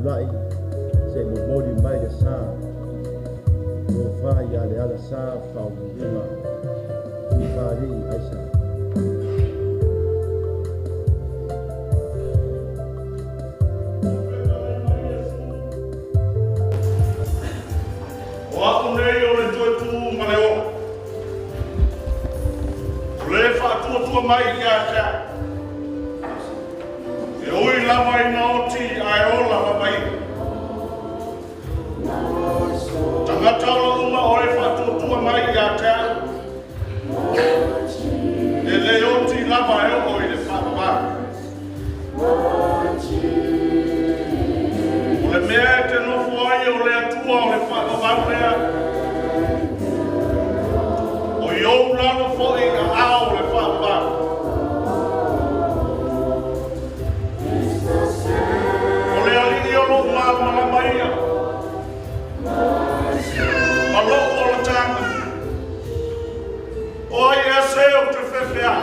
ulai se mori mai le sa o fa ya Lealasa Faauluuluga Papalii Aisa mai ia ta e oi la mai noti ai ola la mai tanga tau uma oi fa tu mai ia ta e le oti la mai oi le fa ba o le mea te no foi o le atua o le fa ba mea o yo la no foi a au le fa ba Maria, ma loko o la tanga. Oi e se o te whewhea.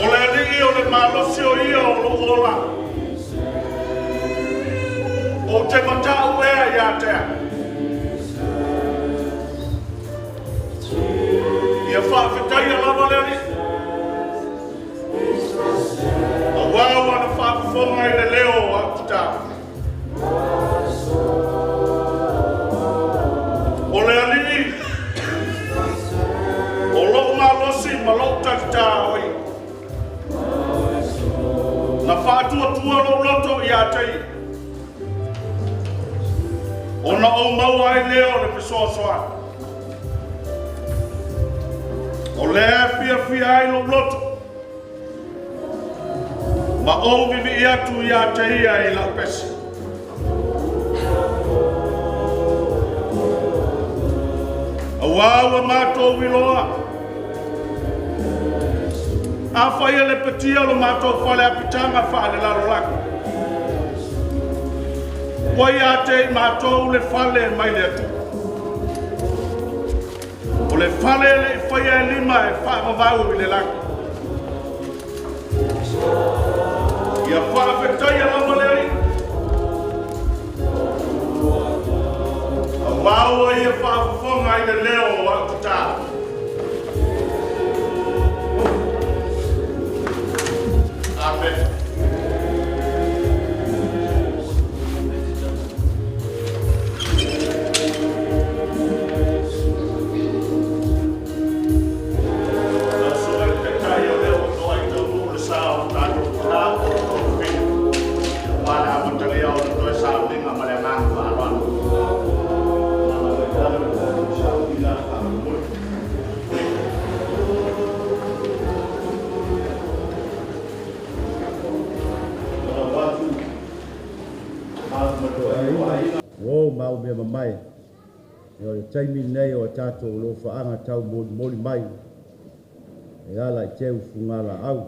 O le alii o le malosi o ia o lo ola. O te matau ea ia tea. Ia whawhetai a lava le alii. Wow, ana whaafonga i le leo a kuta. O le alii, o loo malosi ma loo takita oi. Na whaatua tua lo loto i a tei. O na o maua i leo le pisoasoa. O lea fia ai lo loto. Ma o vivi atu ia te ia i la pesi. A wawa mātou wiloa. A whaia le petia lo mātou whale apitanga whale laro lako. Wai a te mātou le whale mai le atu. O le whale le whaia lima e whaamavau i le lako. Ia whaafetai a lama leari. A waua ia whaafonga i le leo o akuta. Amen. Mau mea mamai e o le taimi nei o tātou lo whaanga tau mori mai e ala i teu fungala au.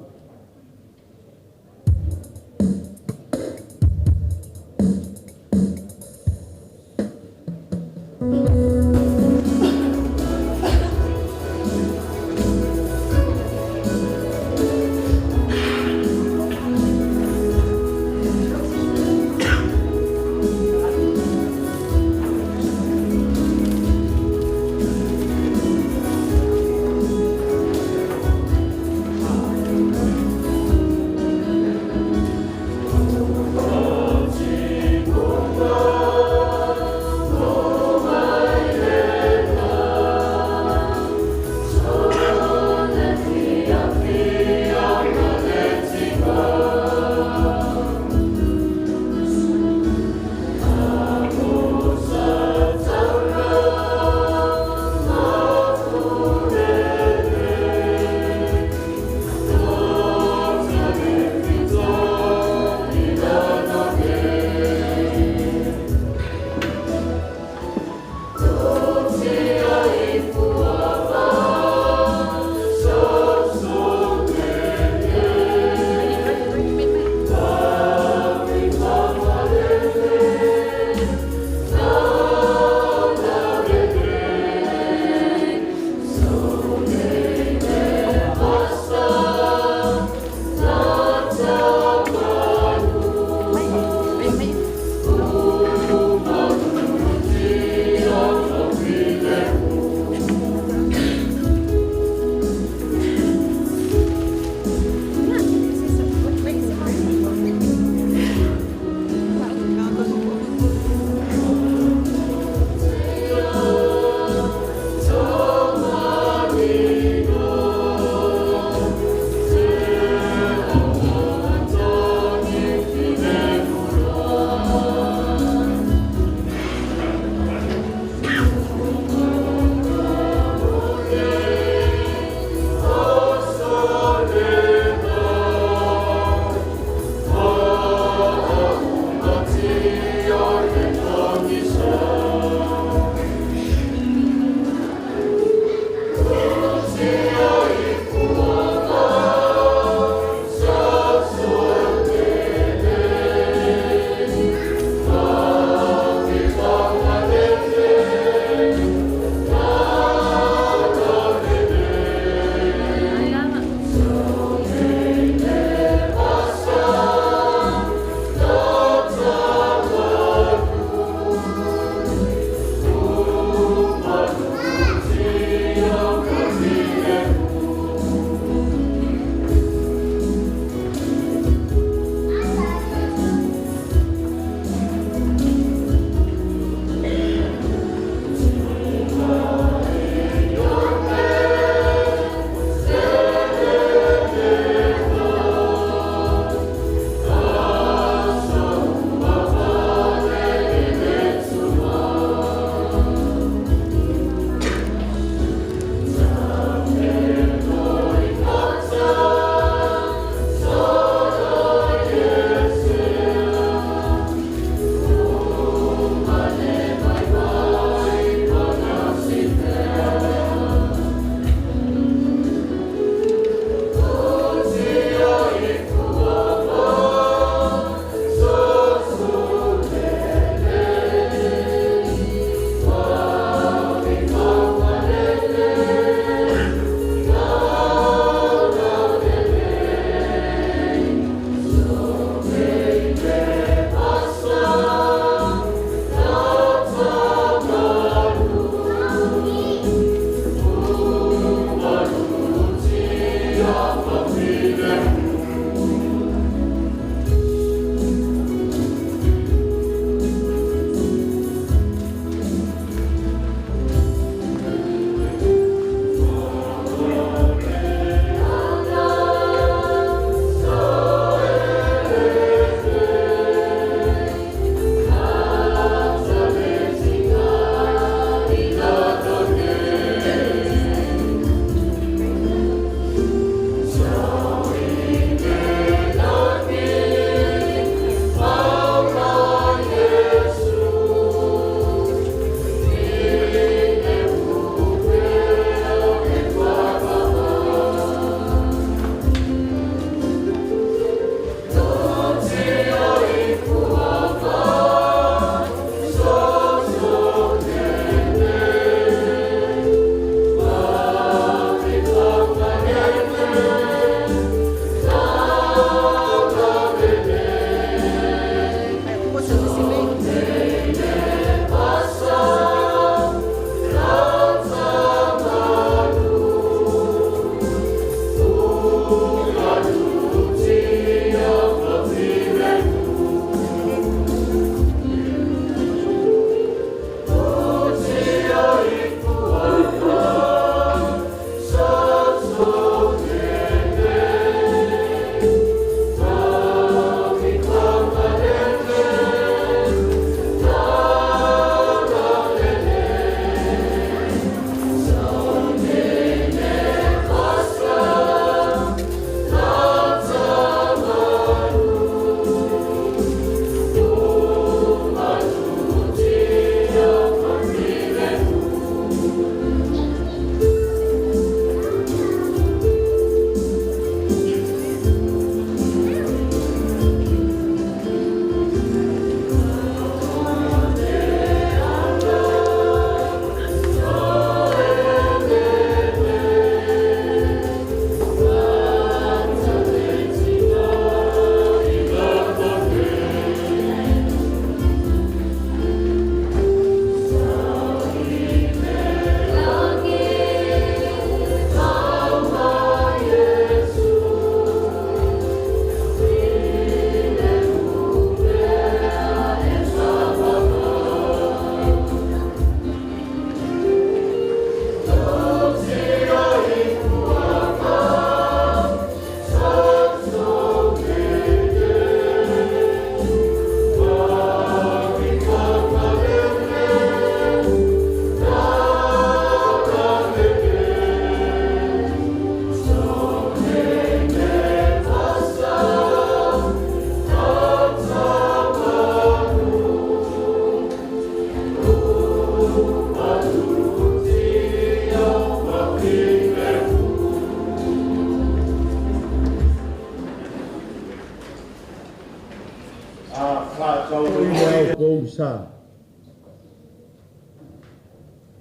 Ia kou sa.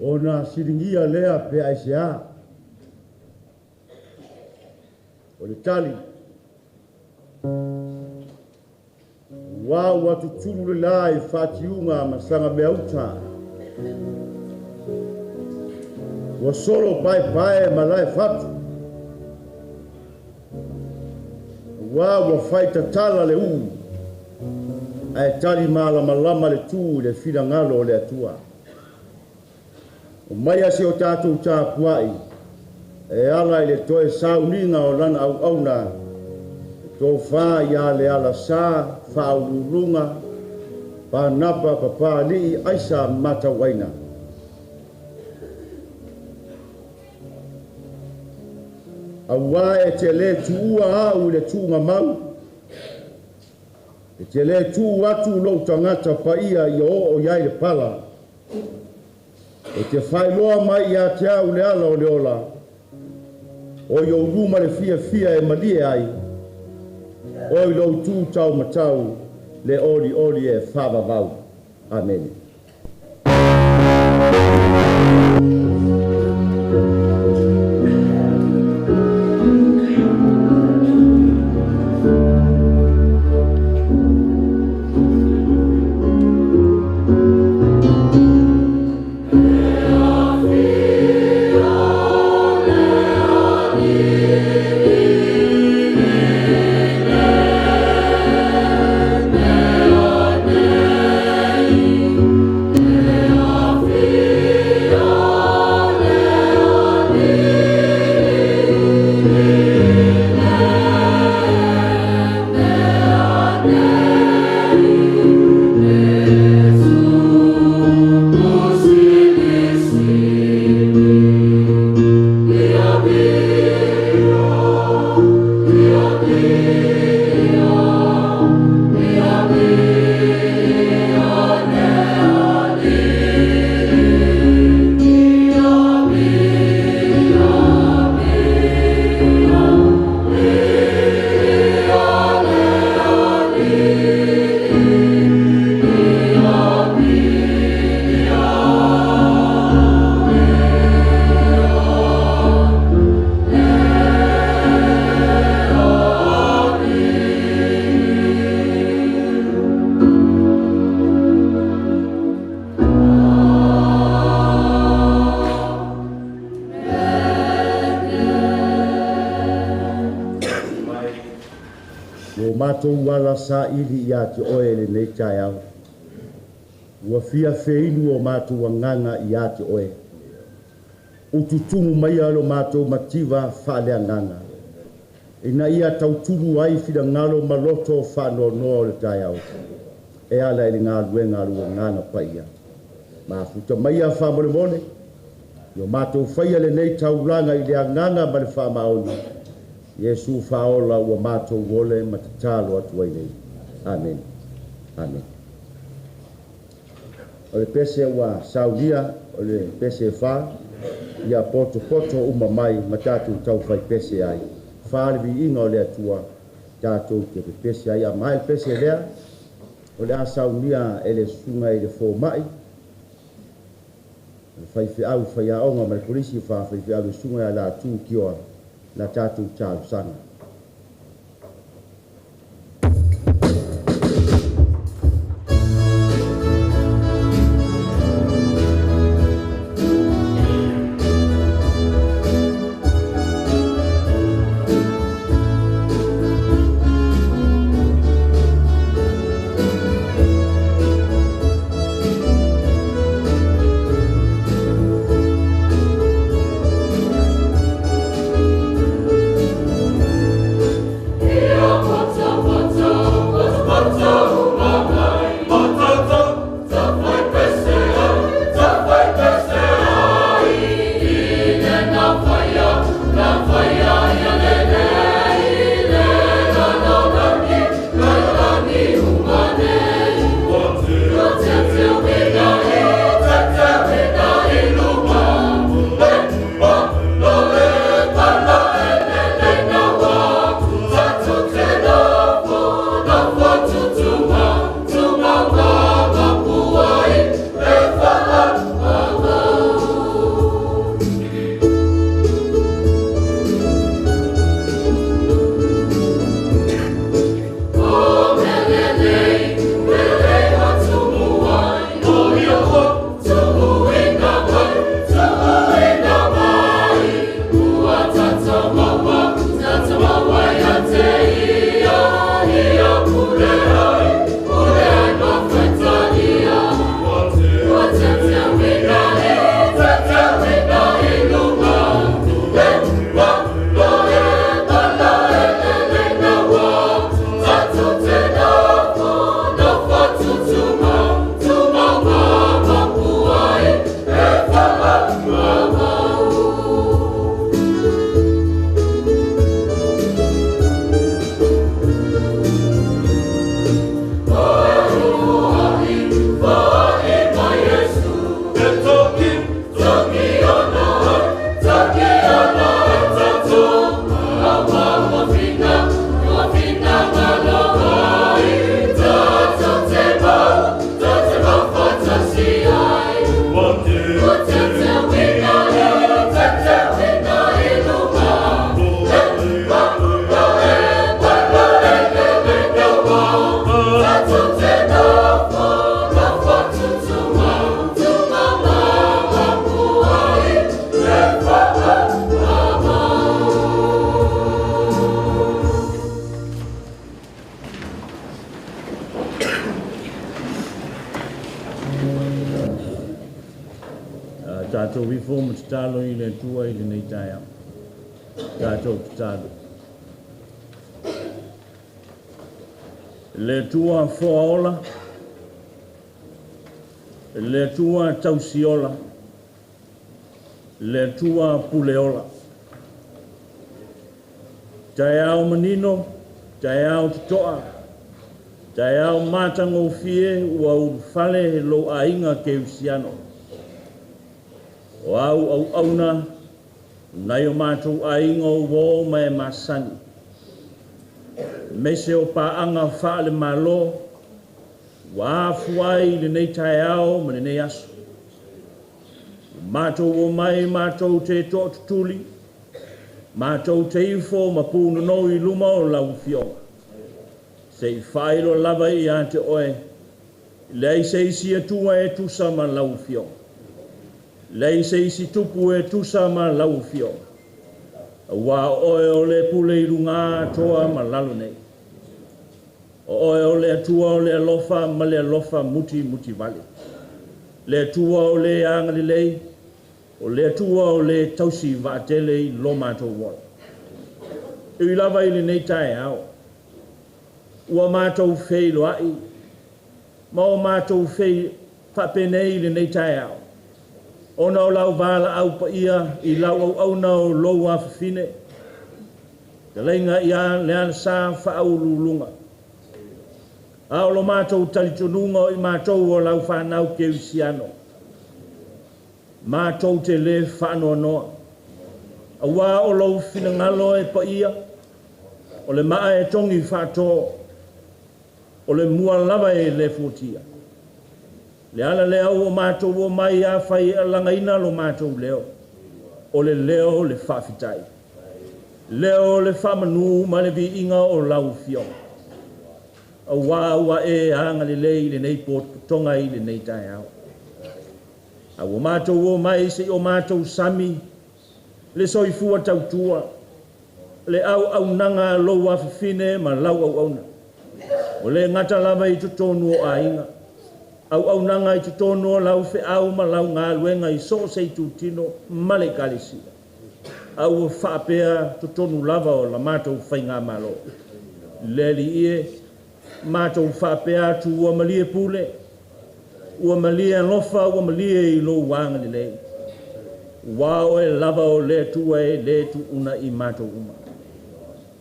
Ona siringia lea pe Aisa. O le tali. Wau watu tulu le lai whatiunga masanga meuta. Wa solo pai ma lai whatu. Wau wa whaita tala le u. Ai tali malama le tu le fila ngalo le atua. O mai ase o tātou tāpuai. E ala i le toe Sauniga o lana au-auna. Tō whā ia Lealasa, Faauluuluga, Panapa, Papalii, Aisa, Mataua. Aua e te le tuua au le tūnga mau. E te le tū atu lou tangata paia i o iai le pala. E te whailoa mai i a te au le ala o le ola. O i o ruma le fia e malie ai. O i lou tū tau matau le oli e whawawau. Amen. Matou wala sa ili ia te oe le nei tai au. Ua fia feinu o matou wanganga ia te oe. Ututumu mai alo matou mativa whale nganga. Ina ia tautulu ai fida ngalo maloto whano no le tai au. E ala ili ngā lua ngana pa ia. Ma futa mai a whamole mole. Yo matou whaia le nei taulanga i le nganga ma le whamaoni. Yesu faola ua matou wole matatalo atu ai nei. Amen. Amen. O le pese ua Sauniga, o le pese wha, ia poto uma mai matatu tau whai pese ai. Wha vi inga o le atua tātou te pese ai. A mai pese lea, o le a Sauniga e le sunga i le fō mai. Whai whiau whai aonga ma le polisi wha whai whiau le sunga la tū kioa. La tātou tālu sanga. Tātou wifo ma te talo I le tua I le nei tai au. Tātou te talo. Le tua foaola. Le tua tausiola. Le tua puleola. Tai au manino. Tai au tutoa. Tai au matango fie ua urufale he lo ainga ke usiano. O au auna, nai o mātou ainga o wō mai masani. Mese o paanga whaale malo, wa afuai le nei tai au ma le nei aso. Mātou o mai mātou te tō tutuli, mātou te ifo ma pūna no I luma o lau fionga. Se I whaelo lava I ante oe, lei se isi atua e tusa ma lau fionga. Lei se isi tupu e tusa ma lau fionga. Wa oe o le pule I runga toa ma lalo nei. Oe o le atua o le alofa ma le alofa muti muti vale. Le atua o le anga le lei, o le atua o le tausi vaatele I lo mātou wala. I lava I le nei tae au. Ua mātou fei loai, ma o mātou fei whapenei le nei tae au. Ona o lau wala au pa ia I lau au na o lou a whiwhine. Te leinga ia Lealasa Faauluuluga. Ao lo mātou talitonunga I mātou o lau whanau ke usiano. Mātou te le whanoa noa. A wā o lau whinangalo e pa ia. O le maa e tongi whātō. O le mua lava e le futia. Le ala leo o mātou o mai a whai a langaina lo mātou leo. O le leo le whawhitai. Leo le whamanu ma le vi inga o lau fiong. A wā e hanga le lei le nei tonga I le nei tai au. A o mātou o mai se o mātou sami. Le soifua tautua. Le au nanga lo wafine ma lau au. O le ngata lava I tutonu o ainga. Au nanga I tutonu o lau fe au ma lau ngā luenga I so se tutino male kalisia. Au o whapea tutonu lava o la mātou whainga malo. Leli ie, mātou whapea tu ua malie pule. Ua malie lofa, ua malie I lo wanga ni lei. Wao e lava o le tua e le tu una I mātou uma.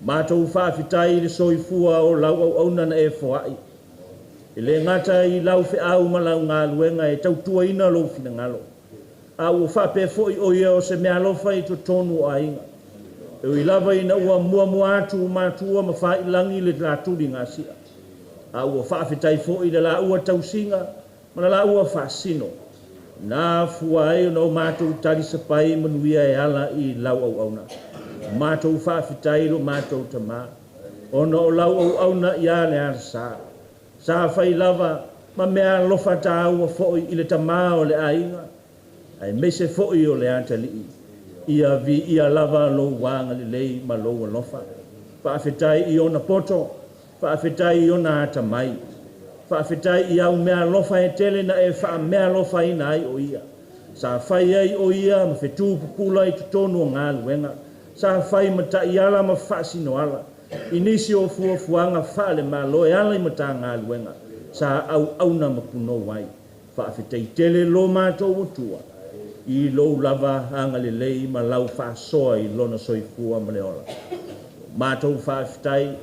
Mātou whawhitai le soifua o lau au na e whaai. E le ngata I lau fe au ma lau ngā luenga e tautua ina lo fina ngalo. A ua whape foi o ia o se mea lofa I to tonu o ainga. E ui lava ina ua mua atu mātua ma whai langi le rāturi ngā sia. A ua whawhitai foi le la ua tausinga ma la ua whasino. Nā fuai o mātou tari sapai manuia e ala I lau au na. Mātou whawhitai lo mātou tamā. Ono o lau au na ia Lealasa. Sa whai lava ma mea lofa tāu a foi I le tamā o le ainga. Ai mese foi o le antalii. Ia vi ia lava lo wanga le lei ma lo lofa. Whawhitai I ona poto. Whawhitai I ona atamai. Whawhitai I au mea lofa e tele na e wha mea lofa I na ai o ia. Sa whai ai o ia ma whetū pupula I tutonu o ngā luenga. Sa whai mata I ala ma whaasino ala. Inisi o fuanga whaale ma lo e ala I mata ngā luenga. Sa au na mapuno wai. Whawhitai tele lo mātou o tua. I lo lava hanga le lei ma lau whaasoa I lona soifua ma le ola. Mātou whawhitai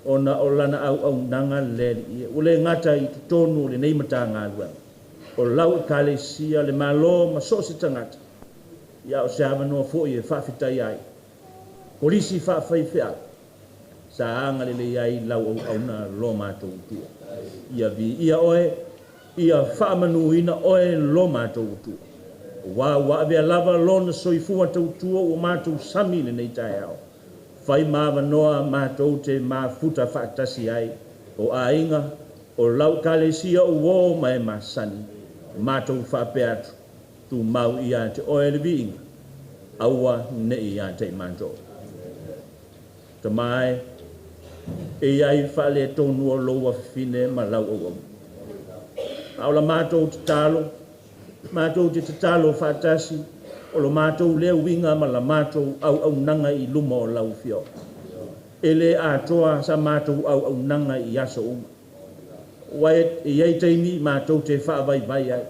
ona o lana au nanga le ia. Ule ngata I tutonu le nei mata ngā luenga. O lau kalesia le malo ma so se tangata. Ia o se amanoa fo I e whawhitai ai. Polisi whawhai whea. Sa anga le ai lau au na lo mātou tua. Ia vi ia oe. Ia whamanu ina oe lo mātou tua. Wa vea lava lona soifua tautua o mātou sami le nei tai au. Whai māwa noa mātou te māfuta whaatasi ai. O ainga, o lau kalesia o wō mai masani. Mātou whapea atu. Tu mau I a te oe le viinga. Aua ne I a te mātou. Ta mai, e ai whale tonu o loa whine ma lau au. Aula mātou te talo. Mātou te tatalo whaatasi, o lo mātou lea winga ma la mātou au nanga I luma o lau fio. Ele atoa sa mātou au nanga I aso uma. Wai e iei teimi mātou te whaavai vai ai.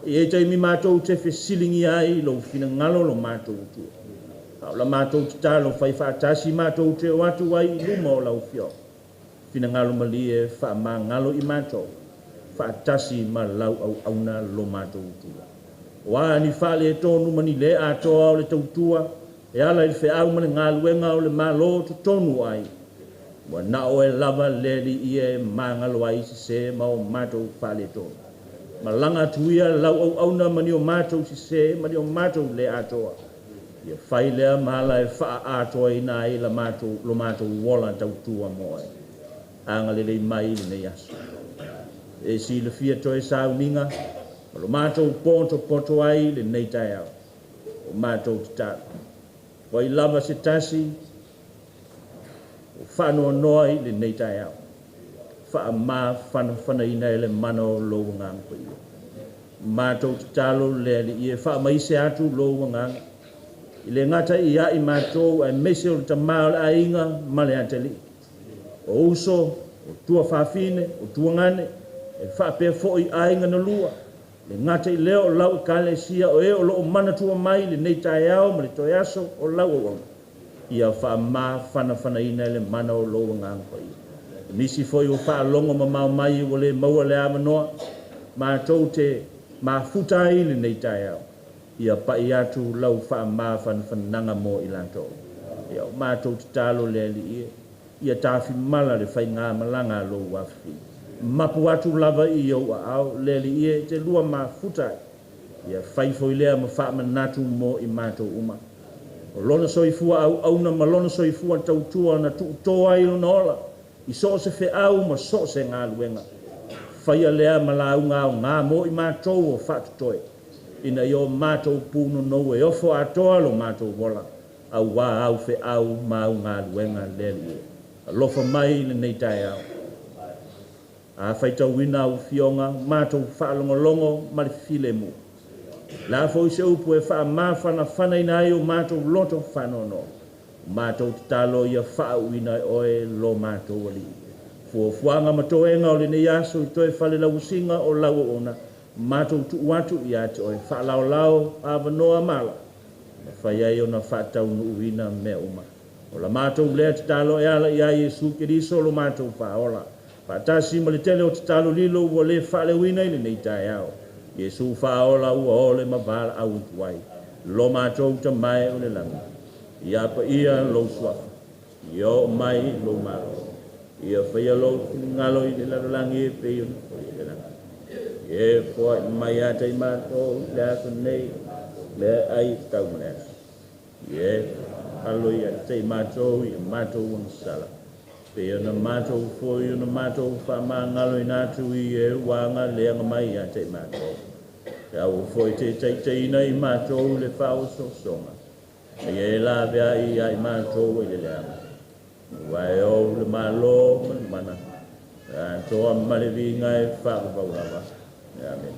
E iei teimi mātou te whesilingi ai lo fina ngalo lo mātou tua. La mātou te talo whai whaatasi mātou te watu ai I luma o lau fio. Fina ngalo mali e wha ma ngalo I mātou. Whaatasi ma lau au na lo mātou tua. Wa ni whale e tonu mani le atoa o le tautua. E ala I whaau mani ngā luenga o le malo to tonu ai. Wa na o e lava leli I e mangalo ai se ma o mātou whale tonu. Ma langa tuia lau au na mani o mātou se mani o mātou le atoa. Ia whai lea mahala e wha atoa I nā I la mātou lo mātou wola tautua moe. Anga lelei mai le nei aso. E si le fia toe Sauniga, lo mātou poto ai le nei tai au. O mātou te tātu. Wai lava se tasi, o whanoa noi le nei tai au. Wha mā whana ina ele mana o lou ngang ia. Mātou te talo le ali ia wha maise atu lou ngang. I le ngata I ai mātou e mese o ta maole a inga male ateli. O uso, o tua whawhine, o tua ngane, e whapea fōi a inga na lua. Le ngata I leo o lau I kale sia o e o loo mana tua mai le nei tai au ma le toi aso o lau o au. Ia wha mā whana ina le mana o loo ngang ia. Nisi fōi o wha longo ma mau mai o le maua le amanoa, mātou te mā futai le nei tai au. Ia pai atu lau wha mā whananga mo I lantou. Ia mātou te talo le li ia. Ia tāwhi mala le whai ngā malanga lo wafi. Mapu atu lava I au au le li ia te lua mā futai. Ia whai foi lea ma wha manatu mo I mātou uma. O lona soifua au na ma lona soifua tautua na tuutoa I lona ola. I so se fe au ma so se ngā luenga. Whai a lea ma lau ngā mo I mātou o whatutoe. Ina I o mātou pūno no e ofo atoa lo mātou wola. Au wā au fe au mau ngā luenga leli. A lofa mai le nei tai au. A whaitau wina au fionga, mātou whaalongolongo ma le file mu. La fo se upu e wha mawhana ina ai o mātou loto whanono. Mātou te talo ia wha wina oe lo mātou wali. Fuanga matoenga o le nei aso I toe whale lau singa o lau ona. Mātou tu watu I ate oi whaalao awanoa mala. Whai ai o na whatau nu uina me uma. O la mātou lea te talo e ala I a Yesu Kiriso lo mātou whaola. Whaatasi ma le tele o te talo lilo ua le whale wina I le nei tai au. Yesu whaola ua ole ma vala au tuai. Lo mātou ta mai o le langa. Ia pa ia lo swafa. Ia mai lo malo. Ia whaia lo ngalo I le lalangi e peo ni langa. E poa mai ata I mātou le aso nei le ai tau maneas. E alo I ata I mātou wang sala. Pea na mātou foi na mātou wha ngalo I nātu I e wanga leanga mai ata I mātou. E au foi te teina I mātou le whao songa. E la vea I ai mātou I le leanga. Wai o le malo mana. Toa malevinga e whakapawava. Amen.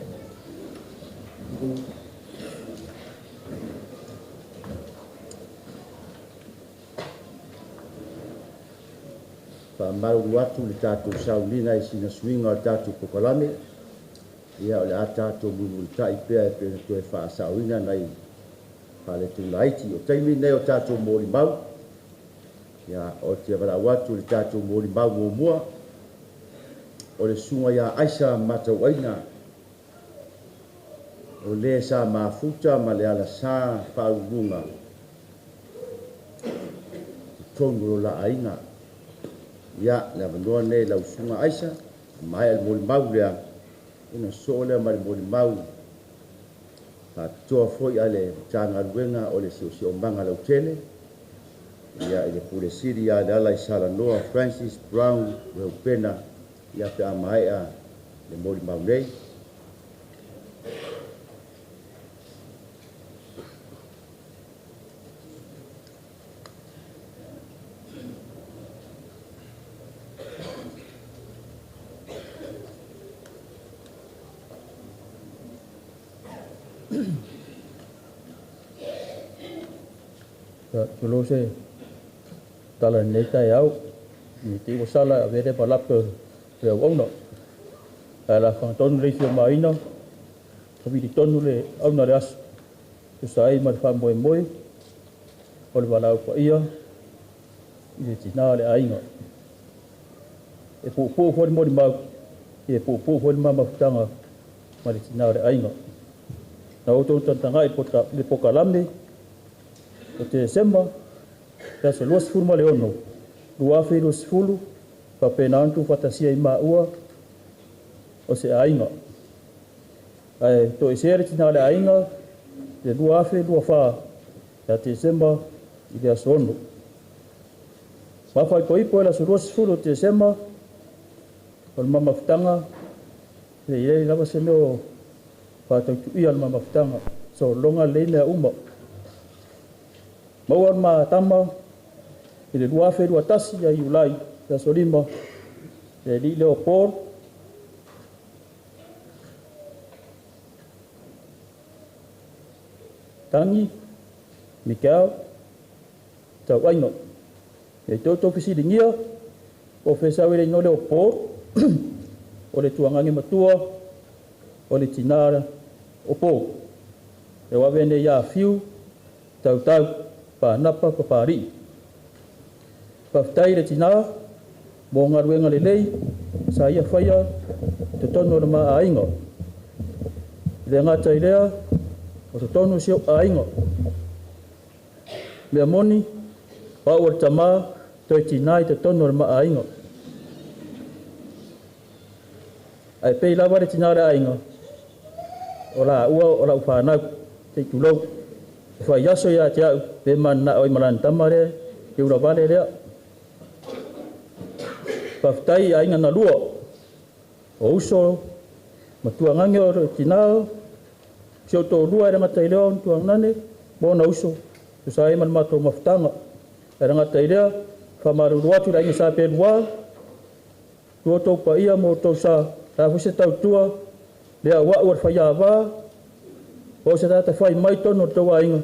Whamaru atu le tātou Sauniga I sina swinga o tātou Papalii. Ia o le a tātou mumultai pea e pena toe whaasauina nei pale tulaiti. O taimi nei o tātou mōri mau. Ia o te awarau atu le tātou mōri mau mō mua. O le sunga ia Aisa Mataua o le sa mafuta ma Lealasa Faauluuluga tonu la ainga ia le avanoa nei lausuga Aisa mai le molimau lea ina so lea ma le molimau faatoa foi a le tagaluega o le siosiomaga lautele ia I le pulesili ia le ala I salanoa Francis Brown reupena ia pe amae'a le molimau nei Tulo se tala nei tai au ni te wasala vere palapa pe ono ala fa ton le fio maina tabi di tonu le au na ras tu sai ma fa moi moi o le wala ko ia i Tinā le ainga e po fo mo di mau e po fo ma mafutanga ma le Tinā le ainga na o tō tanga i pota le pokalame o te semba ta se los furma le ono lua fe los fulu pa pena antu fatasia i maua o se ainga ai to i sere Tinā le ainga le lua fe lua fa ta te semba i le asono mafai ko ipo la se los fulu te semba o le mamafutanga le iei lava se leo pa tau tu ia le mamafutanga so longa leina uma Maua ma tama i le lua wherua tasi a iulai ia solima e li leo por tangi Mikau tau aino e toto fisiringia o fesawere no leo por o le tuangangi matua o le Tinā o po e wawene ia fiu Tautau Panapa Papalii Paftai le Tinā mo ngaruenga le lei sa ia whaia te tono le maa ainga le ngata i lea o te tono sio ainga mea moni pa ua tama toi Tinā i te tono le maa ainga ai pei lava le Tinā le ainga o la ua o la uwhanau te tulau fa yaso ya tia pe mana oi malan tamare ke ura vale rea paftai ainga na lua o uso matua ngange o Tinā sio to lua era ngata ileo tuang nane bona uso tu sai man mato maftanga era ngata ileo fa maru watu da inga sa pe lua tu to pa ia mo to sa ta fuse tau tua le wa ur fa ya va o se data fai mai tono to ainga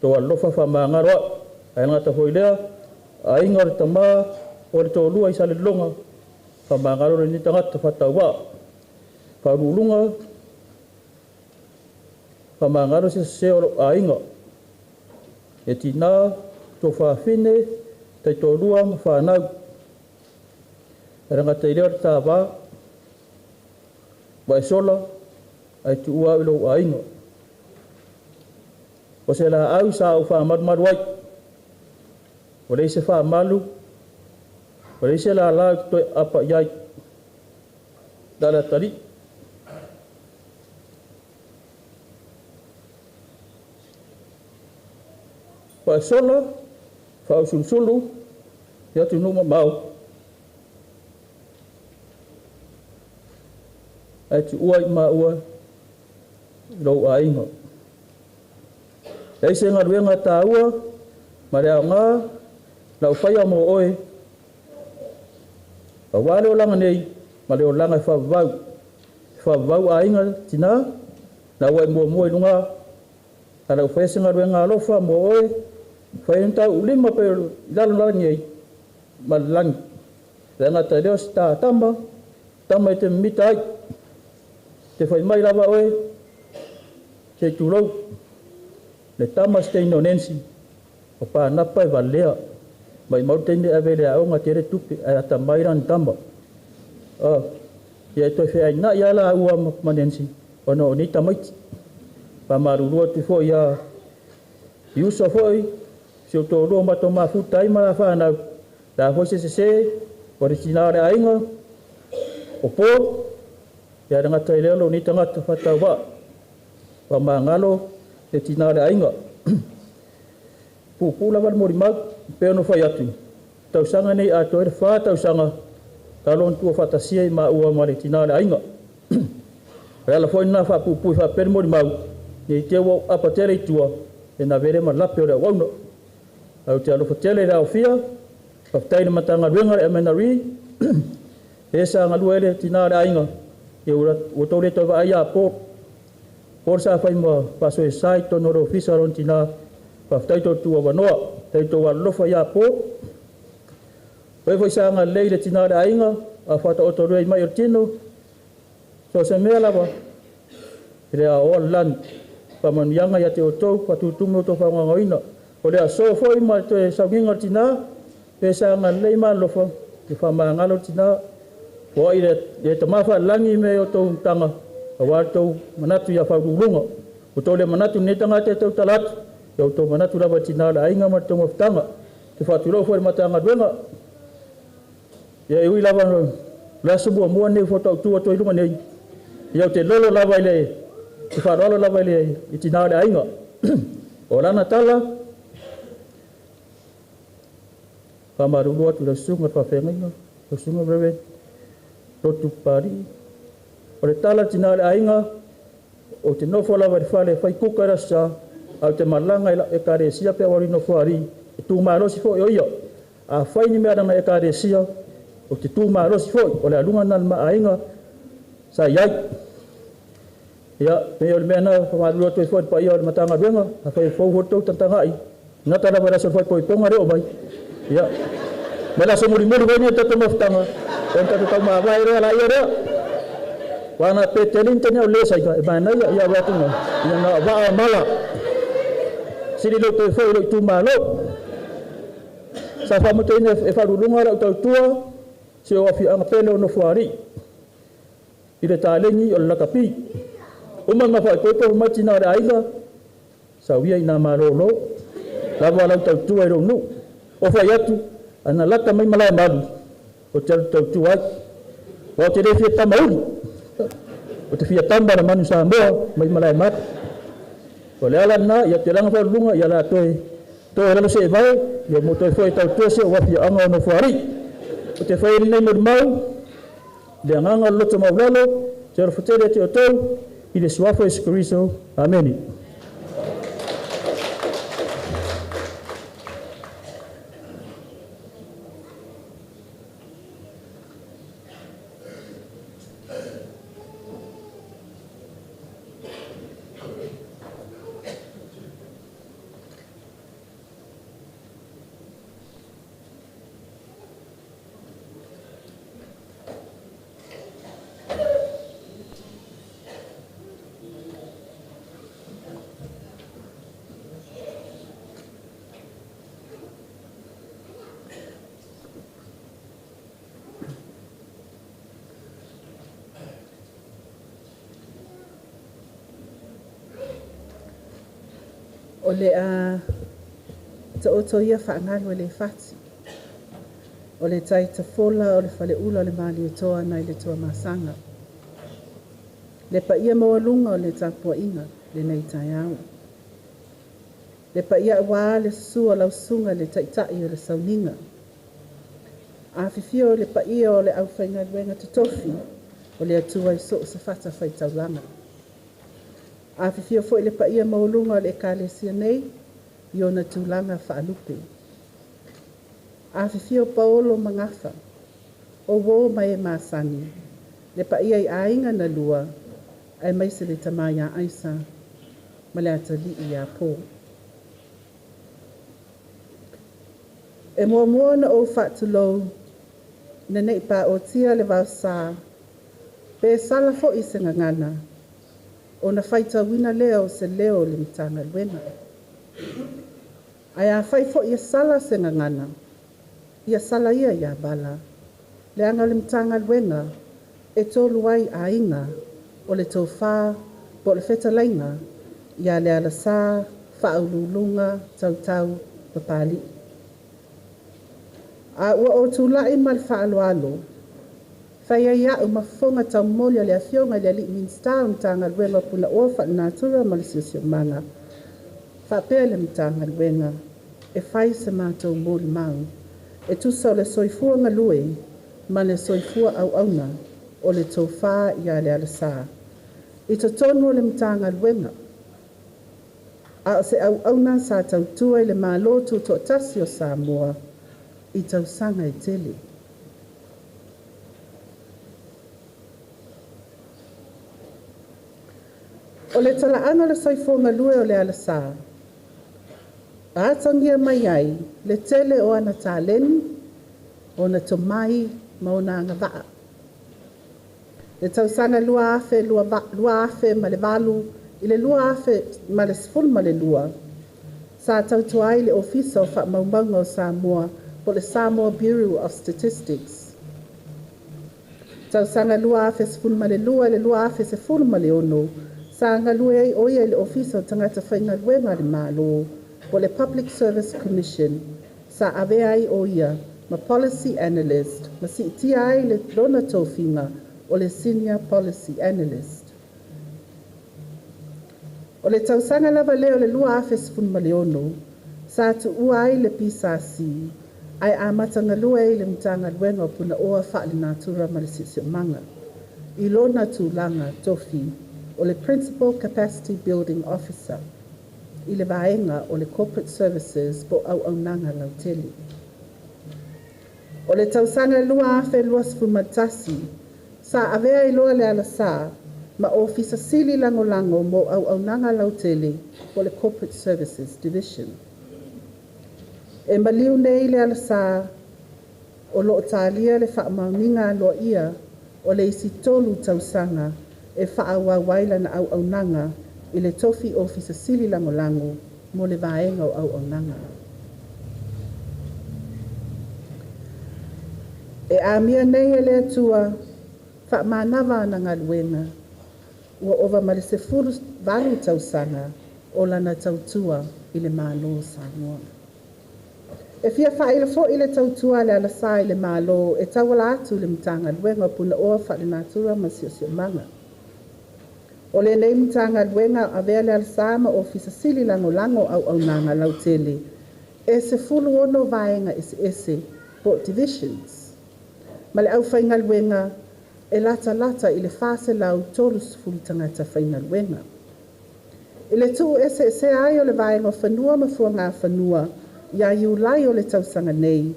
to alofa fa mangaro ai ngata foilea ainga o tama o to lua isa le longa fa mangaro ni tangata fa tawa fa rulunga fa mangaro se o ainga e Tinā to fa fine te to lua fa na ranga te rea ta va vai sola ai tu ua lo ainga o se la au sa o fa mar wai o le se fa malu o le se la to apa yai dala tari pa sola fa sulsulu ya tu no mau ai tu ua ma ua lo ainga ai se ngaruenga taua mare nga la faya mo oe a wale o langa nei male o langa fa vau ainga Tinā na wai mo lunga ala faya se ngaruenga lo fa mo oe fa enta ulima pe dal langi malang langa ta leo sta tamba te mitai te fai mai lava oe te tulau le tama ste inonensi o pa napa e valea mai mautene avele a onga tere tupi a tamairan tamba ia to fe na ia la ua manensi ono ni tamaiti pa marurua tu fo ia yuso foi se to ro ma to ma futai ma fa na da fo se o Tinā le ainga o po ia nga taile lo ni tanga ta fatawa pa mangalo te Tinā le ainga pupula val mori mag pe no fai atu tau sanga nei a to e fa tau sanga talon tu fatasia i ma ua ma le Tinā le ainga ala foi na fa pupu fa per mori mag ni te wo apa tere tua e na vere ma lape o le wauna au te alo fatele la ofia pa tai matanga ruenga e menari esa nga luele Tinā le ainga e ora o tole to va ia po Por sa fai mo paso e sai tono ro fisa ron Tinā pa taito tua wanoa taito wa lofa ya po poi foi sanga leile Tinā le ainga a fata o torui mai o tino so se mea lava ele a o lan pa manianga ya te o tau pa tutumu to fa ngoina o le a so foi ma te Sauniga Tinā pe sanga lei ma lofa te fa mangalo Tinā o ile te mafa langi me o tau tanga a watou manatu ya Faauluuluga o tole manatu ne tanga te tau talatu o tau manatu lava Tinā le ainga ma te mafutanga te whāturo foi matanga duenga ia iwi lava la subu mua ne foto tua toi lunga nei ia te lolo lava ile te wharalo lava ile i Tinā le ainga o lana tala whamaru atu la sunga whawhengainga la sunga brewe rotu pari o le tala Tinā le ainga o te nofo lava le whale whai kuka rasa au te malanga e kare sia pe wari nofo ari e tu marosi fo ia a whai ni mea na e kare sia o te tu marosi fo o le alunga nan ma ainga sa iai ia me o le mea na whamaru atu e fo pa ia o le matanga ruenga a whai fau hotou tantangai ngata lava rasa whai poi ponga reo mai ia me la so muri muri wai ni tato mafutanga o tato tau mawai rea la ia rea wana petelin tenya o lesa ika e mana ia watunga ia na waa mala siri lo te foi lo tu malo sa fa mo tene e fa rulunga ra tau tua se o afi anga pele no fuari ile talengi o la kapi o manga fa ko to matina ra ila sa wia ina malolo la wala tau tua ro nu o fa yatu ana lata mai mala malu o tau tua o te refi tamauli o te fia tamba na manu sa moa mai malai mat o le ala na ia te langa whalunga ia la toi ralo se vai ia mo toi foi tau tose o wafi anga no fuari o te whai nei mo mau le anganga loto maulalo te ora futere te o tau i le suafo e sikuriso ameni. O le a ta oto ia whaangalo le whati. O le tai ta fola o le whale ula le mali o toa nai le toa masanga. Le pa ia mawalunga o le tapua inga le nei tai au. Le pa ia waa le sua lau sunga le taitai o le Sauniga. A fifio le pa ia o le au whainga luenga tutofi o le atua i so sa fata whai taulanga. A fifio fo le pa ia maulunga le kalesia nei i ona tūlanga whaalupe. A fifio paolo mangafa o wo mai e masani le pa ia i ainga na lua ai mai se le tamai a Aisa ma le atali i a po. E mua na o whaatulou na nei pa o tia le vausa pe sala fo i se ngangana o na whaita wina leo se leo le mitanga luenga. Ai a whai fo ia sala se ngangana, ia sala ia ia bala. Le anga le mitanga luenga e tolu ai a inga o le tau wha po le feta lainga ia Lealasa, Faauluuluga, Tautau, Papalii. A ua o tūlai ma le whaalualo, whaia ia o mafonga tau moli o le afionga le ali minsta o mtanga luenga puna o whaanatura ma le siosio manga. Whapea le mtanga luenga e whai se mātou moli mau. E tusa o le soifua ngalue ma le soifua au auna o le tau wha ia Lealasa. I ta tonu o le mtanga luenga. A se au auna sa tau tua i le mālotu to tasi o Samoa i tau sanga i tele. O O le talaanga le soifonga lue o Lealasa. A atangia mai ai, le tele o ana tāleni, o na tomai ma o na ngawaa. Le tausanga lua afe ma le valu, i le lua afe ma le sifuru ma le lua. Sa tautu ai le ofisa o whaamaumanga o Samoa, po le Samoa Bureau of Statistics. Tausanga lua afe sifuru ma le lua, le lua afe sifuru ma le ono. Sa ngalue ai oia le ofisa o tangata whaingaluenga le malo, po le Public Service Commission. Sa ave ai oia, ma policy analyst, ma si itia ai le rona tōwhinga o le senior policy analyst. O le tausanga lava leo le lua afe sifuru ma le ono, sa tu ua ai le pisasi, ai a matanga lua ai le mtanga luenga o Punatau whaali natura ma le sisiomanga. I lona tūlanga tofi o le Principal Capacity Building Officer, i le vaenga o le Corporate Services po au nanga lauteli. O le tausanga lua afe lua sifuru matasi, sa avea i loa Lealasa, ma ofisa sili lango mo au nanga lautele po le Corporate Services Division. E maliu nei Lealasa, o loo tālia le whaamauninga loa ia, o le isi tolu tausanga, e whaawawaila na au nanga, i le tofi ofisa sili lango mo le vaenga o au nanga. E amia nei e le atua, whaamanawa na ngaluenga, ua ova ma le sefuru valu tausanga, o lana tautua i le malo Samoa. E fia whaile fo i le tautua Lealasa i le malo, e tawala atu le mtanga luenga Punatau whaali natura ma sisiomanga. O le nei mtanga luenga avea Lealasa ma ofisa sili lango au nanga lautele, e sefulu ono vaenga ese po divisions. Ma le au whainga luenga, e lata i le fase lau tolu sifuru tangata whainga luenga. I le tuu ese ai o le vaenga whanua ma fua ngā whanua, ia iulai o le tausanga nei,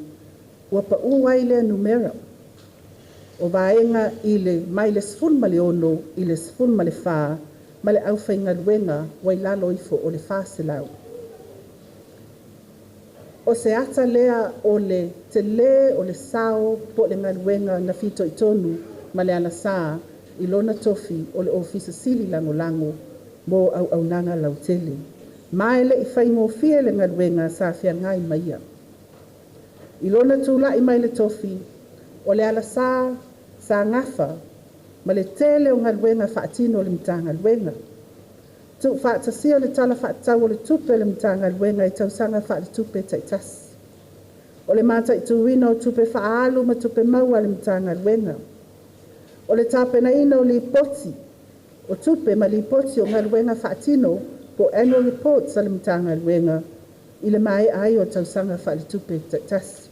ua pa uwai le numera. O vaenga i le mai le sifuru ma le ono, i le sifuru ma le wha, ma le au whainga luenga, wai lalo ifo o le fase lau. O se ata lea o le te le o le sao po le ngaluenga na fito i tonu, ma Lealasa i lona tofi o le ofisa sili lango mo au nanga lautele. Mai le i whaingo fie le ngaluenga sa fia ngai maia. I lona tūla i mai le tofi o Lealasa sa ngafa ma le tele o ngaluenga whaatino le mtanga luenga. Tu whaatasia le tala whaatau o le tupe le mtanga luenga i tausanga wha le tupe taitasi. O le mata i tuwina o tupe whaalu ma tupe maua le mtanga luenga. O le tāpena ina o li poti, o tupe ma li poti o ngaluenga whaatino po annual reports sa le mtanga luenga i le mai ai o tausanga wha le tupe taitasi.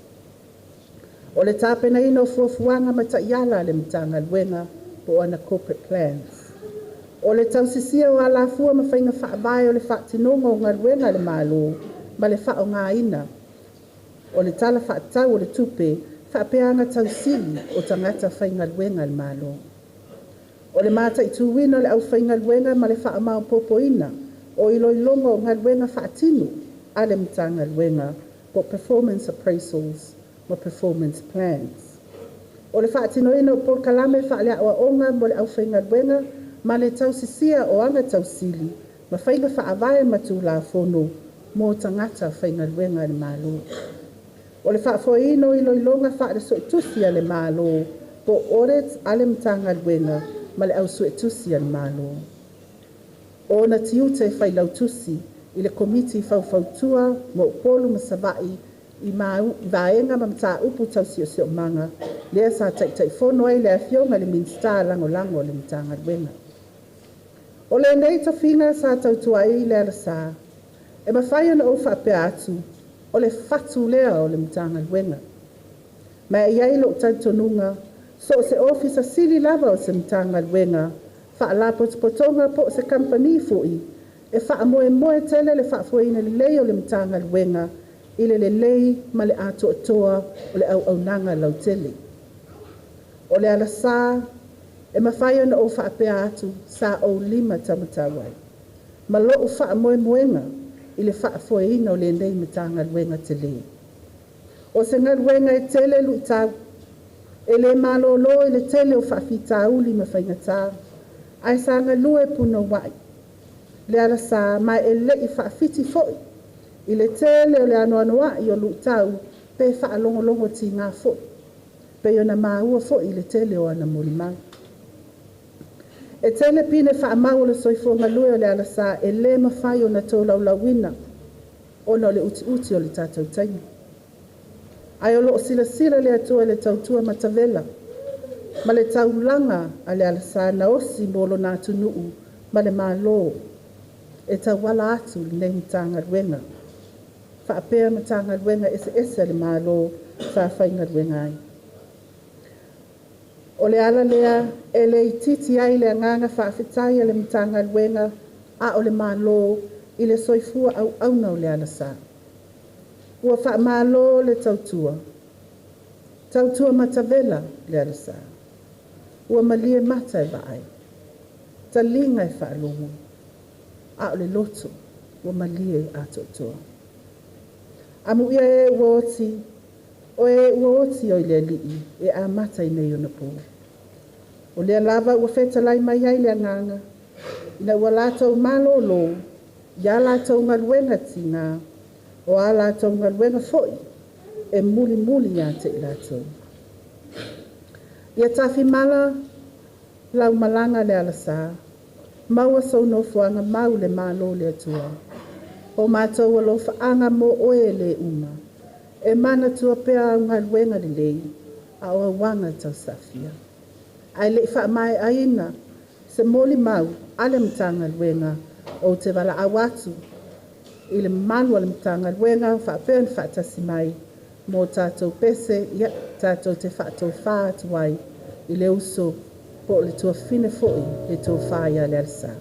O le tāpena ina o fuafuanga ma taiala le mtanga luenga po ana corporate plans. O le tausisia o ala fua ma whainga whaavai o le whaatinonga o ngaluenga le malo ma le wha o ngā ina. O le tala whaatau o le tupe whaapeanga tausili o tangata whainga luenga le malo. O le mata i tuwina o le au whainga luenga ma le whaamau popoina o iloilonga o ngaluenga whaatinu a le mtanga luenga po performance appraisals ma performance plans. O le whaatinoina o por kalame whaalea o onga mo le au whainga luenga ma le tausisia o anga tausili ma whainga whaavae matu la fono mo tangata whainga luenga le malo. O le whaafoino i loilonga whaare soetusia le malo po oret ale mtanga luenga ma le au soetusia le malo. O na tiute whailau tusi i le komiti whaufautua mo polu masavai i vaenga ma mta upu tausio manga lea sa taitaifono ai le afionga le minsta lango le mtanga luenga. O le nei tawhinga sa tautua i Lealasa, e mawhai ana o whaapea atu, o le fatu lea o le mtanga luenga. Ma e iai lo tautonunga, so se ofisa sili lava o se mtanga luenga, wha la potonga po se company fui, e wha moe tele le wha fuina le lei o le mtanga luenga, i le lei ma le ato toa o le au nanga lautele. O Lealasa, E mawhai ona o whaapea atu sa o 5 tamatau ai. Ma loo wha moe moenga i le wha foeina o le nei matanga luenga te le. O se ngā luenga e tele lu tau, e le malolo i le tele o wha fitauli ma whainga tā, ai sa ngā lue puna wai. Lealasa mai e le i wha fiti foi, i le tele o le anoa i o lu tau, pe wha longo ti ngā foi, pe o na maua foi i le tele o ana mori mau. E tele pine wha mau le soifo ngā lue o Lealasa e le mawhai o na tō laulawina, o na le uti o le tātou taimi. Ai o loo sila le atua le tautua matavela, ma le taulanga a Lealasa na osi molo nā tunuu ma le mālo e tauwala atu le nei matanga ruenga. Whaapea matanga ruenga ese le mālo whawhainga ruenga ai. O le ala lea e le ititi ai le anganga whaafetai le matanga ruenga a o le mālo i le soifua au auna o Lealasa. Ua wha mālo le tautua. Tautua matavela Lealasa. Ua malie mata e vaai. Talinga e whaalongo. A o le loto. Ua malie a tautua. Amu ia e ua oti. O e ua oti o i le lii. E a mata i nei o na pō. O lea lava ua whetalai mai ai le anganga. Ina ua lātou mālo lo. Ia lātou ngaluenga tina. O a lātou ngaluenga foi, e muli ia te i lātou. Ia tafi mala, lau malanga Lealasa, maua sau no fuanga mau le malo le atua. O mātou alo whaanga mo oe le uma, e mana tua pea au ngaluenga le lei, a o wanga tau safia. Ai le wha mai aina, se moli mau, ale mtanga luenga, o te wala awatu, i le malua le matanga luenga whaapea ni whaatasi mai mō tātou pese ia tātou te whaatou wha atu wai i le uso po le tua fine foi le tō wha ia Lealasa.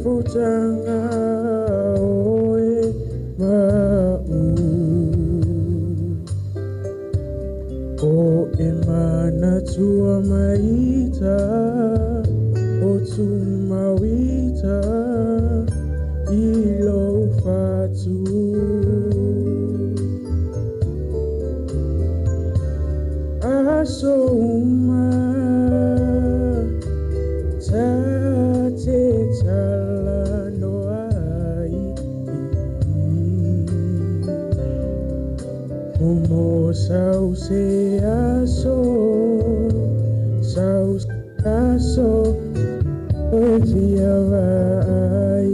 futanga oe mau o e mana tua maita o tu mawita I lo fatu aso uma tate tala no ai Umo sau se aso via vai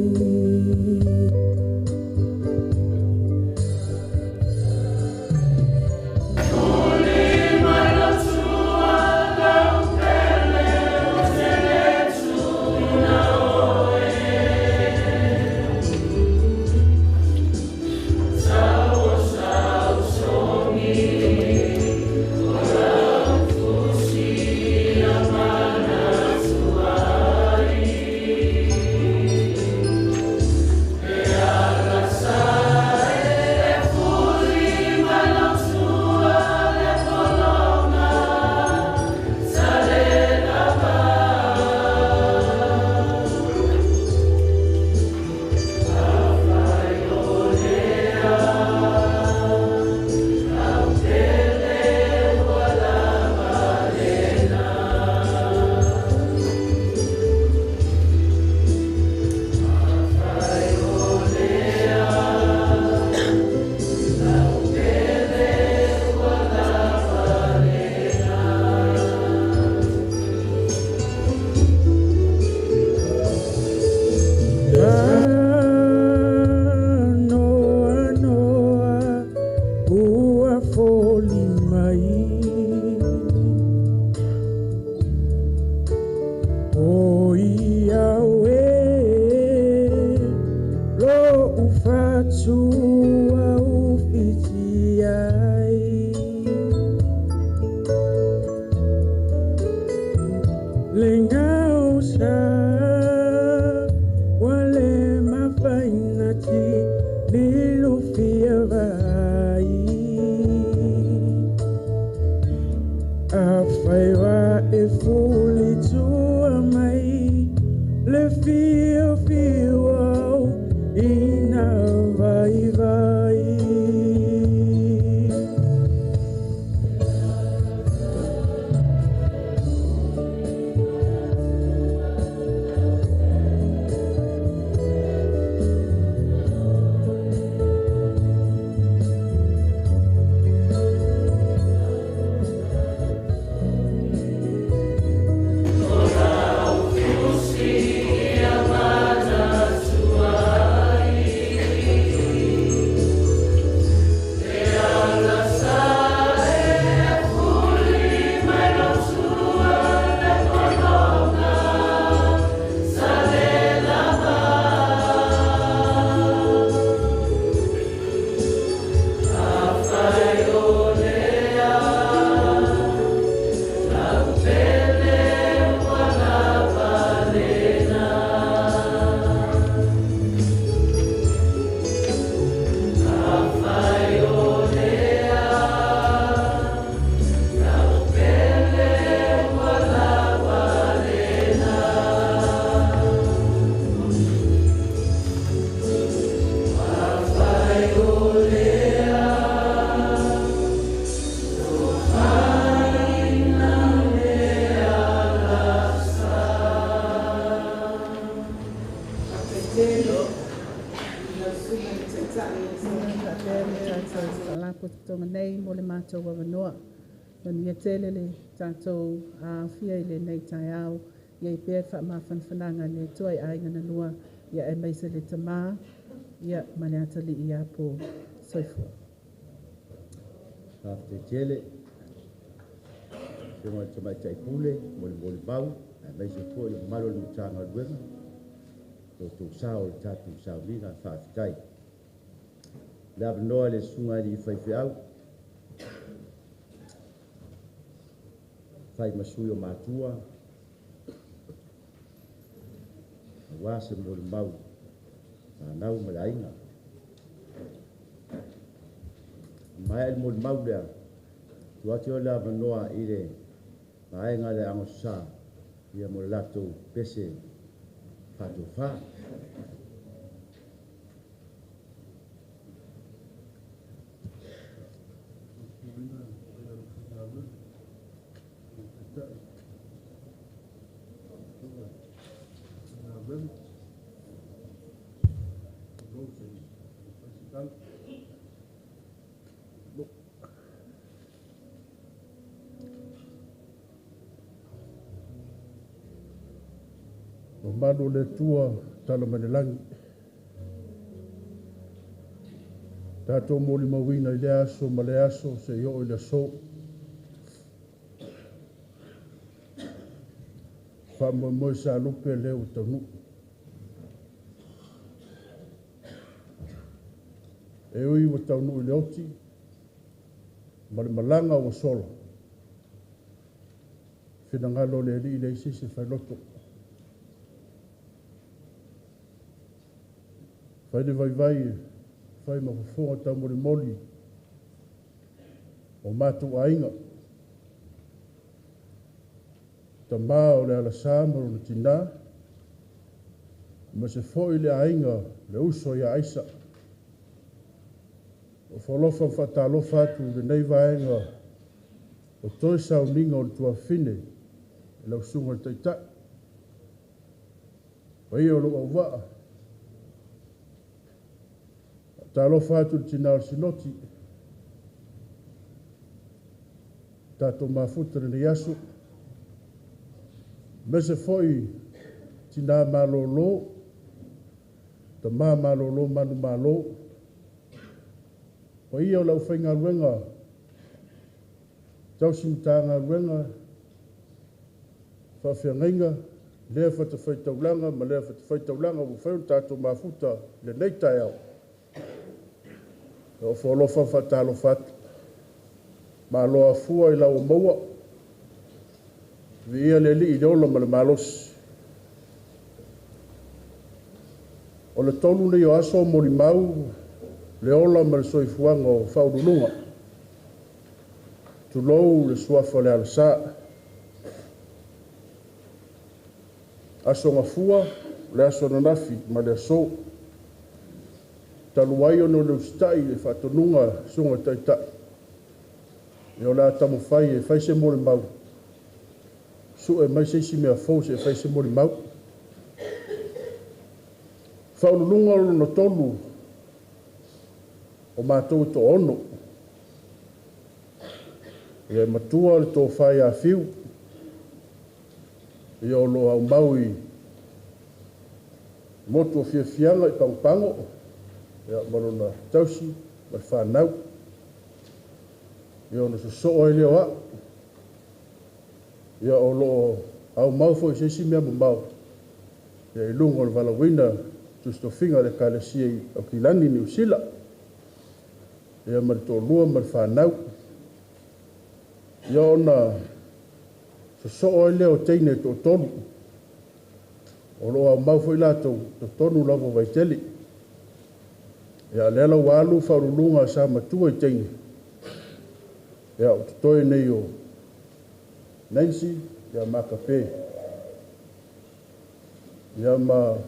Mataua wanoa. Ia tele le tātou whia I le nei tai au. Ia I pēr whamawhanwhananga ne toi ainga na lua. Ia e meisa le tamā. Ia mane atali I apo soifua. Te tele. Se mo te mai tai pule, mo le bau. Meisa po le malo le mutanga luenga. Tō sao le tātou Sauniga whaafitai. Le avanoa le sunga I whaiwhi au. Fai masui o matua. wā se mo le mau. Nau ma le ainga. Mai el mo le mau lea. Tua te o lea manoa i le maenga le ango sa. Ia mo le lato pese whātou whā. Mano le tua tala manelangi. Tātou mōli mawina i le aso ma le aso se i o i le so. Wha mo sa lupe leo tanu. E ui wa tanu i le oti. Ma le malanga wa solo. Whinangalo le li i le isi se whailoto. Whai le vai, whai mawhawhonga tau mori moli. O mātou ainga. Ta mā o Lealasa maro na Tinā. Ma se fōi le ainga le uso i Aisa. O wholofa whatalofa atu le nei vaenga. O toi Sauniga o le tua whine. E lau sunga le taitai. Wai o lo au waa. Talo fatu Tinā o sinoti. Tato mafuta ni yasu. Mese foi Tinā malolo. Ta mā malolo manu malo. O ia o lau whainga ruenga. Tau simtanga ruenga. Whawhiangainga. Lea whata whaitaulanga. Ma lea whata whaitaulanga. Whawhion tato mafuta le neitai au. O wholofa whatalo whatu. Ma loa fua i lau maua. Vi ia le li i leola ma le malos. O le tonu nei o aso mori mau. Leola ma le soifuanga o Faauluuluga. Tulou le suafa Lealasa. Aso ngafua, le aso nanafi ma le aso. Taluai ono le ustai e whatonunga sunga taitai. E o la tamu whai e whai se mori mau. Su e mai seisi mea fōs e whai se mori mau. Faauluuluga o lona tolu o mātou to ono. E matua le tō whai a whiu. E o lo au maui motu o whiawhianga i pangopango. Ia marona tausi, mai whanau. Ia ono soso'o e leo a. Ia o lo au mau fo i seisi mea mau. Ia i lungo le valawina tusto finga le kalesia i au kilani ni usila. Ia mari tō lua mari whanau. Ia ona soso'o e leo teine tō tonu. O lo au mau fo i lato tō tonu lavo vaiteli. Ia lela walu Faauluuluga sa matua i teine. Ia o tutoe nei o Nancy, ia makape. Ia ma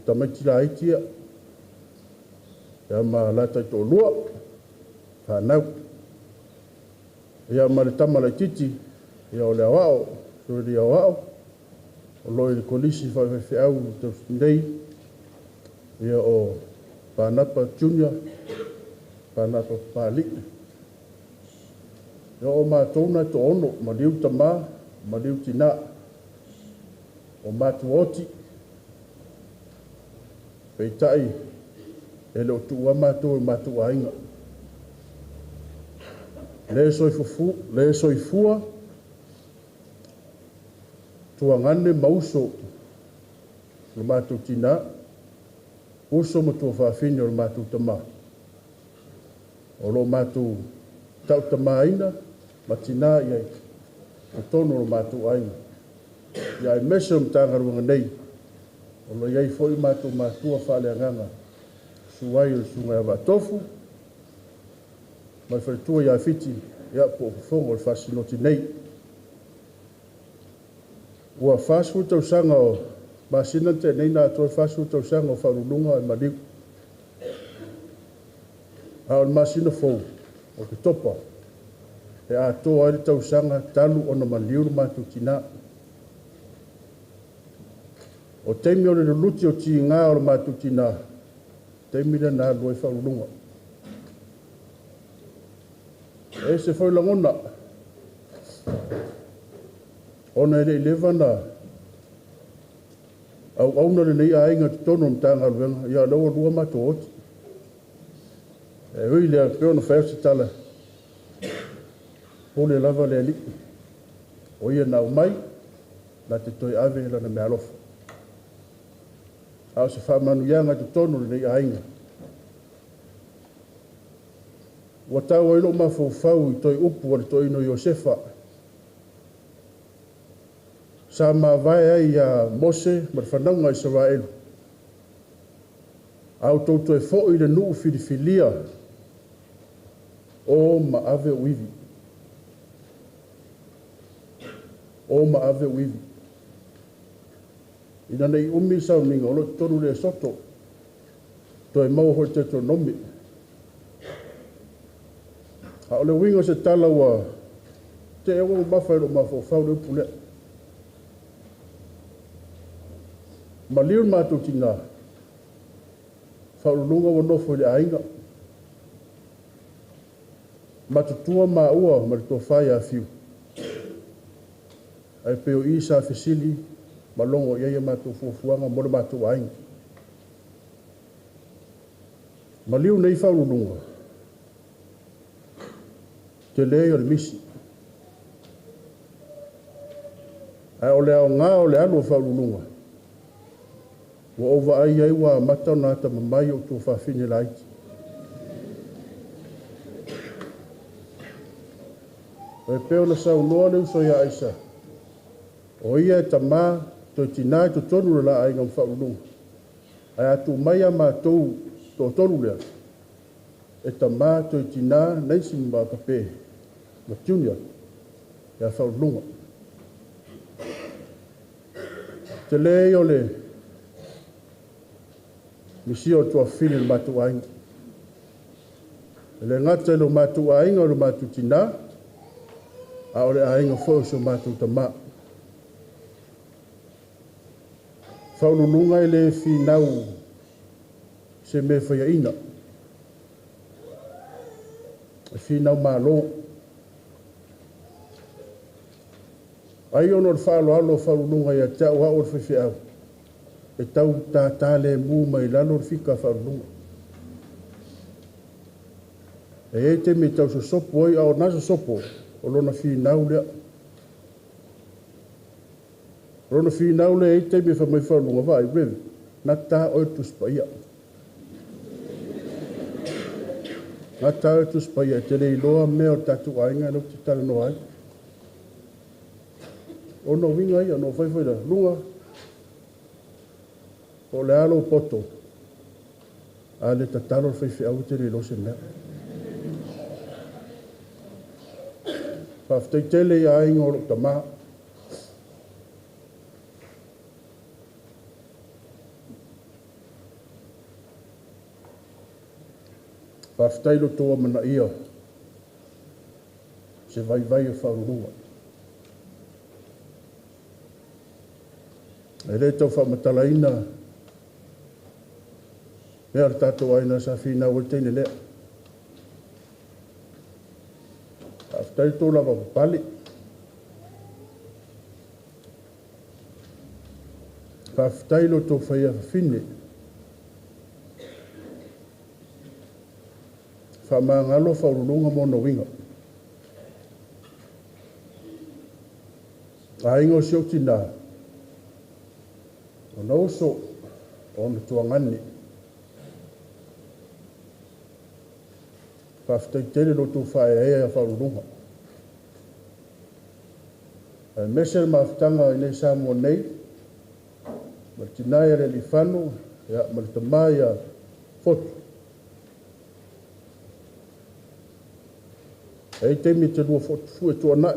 tamaiti la aitia. Ia ma lata i tō lua. Whanau. Ia ma le tamala titi. Ia o le awao. Sore le awao. O loi le kolisi whawhewhiau tau ndei. Ia o Panapa Junior, Panapa Papalii. Ia o mātona to ono, ma liu tamā, ma liu Tinā. O mātu oti. Peitai, e leo tua mātou e mātou ainga. Le soifua, tua ngane mauso, le mātou Tinā. Uso mo tua whawhini o le mātou tamā. O lo mātou tau tamā ina, ma Tinā iai. O tono o le mātou ainga. ia e mese matagaluega nei o lo iai foʻi matou matua faaleagaga suai o le suga ia vaatofu ma le faletua ia fiti ia po fofoga o le faasinoti nei ua fasfutausaga o masina tenei na atoe fasfutausaga o faaululuga e maliu a o le masina fou o ke topa e atoa ai le tausaga talu ona maliu le matou tinā o taimi o le luluti o tigā o le matou tinā taimi lena alu ai faaululuga e se foi lagona ona e leʻi leva na auauna lenei aiga totonu ma tagaluega ia lau alua matou oti e ui lea pe ona faia se tala pule lava le alii o ia na umai na te toe ave lana mea alofa a o se faamanuiaga totonu lenei aiga ua tau ai loo mafaufau i toe upu a le toeino iosefa sa mavae ai ia mose ma le fanauga isaraelu au toutoe foʻi le nuu filifilia o ma ave uivi ina nei umi sauniga o lo tonu le soto toe mau hoi te tonomi a o le winga se tala ua te ewa mafa ilo mafaufau le upu lea ma liu matou tinā faaululuga ua nofo i le aiga ma tutua maua ma le tofai afiu ai pe o i sa fesili ma logo i aia matou fuafuaga mo le matou aiga ma liu nei faaululuga te lē o le misi ae o le aogā o le alu o faaululuga ua ovaai ai ua amata ona ata mamai o tou faafine laiti oe pe ona saunoa le uso ia aisa o ia e tamā toe tinā e totonu le laaiga ma faaululuga ae atu mai a matou toʻatolu lea e tamā toe tinā naisi ma kapē ma junior ia faaululuga te lē o le misia o tuafili le matou aiga e le gata i lo matou aiga o le matou tinā a o le aiga foʻi o so matou tamā faaululuga i lē finau se me faiaʻina e finau mālō ai ona o le faaaloalo o faaululuga ia te aʻoaʻo o le faifeʻau e tau tātā lemu mai lalo le fika faaululuga e ai te me tau sosopo ai a o na sosopo o lona finau lea lona finau lea ai te me famai faaululuga vaai revi na tā oe tuspaia na tā oe tuspaia te le iloa mea o tatou aiga lau te talanoa ai ona uiga ia no faifai la luga o le alo poto a le tatalo le faifeʻau te le lose mea faafetaitele ia aiga o loo tamā faafetai lo toa manaʻia se vaivai o faaululuga e lē tau faamatalaina mea le tatou aina sa finau le teine lea faafetai tou lava papali faafetai lo tou faia fafine faamagalo faaululuga mo na uiga aiga o sio tinā ona oso ona tuagani faafetaitele lo tou faaeaea ia faaululuga Mese mafutanga i nei sa mo nei. Ma tinā ia le lifano, ia ma le tamā ia fotu. Ei teimi te lua fotu fu e tua na,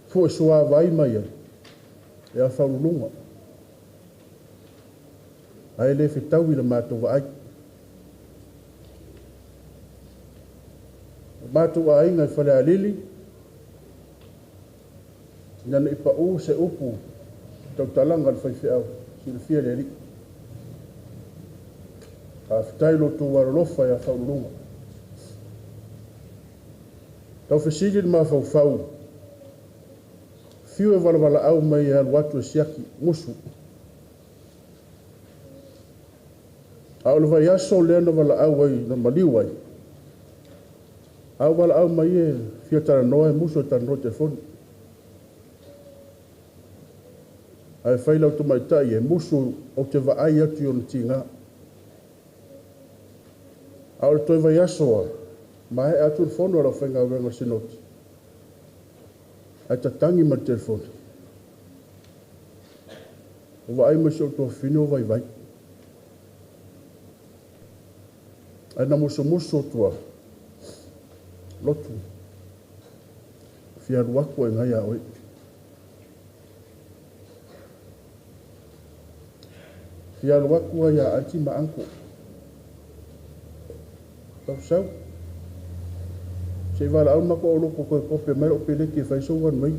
fu e sua vai mai ia whaurulunga. Ai le whetau i le mātou wa ai. Mātou wa ai ngai whale a lili. Nana i pa u se upu tau talanga le whaiwheau. Si le fia le ri. A whetai lo tu warolofa ia whaurulunga. Tau whesiri le maa whau. Fiu e wala au mai e watu e siaki musu. Au le vai aso lea na wala au ai na maliu ai. Au wala au mai e fia tara noa e musu e tara noa telefoni. Ai whailau tu mai tai e musu o te vaai atu i o na tinga. Au le toi vai aso a. Ma e atu le fono ala whainga wenga sinoti. Ai tatangi ma telefoni. O vaai ma si o tua whino vai vai. Ai na muso tua. Lotu. Fia ruaku e ngai a oi. Fia ruaku e a aiti ma anko. Tau sau. Se wala au mako o loko koe kope mai o pele ki whai souan mai.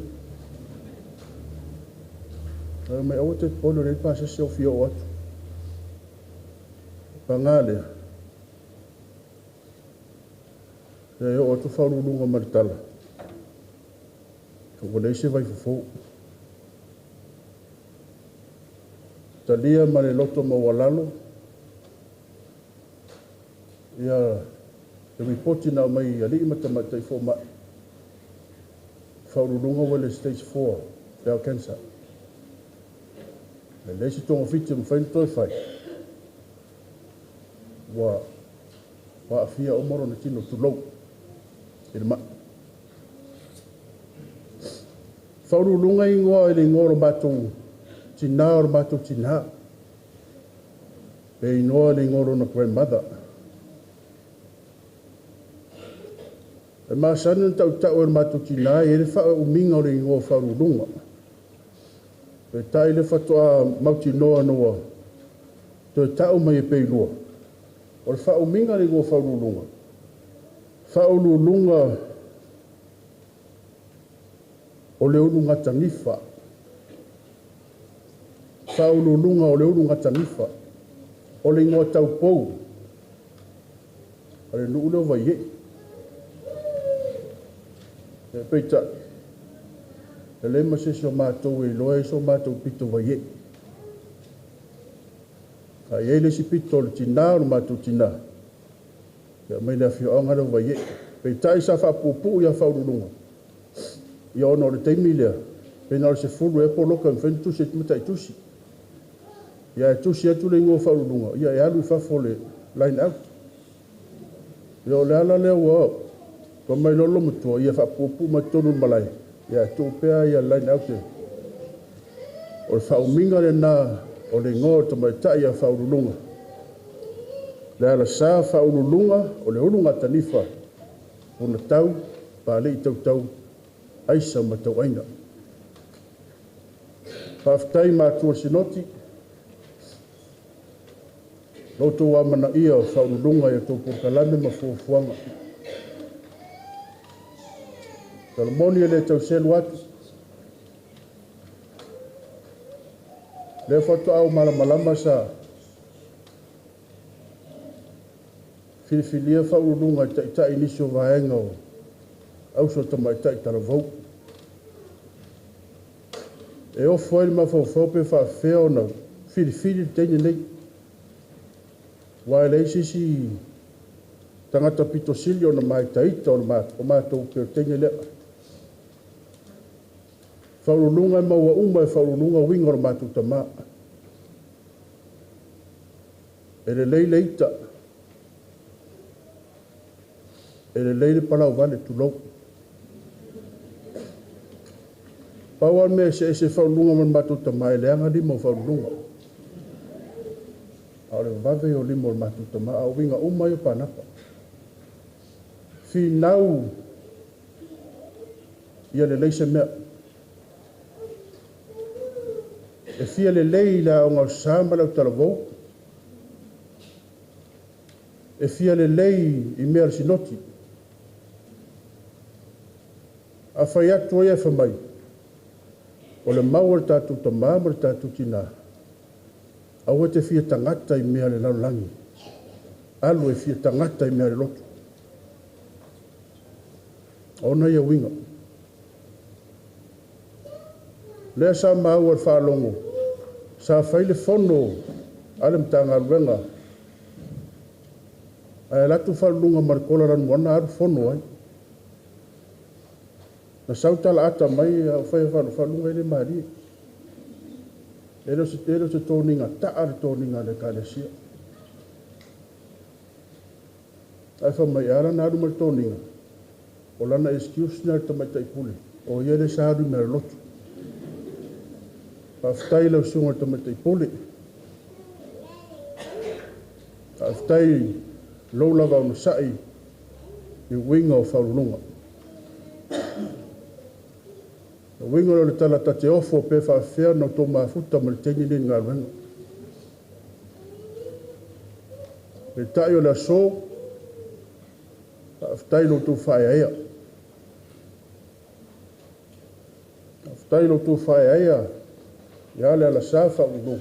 Mai au te polo rei pasa se o fia o atu. Pangale. E o atu whaurulunga maritala. Ko nei se vai fufou. Talia ma le loto ma walalo. Ia te ripoti na mai ali mata i fo ma. Whaurulunga wale stage 4. Pea cancer. E leisi tonga fiti ma whain toi whai. Wa afia o moro na tino tulou. Irma. Whaurulunga i ngoa ili ngoro batou Tinā o batou Tinā. Pe inoa ili ngoro na grandmother. E maasanu tau e batou Tinā e le wha uminga o ili ngoro whaurulunga. Pe tai le whatoa mautinoa noa. Toi tau mai e peilua. O le wha uminga ili ngoro whaurulunga. Faauluuluga o le ulu gatanifa. Faauluuluga o le ulu gatanifa. O le igoa taupou. O le nuu leo vaiei. E peitaʻi. E lē masese o matou e iloa e so matou pito vaiei. Ai ai le sipito o le tinā o le matou tinā. Ia mai le afioaga leo vaiei. Peitaʻi sa faapupuu ia faauluuluga. Ia ona o le taimi lea. Pena o le sefulu e poloka ma fenitusi e tumataʻitusi. Ia e tusi atu le igoa faauluuluga. Ia e alu i fafo le line out. Ia o le ala lea ua o. Ko mai lolo matua ia faapupuu ma tonu malai. Ia e tuu pea ia line out e. O le faaumiga lenā o le igoa o tamaitaʻi ia faauluuluga. Lealasa faauluuluga o le ulu gatanifa. Punatau, Papalii Tautau, Aisa ma tauaiga. Faafetai matua sinoti. Lotou amanaʻia o faauluuluga ia tou polokalame ma fuafuaga. Salamoni e le tauselu atu. Le fatoʻau malamalama sa filifilia faauluuluga i taʻitaʻi nisi o vaega o auso tamaitaʻi talavou. E ofo ai le mafaufau pe faafea ona filifili le taimi nei. Ua e lei sisi tagata pitosili ona maitaita o matou pe o taimi lea. Faauluuluga e mauaʻuma e faauluuluga uiga o le matou tamā. E lelei le ita. E lelei le palau vale tulou. paua me se whaulunga man matuta mai leanga lima o whaulunga. Au le vave o lima o matuta mai au winga umai o panapa. Fi nau ia le leise mea. E fia le lei la o ngau samba lau talavou. E fia le lei I mea sinoti. A whai atu e whamai. O le mau le tātou tamā ma le tātou Tinā. Au e te fia tangata I mea le laulangi. Alu e fia tangata I mea le lotu. Ona ia winga. Lea sa mau al whaalongo. Sa whaile whono ale mtanga ruenga. Ai latu whalunga marikola ranu wana aru whono ai. Na sautala ata mai au whai whalunga ele maari. Ero se tōninga taare tōninga le kālesia. Ai whamai ara na aru mari tōninga. O lana excuse na tamai taipule. O iere sa aru mera lotu. Paftai lau sunga tamai taipule. Paftai lau lava una sai I winga o whaulunga. Winga o le tala tate ofo pe whawhea na tō mafuta ma le tengi ni ngā ruenga. Le tai o le aso, whaftai lo tō whae aia. Whaftai lo tō whae aia, ia Lealasa whaulunga.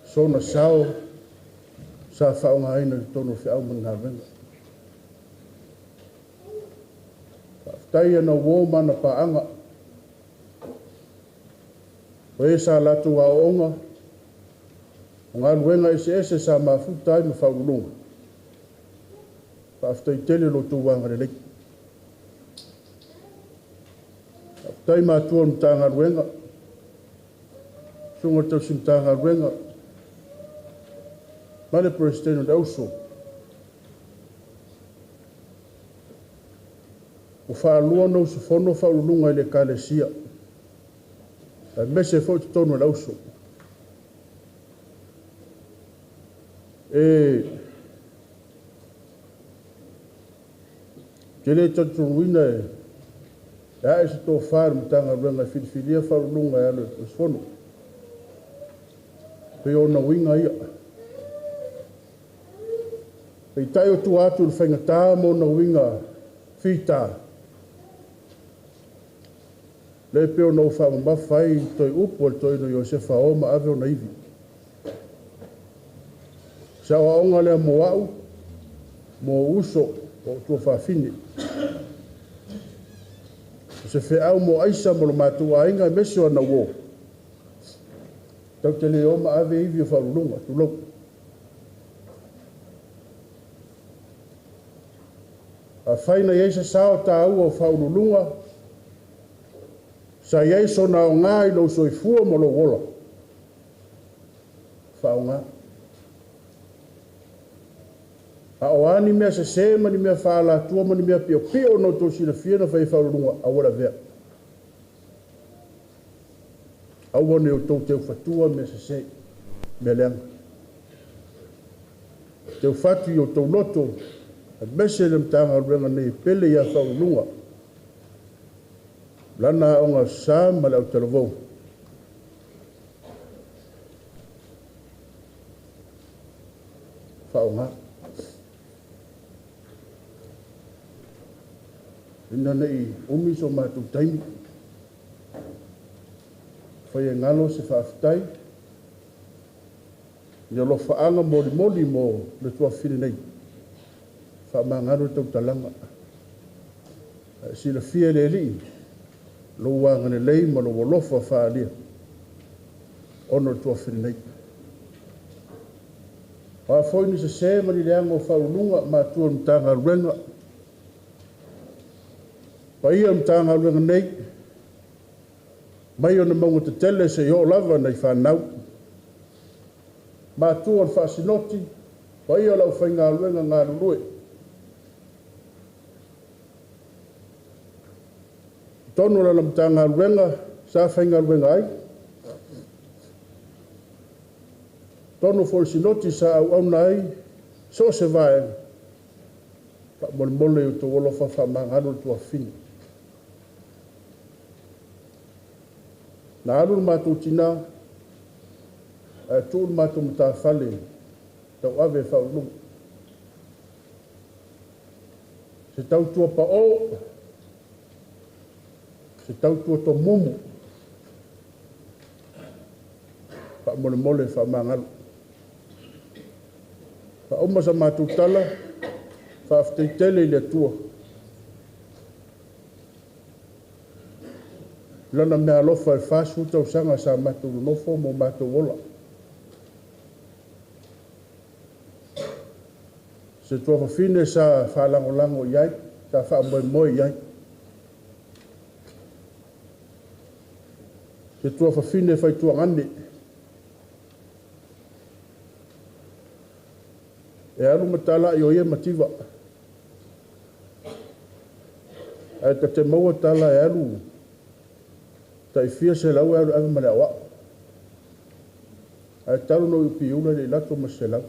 So na sao, sa whaunga aina le tono whiau ma ngā ruenga. Tai ana wō mana paanga. O e sa latu a onga. O ngā ruenga ese sa mafuta ai ma whaulunga. Whaftai tele lo tū wanga le leki. Whaftai mātua mta ngā ruenga. Sunga tau simta ngā ruenga. Mane presidente de Auso. O whaalua no se whono whaulunga I le kālesia. A mese fo te tono lauso. Kele tatu wina e ae se tō whāru mtanga ruenga whiriwhiria whaulunga e alo o whono. Pe ona winga ia. Pe tai o tu atu le whaingatā mo na winga whita. Le peo no whamawhai toi upo al toi no Iosefa oma ave o naivi. Sa o aonga lea mo au, mo uso o tua whawhine. Se wheau mo Aisa mo lo Mataua inga mesio ana wo. Tau te le oma ave iwi o Faauluuluga, tu lau. A whaina Aisa sao tā ua o Faauluuluga, sa iei so na o ngā I lo soifua mo lo wola. Whao ngā. A o ani mea se mani mea whaala tua mani mea pio pio no tō sina whiana whai Faauluuluga a wala vea. Aua ne o tō teu whatua mea se mea leanga. Teu whatu I o tō loto a mese le mtanga ruenga nei pele ia Faauluuluga. Lana o ngā sā ma le au talavou. Whao ngā. Ina nei umi so mātou taimi. Whai e ngalo se whaafitai. Ia lo whaanga mori mo le tua whiri nei. Wha mā ngaro tau talanga. Sila fia le li. Lo wanga ne lei ma lo wolofa whaalia. Ono tua whiri nei. A whoini se mani leanga o Faauluuluga mātua mtanga ruenga. Paia mtanga ruenga nei. Mai ona maunga te tele se yo lava nei whanau. Mātua whaasinoti. Paia lau whainga ruenga ngā rurue. Tonu la lamtanga luenga, sa whainga luenga ai. Tonu for sinoti sa au nai, so se vai. Pa mole u to wolo fa mangano tu afini. Na alu matu Tinā, tu matu mta fale, tau ave Faauluuluga. Se tau tua pa o, se tau tua to mumu, pa mole fa mangalo. Pa oma sa matu tala, fa afteitele le tua. Lana mea alofa e whāsu tau sanga sa matu nofo mo matu wola. Se tua whawhine sa whalangolango iai, sa whaamoemoe iai. Se tua whawhine whai tua ngane. E alu matala i o ia mativa. E ta te maua tala e alu. Ta i fia se lau e alu ave mane awa. E talu no i piula le lato ma se lau.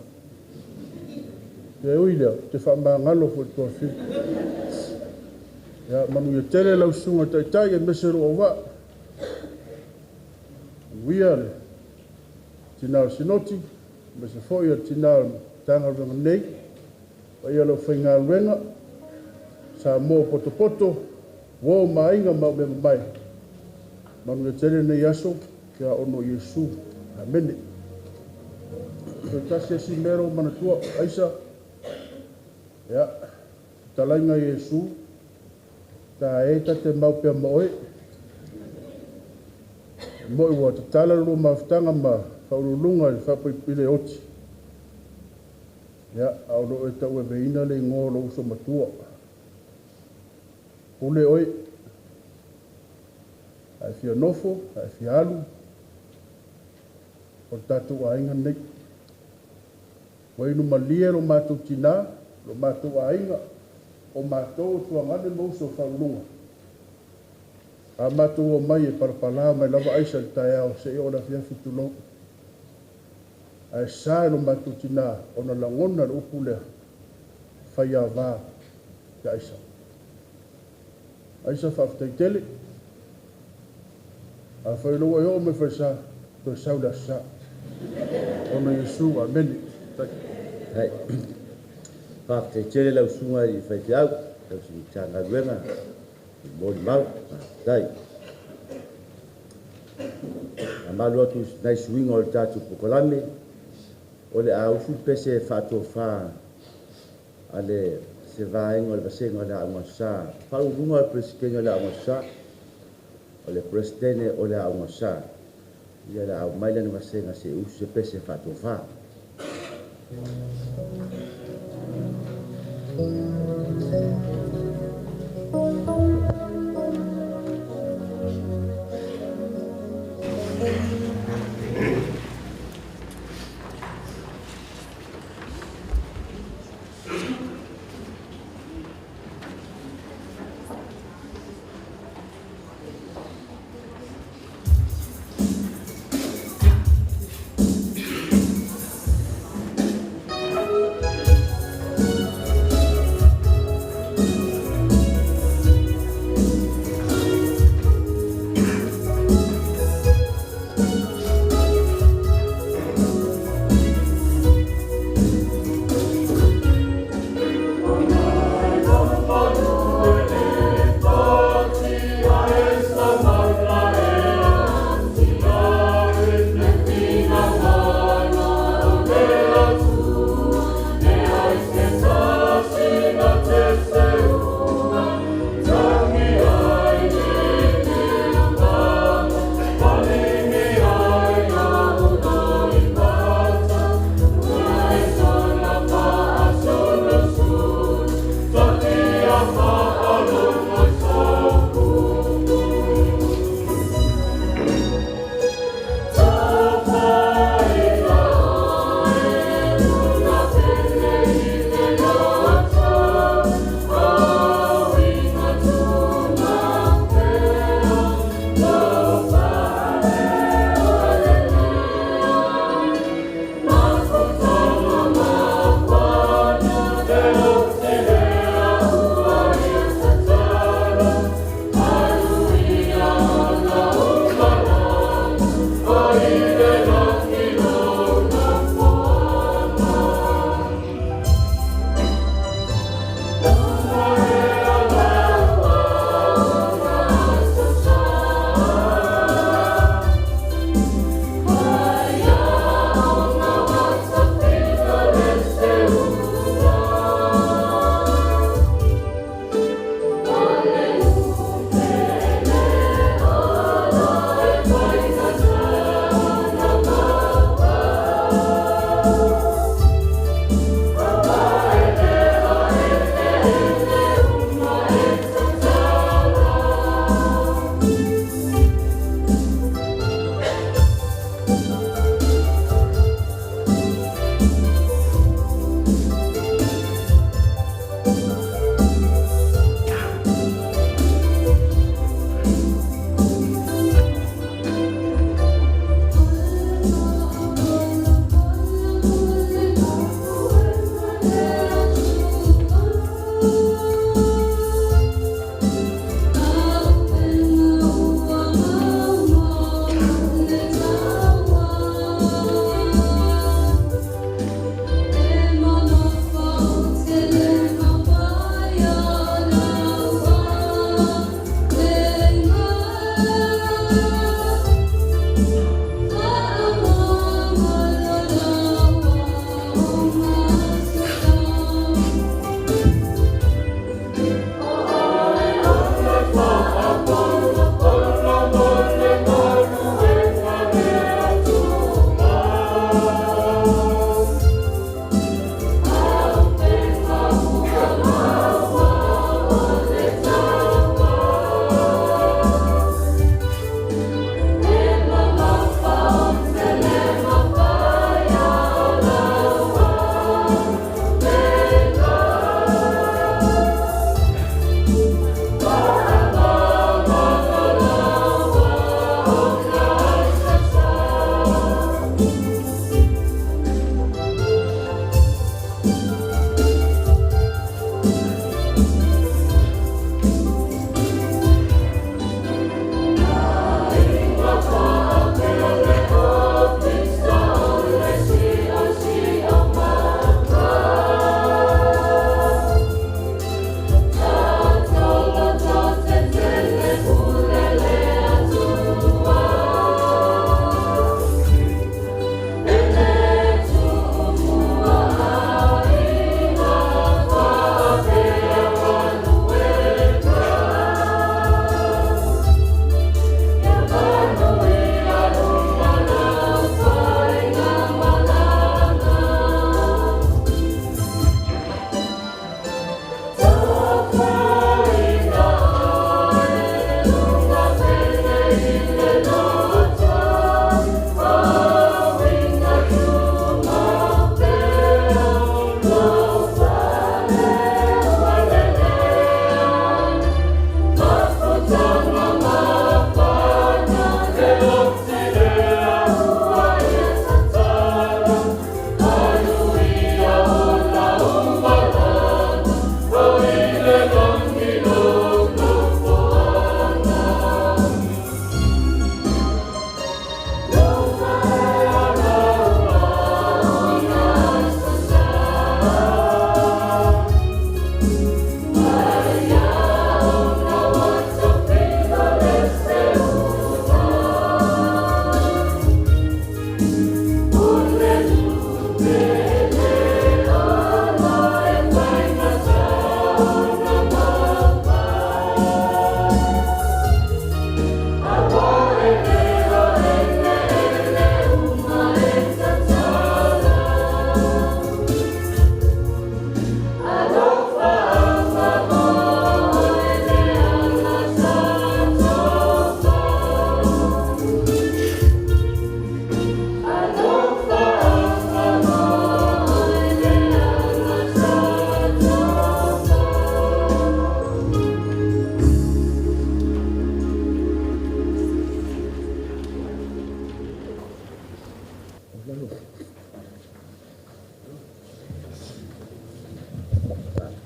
Te ui lea, te wha ngalo fo tua fi. Ya, manu i tere lau sunga tai e mesero o wa. Uia le. Tinā sinoti, mese fo ia Tinā tanga runga nei. O ia lau whainga ruenga. Sa mō poto, wō mainga mau me mai. Manu e tere nei aso, kia ono Yesu. Amene. Ko tasi si mero manatua, Aisa. Ya, talainga Yesu. Ta e ta te mau pia moe. Moe wa te tala lu maftanga ma Faauluuluga i whapipile oti. Ya, au lo e tau e veina le ngō lo uso matua. Pule oi. Ai fia nofo, ai fia alu. O tatu ainga nei. Wainu malia lo mātou Tinā, lo mātou ainga. O mātou tua ngane mauso Faauluuluga. A mātou o mai e parapala mai lava Aisa le tae au se o na fia fitulou. Ai sa lo mātou Tinā, o na langona le upu lea. Whai a vā, te Aisa. Aisa whaftaitele. A whailoa e o me whaisa, to saula sa. Ona Yesu, amene. Hai. Whaftaitele lau sunga i whaite au, lau si tanga ruenga. Mori mau, dai. A malu atu nai suinga o le tatu pokolame, o le au fu pese whātua whā, a le se vāenga o le vasenga o le aunga sā, Faauluuluga o le presidenga o le aunga sā, o le presidene o le aunga sā, ia le au maila ni vasenga se usu se pese whātua whā.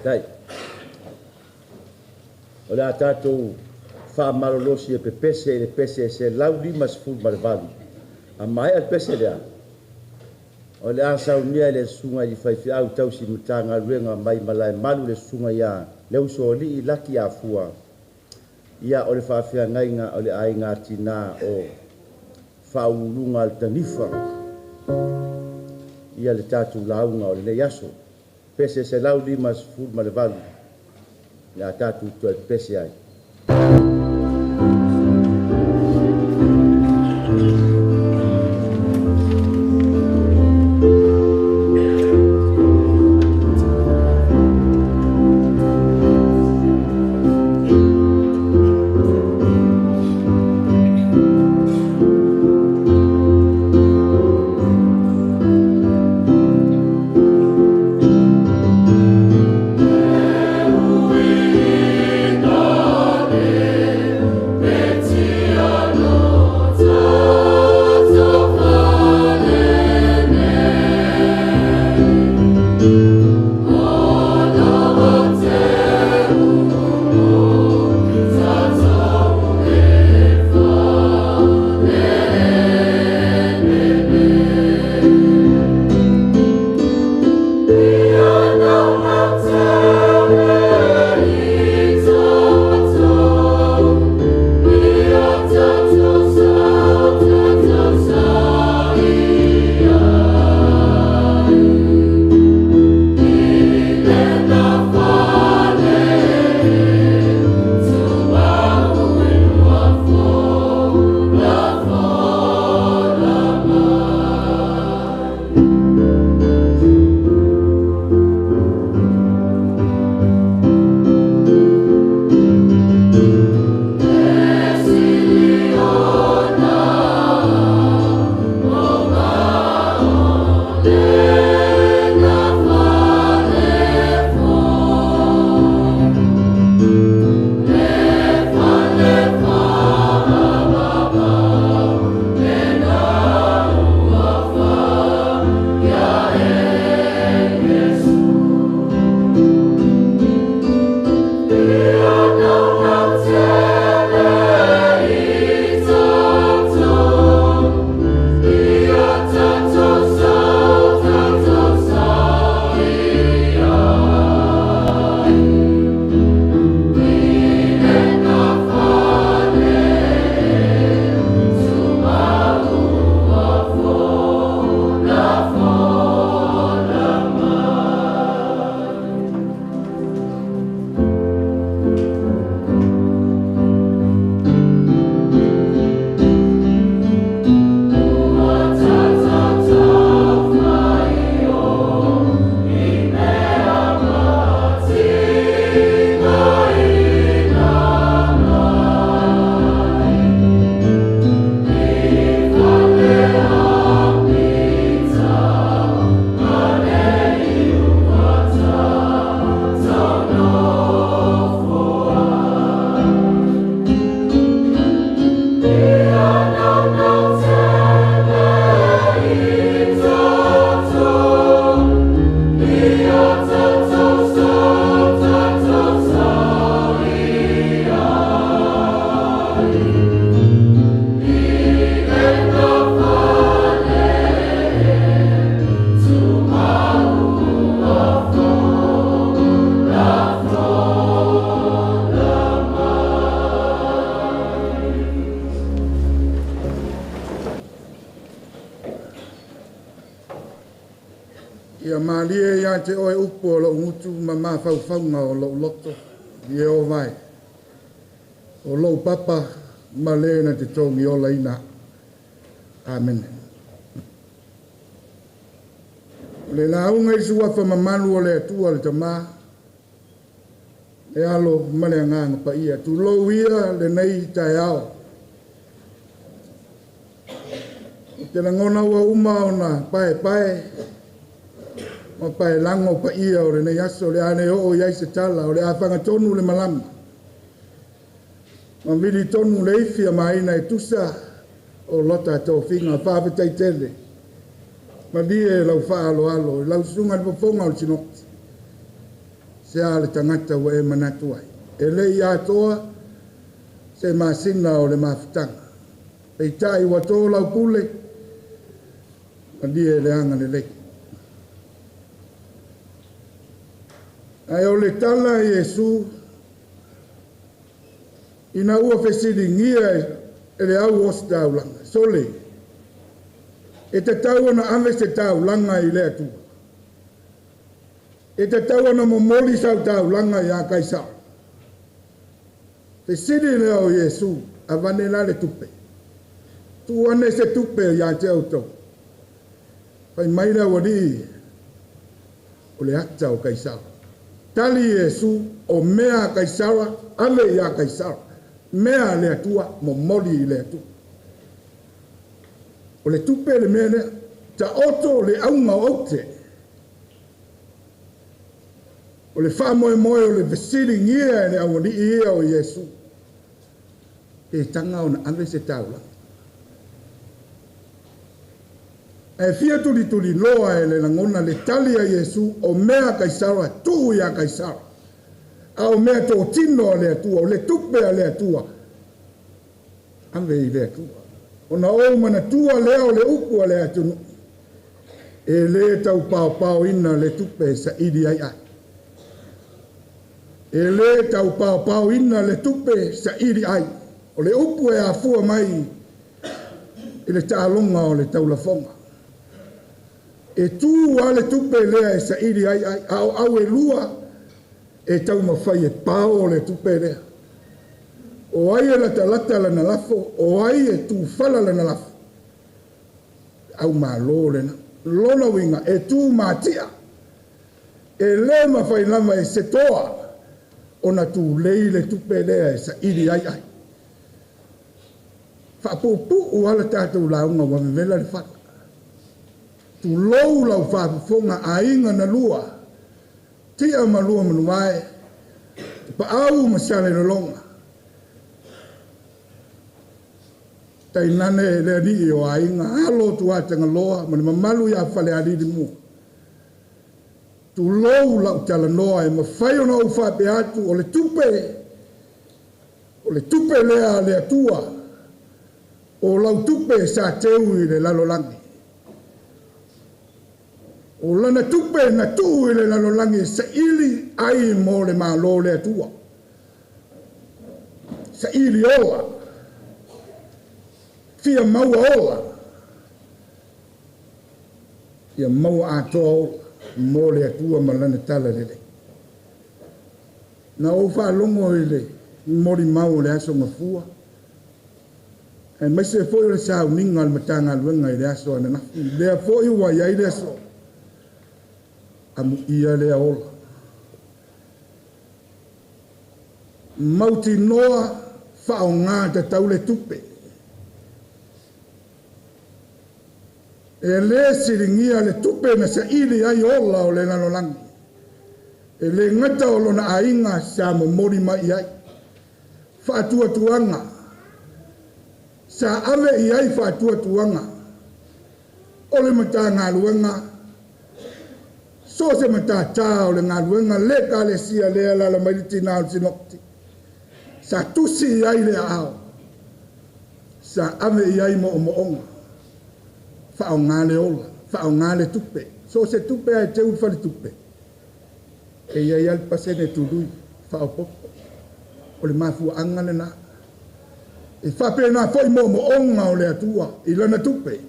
tai. O le a tātou whaamalolosi e pepese e le pese se lau 5 ma le valu. A mai al pese lea. O le a Sauniga le sunga i whaifi au tau si mutanga ruenga mai malai malu le sunga ia le uso li i laki a fua. Ia o le whaafia ngainga o le ainga Tinā o Faauluuluga al tanifa. Ia le tātou launga o le yaso. Pese se lau 5 ma le valu. Le a tātou toi pese ai. Ia malie ia te oe upo o lo ngutu ma mawhauwhaunga o lo loto. Ie o vai. O lo papa ma lena te tongi o laina. Amen. Le launga isu wafa mamanu o le atua le tama. E alo mane anganga pa ia. Tu lo ia le nei tai ao. Te langona ua uma o na pae pae. Ma pae lango pa ia o le nei aso le ane o iai se tala o le awhanga tonu le malama. Ma vili tonu le ifia maina e tusa o lota tō whinga whawhetai tele. Ma lie lau wha alo alo, lau sunga le pofonga o sinokti. se ale tangata wa e manatu ai. E le ia toa se masina o le mafutanga. E tai wa tō lau pule, a di e le anga le leki. Ai o le tala Iesu, ina ua fesiri ngia e le au os taulanga. Sole, e te tau ana ame se taulanga i le atua. E te tau ana momoli sau taulanga i a kaisa. Fesiri le o Iesu, a vanela le tupe. Tu ane se tupe ya te auto. Pai maira wadi o le ata o kaisara. Tali Iesu o mea kaisara, ale ya kaisara. Mea le atua, mo moli le atua. O le tupe le mea ta oto le aunga ote. O le wha moe moe o le vesiri ngia le awani ia o Iesu. E tanga o na ame se taula. E fia tuli loa e le langona le tali a Iesu o mea kaisara, tu ia kaisara. A o mea tō tino le atua, o le tupe a le atua. Ame i le atua. O na o mana tua lea o le upu a le atunu. E le tau pao ina le tupe sa idi ai ai. E le tau pao ina le tupe sa idi ai. O le upu e a fua mai i le tālonga o le taulafonga. E tu ale tupe lea e sa iri ai au e lua e tau mawhai e pao le tupe lea. O ai e lata lana lafo, o ai e tu fala lana lafo. Au maa lo lena, lona winga e tu maatia. E le mawhai lama e se toa o na tu lei le tupe lea e sa iri ai ai. Whapupu o ala tātou launga wa me vela le whaka. Tu lou lau whapufonga a inga na lua. Tia ma lua manuae. Pa au masale na longa. Tai nane le ni o a inga. Halo tu atanga loa. Mani mamalu ya whale adidi mua. Tu lou lau tala noa e mawhai ona u whape atu o le tupe. O le tupe lea le atua. O lau tupe sa teu i le lalolangi. O lana tupe na tuu i le lalolangi sa ili ai mo le malo le atua. Sa ili oa. Fia maua oa. Fia maua atoa oa. Mo le atua ma lana tala lele. Na o wha longo i le mori mau le aso mafua. E mai se foi le Sauniga le matanga luenga i le aso ana na. Le foi wa ia i le aso. Amu ia le ola. Mauti noa whao ngā te tau le tupe. E le siringia le tupe na sa ili ai ola o le lanolangi. E le ngata o lona ainga sa momori mai ai. Whaatua tuanga. Sa ave i ai whaatua tuanga. O le mata ngā luenga. So se mata tā o le ngā luenga. Le ka le sia le ala mai Tinā o sinokti. Sa tusi i ai le ao. Sa ave i ai mo o moonga. Whao ngā le ola. Whao ngā le tupe. So se tupe ai te uwhare tupe. E iai alpase ne tului. Whao popo. O le mafua angane na. E whape nā whai mo onga o le atua. I lana tupe.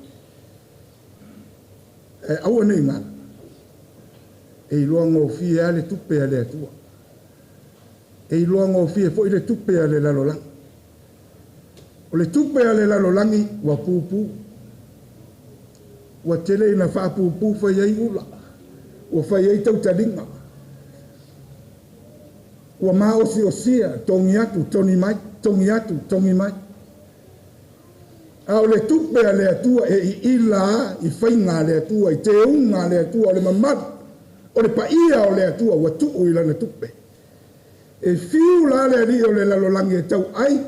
E aua nei ngā. E i loa ngō fie a le tupe a le atua. E i loa ngō fie fo i le tupe a le lalolangi. O le tupe a le lalolangi wa pūpū. Wa tele ina wha pūpū whai ai ula. Wa whai ai tautaringa. Wa mā osi osia, tongi atu, toni mai, tongi atu, tongi mai. A o le tupe a le atua e i ila, i whainga le atua, i te unga le atua, o le mamadu. O le paia o le atua, wa tuu i lana tupe. E fiu la le ari o le lalolangi e tau ai,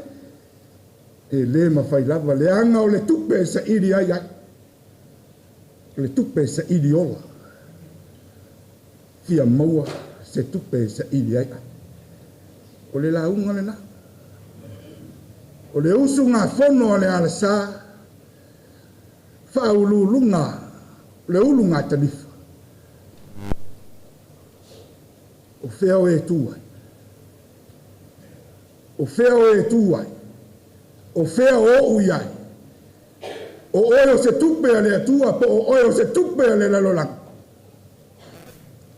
e le mawhai lava, le anga o le tupe sa iri ai ai. Le tupe sa iri ola. Fia maua se tupe sa ili ai. O le launga le na. O le usu ngā whono le Lealasa, Faauluuluga, le ulu ngā talifa. O whea o e tūai. O whea o e tūai. O whea o uiai. O oio se tupe a le atua, po o oio se tupe a le lalolanga.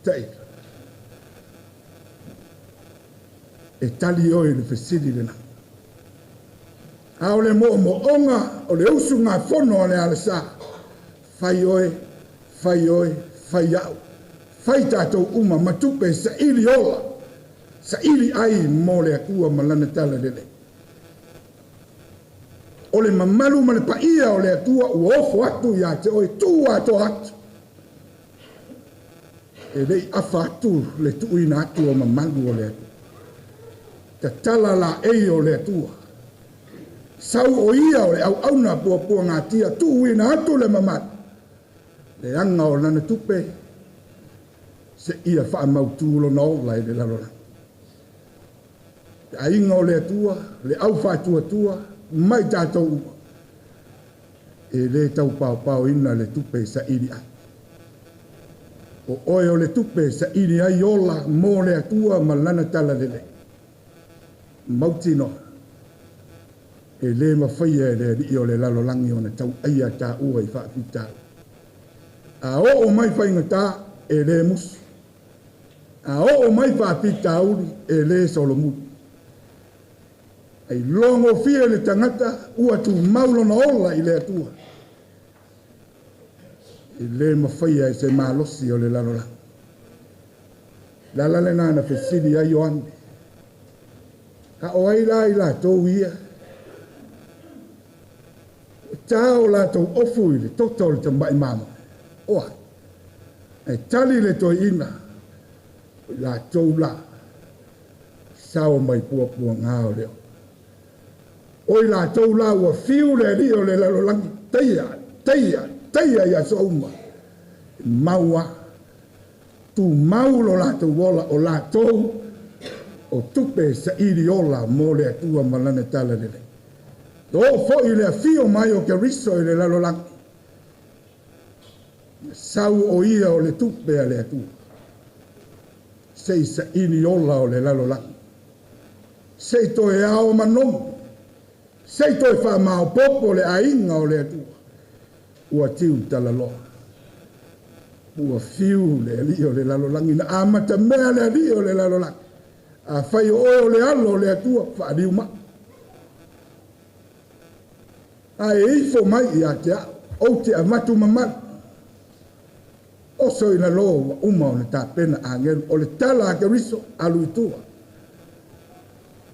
Tai. E tali oi le fesiri le na. A o le mo onga, o le usu ngā whono a le Lealasa. Fai oi, fai oi, fai au. Fai tātou uma matupe sa ili ola. Sa ili ai mo le atua malana tala lele. O le mamalu ma le paia o le atua ua ofo atu ia te oi tu ato atu. E lei afa atu le tuuina atu o mamalu o le atua. Ta tala la ei o le atua. Sau o ia o le au auna pua ngā tia tuuina atu le mamalu. Le anga o lana tupe se ia wha mautulo na ola i le lalora. Te ainga o le atua, le au wha tua, mai tātou ua. E le tau pao ina le tupe sa iri ai. O oe o le tupe sa iri ai ola mo le atua ma lana tala lele. Mauti no. E le mawhaia e le ri o le lalolangi o na tau aia tā ua i wha pitau. A o mai whainga tā e le musu. A o mai wha pitau e le solomuni. Ai longo fia le tangata ua tu maulo na ola i le atua. I le mawhaia e se malosi o le lalora. Lala le nana fesiri ai o ane. Ka o ai la tau ia. Tā o la tau ofu i le Tautau le tambai mama. Oa. E tali le toi ina. La tau la. Sao mai pua ngā o leo. Oi la tau la ua fiu le ri o le lalolangi. Teia ia so uma. Maua. Tu maulo la tau wola o la tau. O tupe sa iri ola mo le atua malane tala lele. O fo i le fio mai o ke riso i le lalolangi. Sau o ia o le tupe a le atua. Sei sa iri ola o le lalolangi. Sei to e ao manomu. Sei toi wha mao popo le ainga o le atua. Ua tiu tala loa. Ua fiu le li o le lalolangi. Na amata mea le li o le lalolangi. A whai o le alo le atua. Wha riu ma. A e ifo mai i a te a. O te amatu mamatu. Oso ina loa uma o le tāpena a ngelu. O le tala a ke riso alu itua.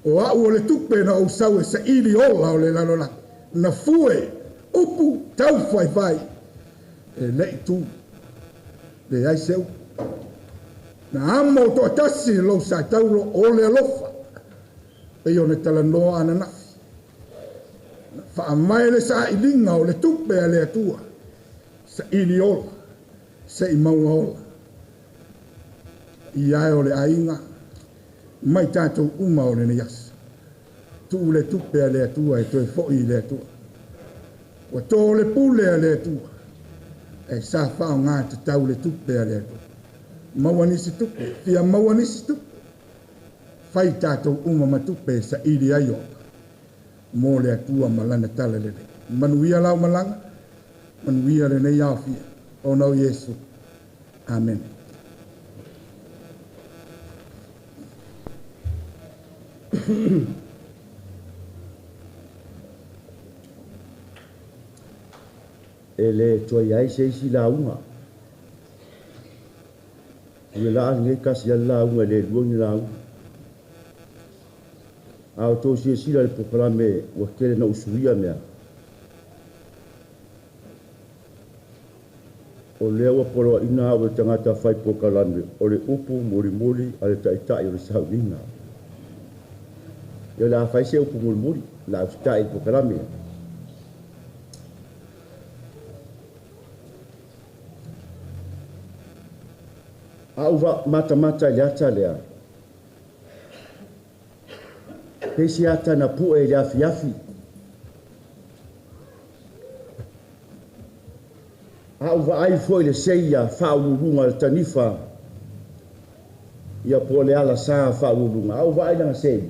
O au o le tupe na o sau e sa iri ola o le lalola. Na fue, upu, tau whai. E lei tu. Le ai seu. Na amo to atasi lo sa tauro o le alofa. E o ne tala noa ana nafi. Wha mai le sa ilinga o le tupe a le atua. Sa iri ola. Sa i maunga ola. I ai o le ainga. Mai tātou uma o le ne yas. Tu le tupe a le atua e toi fo'i le atua. Wa tō le pule a le atua. E sa whao ngā te tau le tupe a le atua. Mawanisi tupe, fia mawanisi tupe. Whai tātou uma ma tupe sa iri ai o. Mō le atua malana tala le. Manuia lau malanga. Manuia le nei awhia. O nau Yesu. Amen. E le toi ai se isi la unga. Ue la nge kasi la unga le luongi la unga. Ao tō si sila le pokalame ua kere na usuia mea. O lea ua poloa ina o le tangata whai pokalame o le upu mori a le taitai o le Sauniga. Yo la fai se upu mori la ustai pokalame. Auva mata le ata lea. Pesi ata na pue le afi. Auva ai foi le seia faauluuluga le tanifa. Ia po Lealasa faauluuluga. Auva ai langa sei.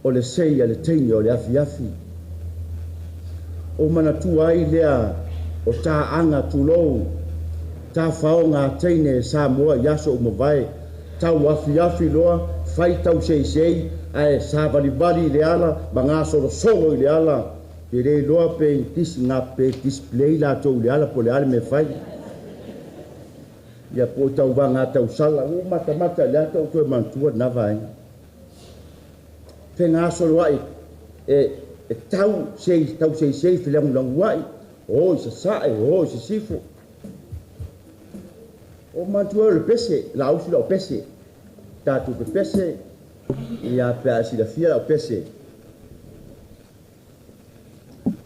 O le seia le teini o le afi. O manatua ai lea o tā anga tulou. Tā whao ngā teine sa moa yaso o mawai. Tau afi loa, whai tau sei, ai sa vali Leala, ma ngā solo i Leala. Pe re loa pe tisi ngā pe display la tau Leala po Leala me whai. Ia po tau wa ngā tau sala, o mata lea tau tue mantua na vai. Pe ngā solo ai, tau sei, whilangu langu ai. O isa sae, o isa sifu. O mantua le pese, la usi la o pese. Tatu pe pese, ia pea si la fia la o pese.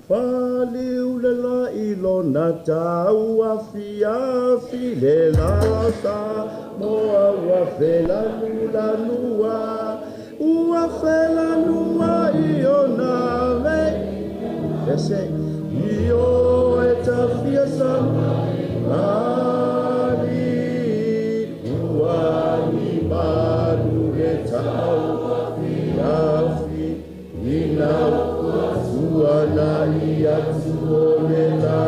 Whaliu le la ilo na tau afi Lealasa, moa ua whela nua, ua whela nua i o na me. Pese, io e ta fia sa mani, ua ni manu le tau afi, ina ua na i atu o le la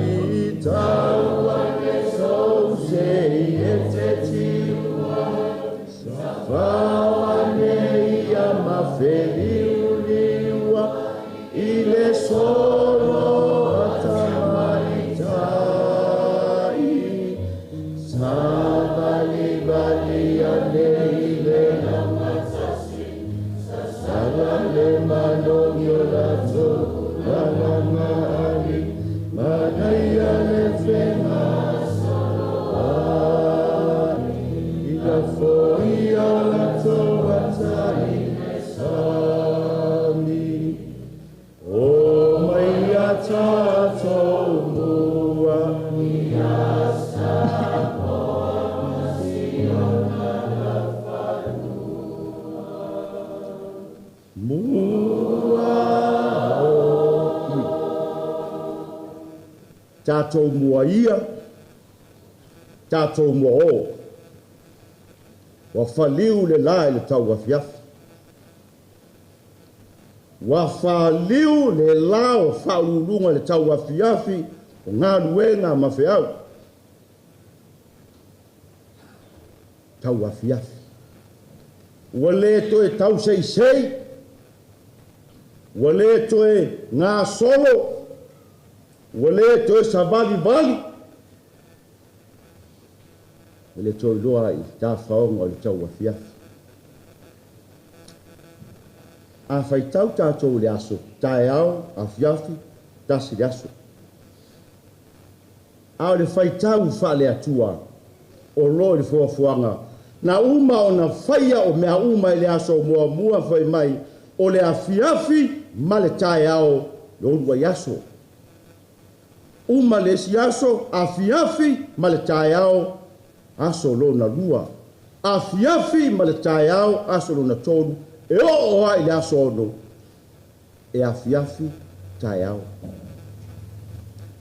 i tau ane so sei e te tiua, sa whawane i a mawheri uliua, i le solo Vali ane i le namatasi, le mano violato, la mani, manaya le fena, ila foi ala toa sami, o mai atato mua, tātou mua ia, tātou mua o. Wa whaliu le la le tau afiafi. Wa whaliu le la o Faauluuluga le tau afiafi o ngā luenga mawheau. Tau afiafi. Wa le toe tau sei, wa le toe ngā solo, wale to sa vali wale to loa i ta faonga o le tau afiafi a faitau tātou le aso tae au afiafi tasi le aso a le faitau whale atua o lo le fuafuanga na uma o na whaia o mea uma i le aso mua whai mai o le afiafi ma le tae au le urua i aso uma le siaso afiafi ma le taeao aso lona lua afiafi ma le taeao aso lona tolu e o ai le aso ono e afiafi taeao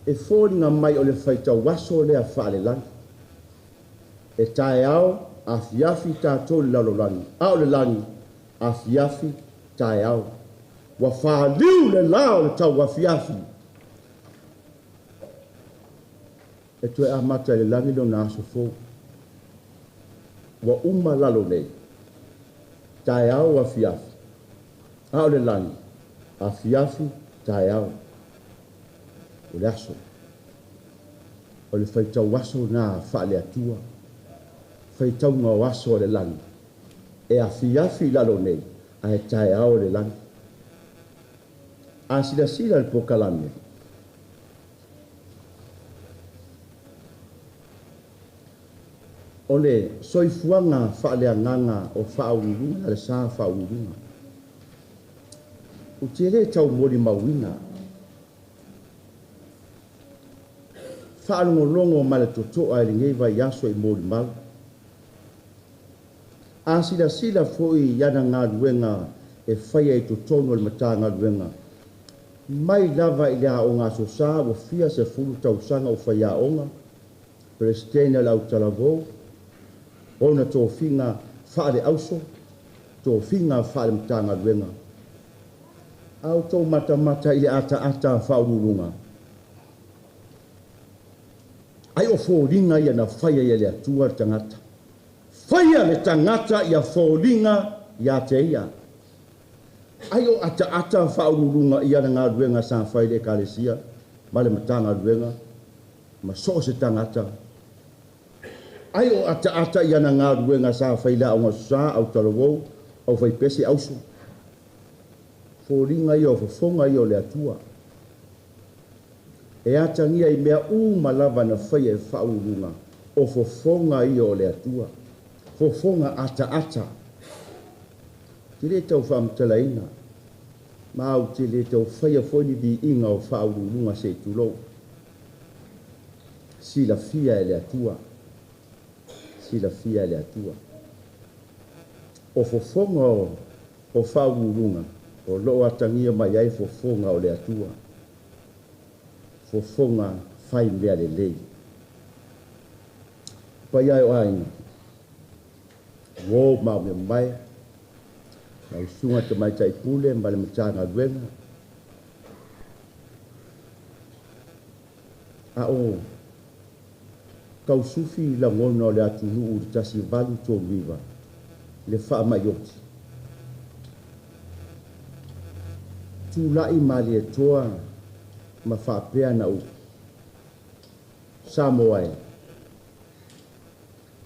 e fōringa mai o le whaitau waso le a whaalelani e taeao afiafi tātou le lalolani ao le lani afiafi taeao wa whaaliu le lao le tau afiafi e toe a mata le langi lo na aso fōu. Wa uma lalo nei. Tae au a fiafi. Ao le langi. A fiafi tae au. O le aso. O le whaitau aso na whaale atua. Whaitau ngā aso o le langi. E a fiafi lalo nei. A e tae au le langi. A sila le pokalame. O le soifuanga whaaleanganga o Faauluuluga le sa Faauluuluga. O te re tau mori mauina. whaalongolongo ma le totoa e le ngei vai aso i mōli mau. A sila foi iana ngā luenga e whaia i totono le mata ngā luenga. Mai lava i lea o ngā sosa o fia se fulu tausanga o whaia onga. Presidente lau talavou. Ona tō whinga whaare auso. Tō whinga whaare mata ngā luenga. Au tō mata i le ata Faauluuluga. Ai o fōringa ia na whaia ia le atua tangata. Whaia le tangata ia fōringa ia te ia. Ai o ata Faauluuluga ia na ngā ruenga sa whai le kalesia. Ma le mata ngā ruenga. Ma so se tangata. Ai o ata ia na ngā ruenga sa whai la o ngā sa au tarawou. Au whai pesi ausu. Fōringa ia o whafonga ia o le atua. E atangia i mea malava na whaia e Faauluuluga o fofonga ia o le atua. Fofonga ata. Te le tau whaamtalaina. Ma au te le tau whaia whoni di inga o Faauluuluga se tulou. Sila fia e le atua. O fofonga o Faauluuluga. O loo atangia mai ai fofonga o le atua. Fofonga whai mea le lei. Pai ai o aina. Wō mau me mai. Nau sunga te mai tai pule, ma le matanga ruenga. A o. Kau sufi la ngona o le atu nuu le tasi valu tō viva. Le wha mai oti. Tūlai ma le toa. Ma whapea na u. Samoai.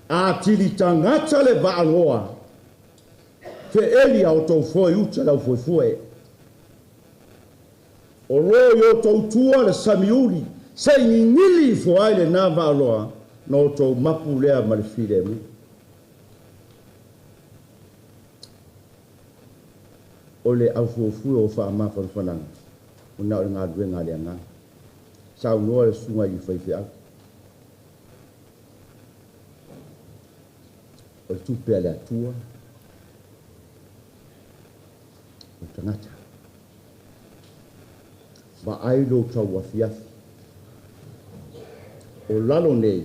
A tili tangata le vaaloa. Te eli au tau foi uta lau foi. O roi o tau tua le samiuri. Se ngili foi le na vaaloa. No tau mapu lea ma le file mu. O le au fufu o wha ma whananga. Una o ngā duenga le anga. Sau noa le sunga i whaiwhi au. O le tupea le atua. O tangata. Ma ailo tau wafiafi. O lalo nei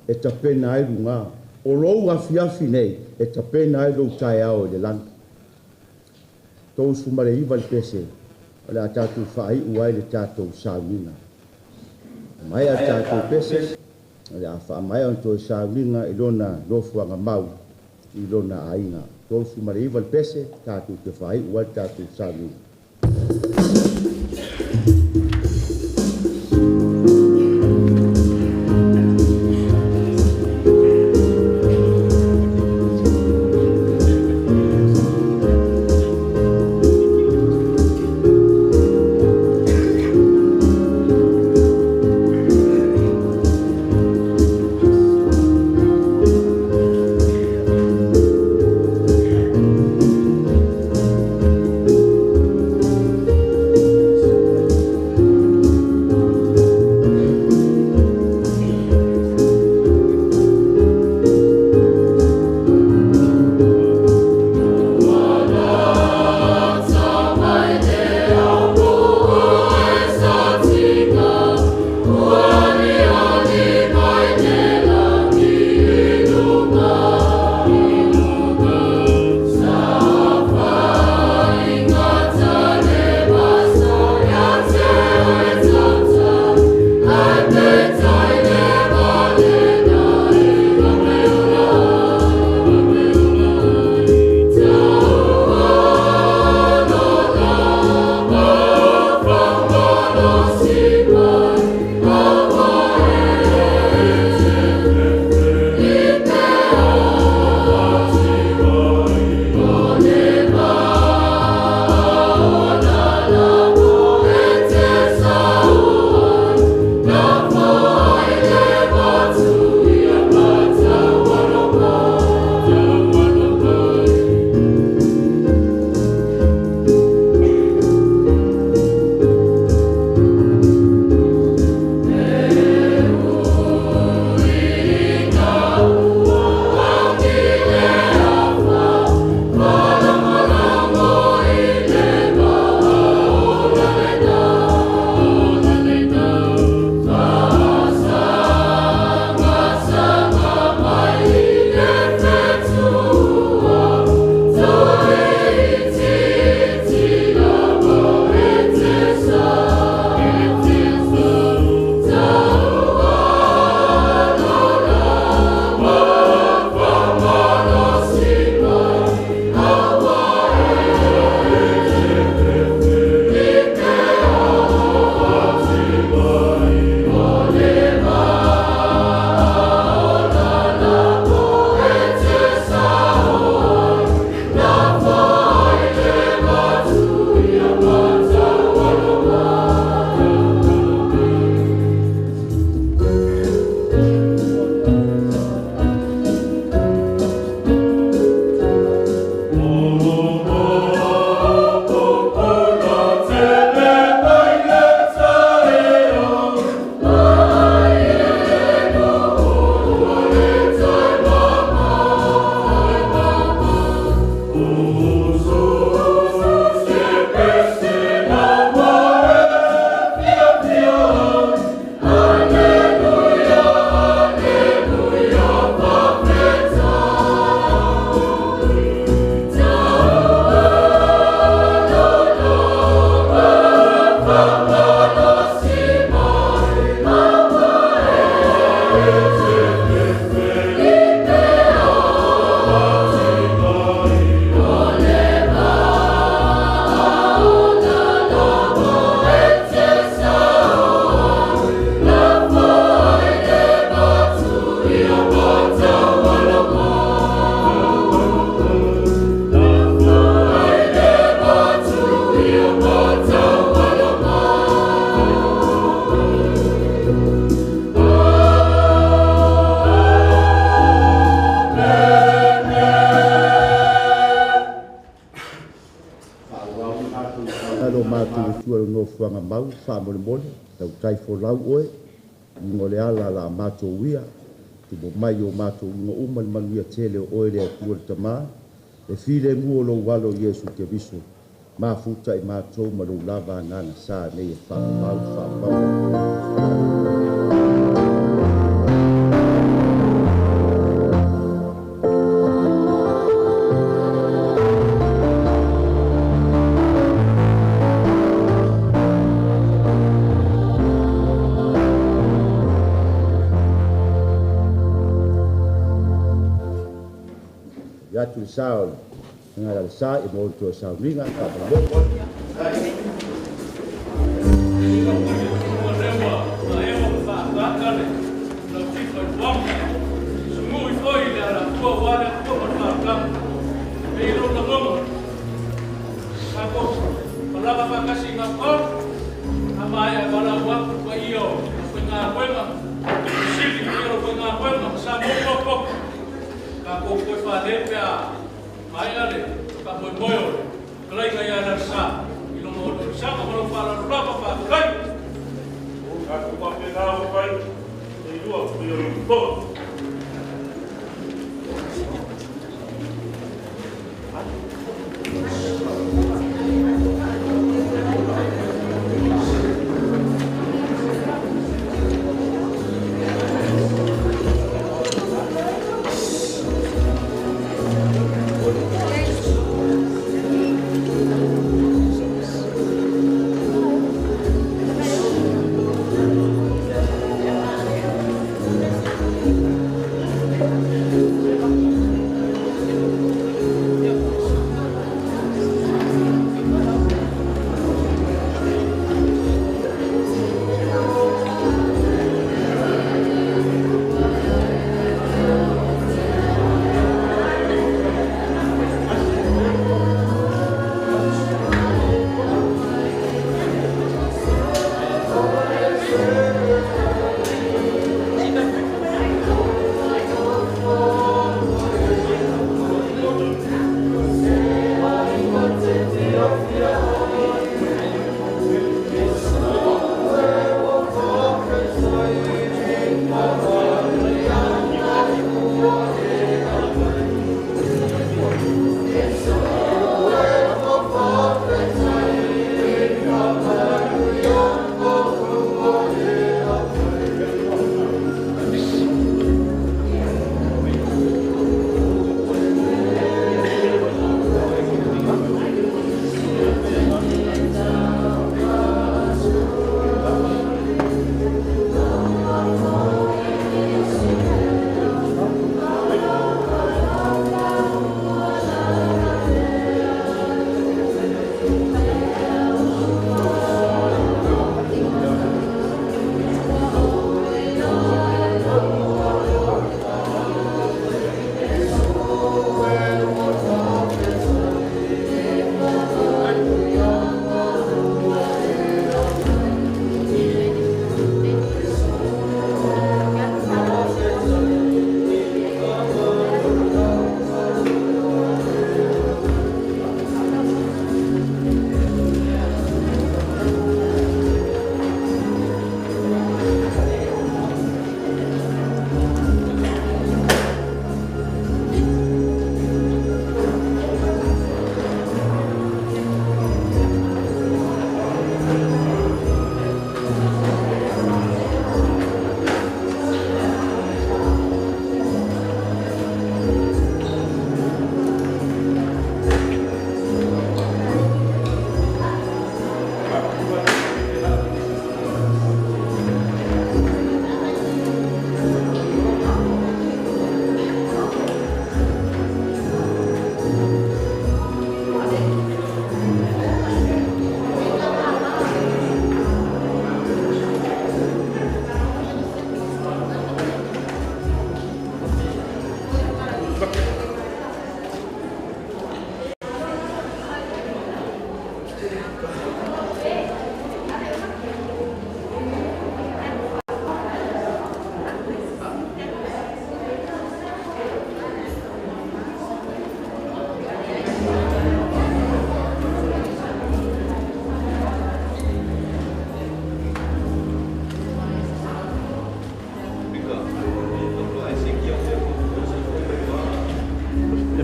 e tapena ailu ngā. O lou wafiafi nei e tapena ailu tai au le lana. Tau sumare iwa le pese. Ole a tātou whai uai le tātou Sauniga. Mai a tātou pese. Ole a wha mai an tō Sauniga i lona lofuanga mau. I lona ainga. Tōsu mare iwa le pese. Tātou te whai uai tātou Sauniga. lo mātou tua lo no fuanga mau, wha mole mole, tau tai fo lau oe, i ngo le ala la mātou wia, tu mo mai o mātou ingo uman manuia tele o oe lea tua le tamā, e file mua lo walo Yesu ke viso, mā futa i mātou ma lo lava ngana sā nei e wha mau, wha mau. Yatu le sao, ngā le sa i mo to Sauniga, Papalii. Kako koe whāne pia mai ale, ka koe moio, klai ngai ana sa, ilo mo o sanga maro whāra rapa whākulai. Kako whape ngāwa pai, e rua pio i pō.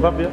papia.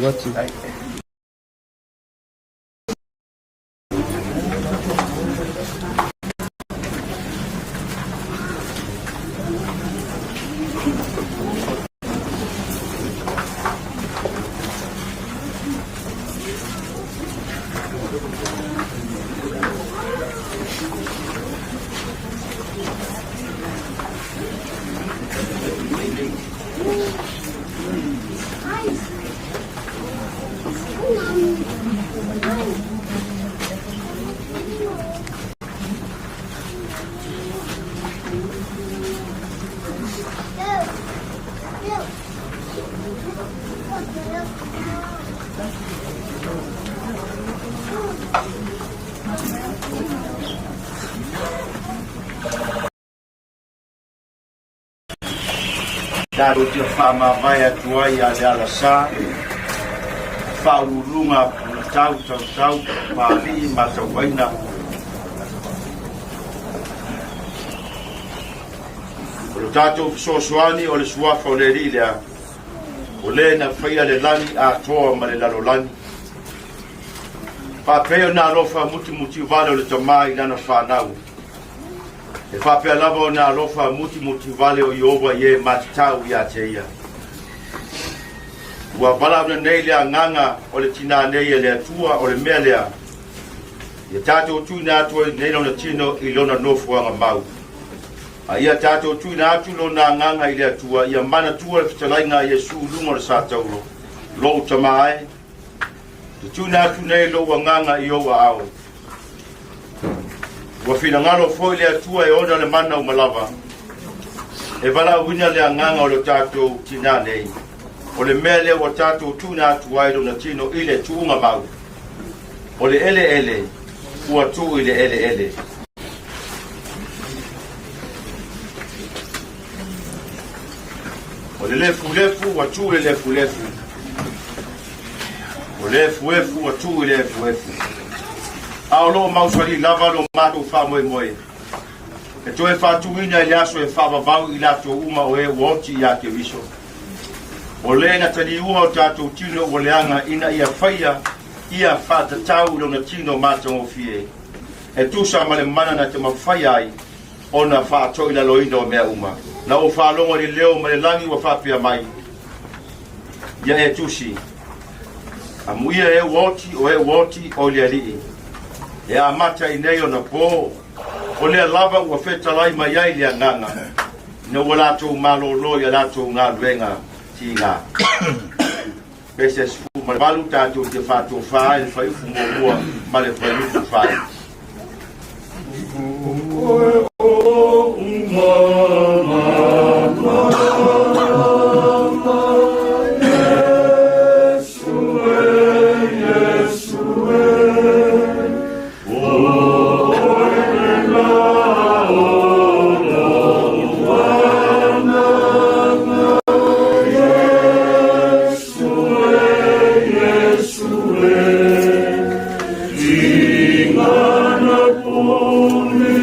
Wati. Dado tia whamawai atua i a Lealasa, Faauluuluga, Punatau, Tautau, Papalii, Mataua. O le tātou fesoasoani o le suafa o le ri lea, o le na whaia le lani atoa ma le lalolani. Whapea na alofa muti vale o le tamai nana whanau. E whapea lava o na alofa muti vale o Iova ye Matatau ia te ia. Ua wala una nei lea nganga o le Tinā nei e lea tua o le mea lea. Ia tātou tuina atua nei lona tino i lona nofuanga mau. A ia tātou tuina atu lona nganga i lea tua, ia mana tua le fitalainga i Iesu lunga le sātauro. Lou tamae, te tuina atu nei loua nganga i oua au. Ua fina ngalo foi lea tua e ona le mana umalava. E wala wina lea nganga o le tātou Tinā nei. O le mea lea wa tātou tuina atu ai lona tino i le tuunga mau. O le ele, ua tu i le ele. O le lefu, wa tu le lefu. O le efu, wa tu i le efu. A o loo mausali lava lo mato wha moe. E to e whatuina i le aso e whavavau i lato uma o e woti i a te viso. O le na tani ua o tātou tino o leanga ina ia whaia ia whatatau lo na tino mātang o fie. E tusa ma le mana na te mawhaia ai o na whaatoi la loina o mea uma. Na o whalonga ni leo ma le langi wa whapia mai. Ia e tusi. A muia e woti o le alii. E a mata i nei o na pō. O lea lava ua whetalai mai ai lea nganga. Na ua lātou malolo ia lātou ngā luenga ti ngā. Pese sifu ma walu tātou te whātou whae le whaifu mua ma le whaifu whae. Tinā na puni,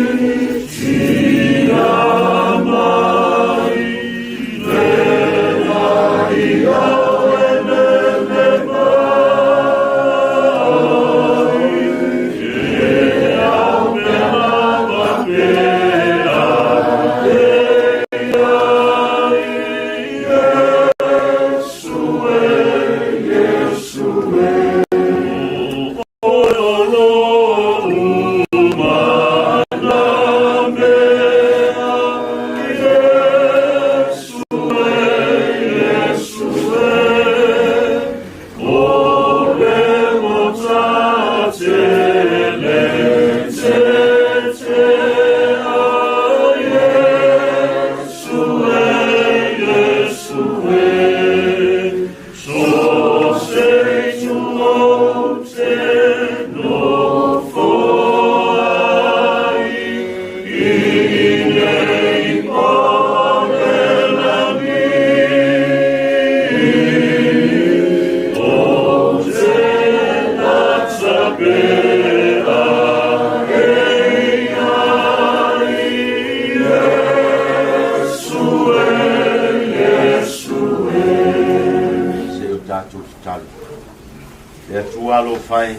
Le tualo fai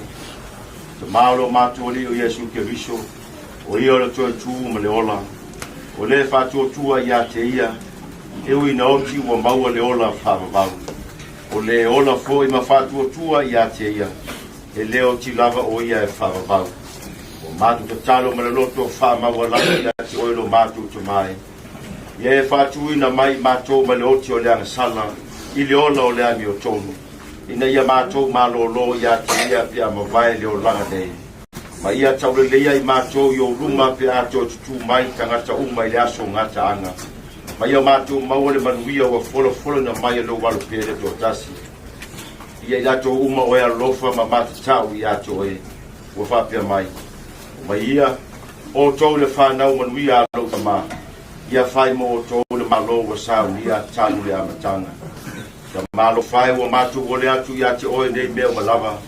te malo matoli o Yesu Keriso o ia le tu tu le ola o le fa tu tu ia te ia e ui na oti wa mau le ola fa va o le ola foi ma fa tu tu ia te ia e le oti lava o ia e fa va o matu te talo ma le loto fa ma wa la ia te o lo matu te mai ye fa tu ina mai mato ma le oti o le sala i le ola o le ami o tonu ina ia mātou malolo ia te ia pia mawai leo langa nei. Ma ia taule leia i mātou i o ruma pia ato tutu mai tangata umai le aso ngata anga. Ma ia mātou maua le manuia wa folo na mai lo walu pere to tasi. Ia i ato uma oe alofa ma matatau i ato e wa whapia mai. Ma ia o tau le whanau manuia alo ma. Ia whai mo o tau le malo wa Sauniga tanu le amatanga. Ka malo fai wa matu wole atu ia te oe nei mea malava.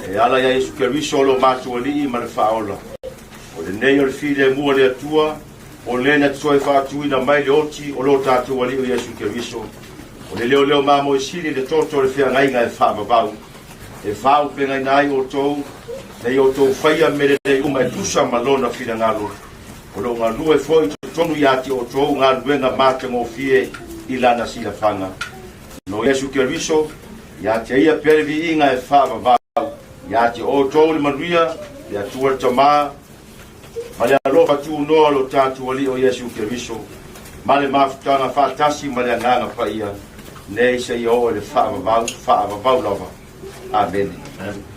E ala ia Yesu Keriso lo matu wali i ma le whaola. O le nei o le fide mua le atua, o le na tsoe whaatu ina mai le oti o lo tatu wali o Yesu Keriso. O le leo mamo e siri le toto le whia ngai ngai whaamavau. E whau pengai nai o tou, nei o tou whaia mere nei uma e tusa malona whina ngalo. O lo ngā lue foi tonu ia te o tou ngā luenga mate ngō fie i lana sila whanga. No Yesu Keriso, ia te ia perevi inga e whaavavau, ia te o tōre manuia, ia tua tamā, ma le alofa tu noa lo tātu ali o Yesu Keriso, ma le mafutanga whaatasi ma le anganga pa ia, nei se i o le whaavavau lava. Amen.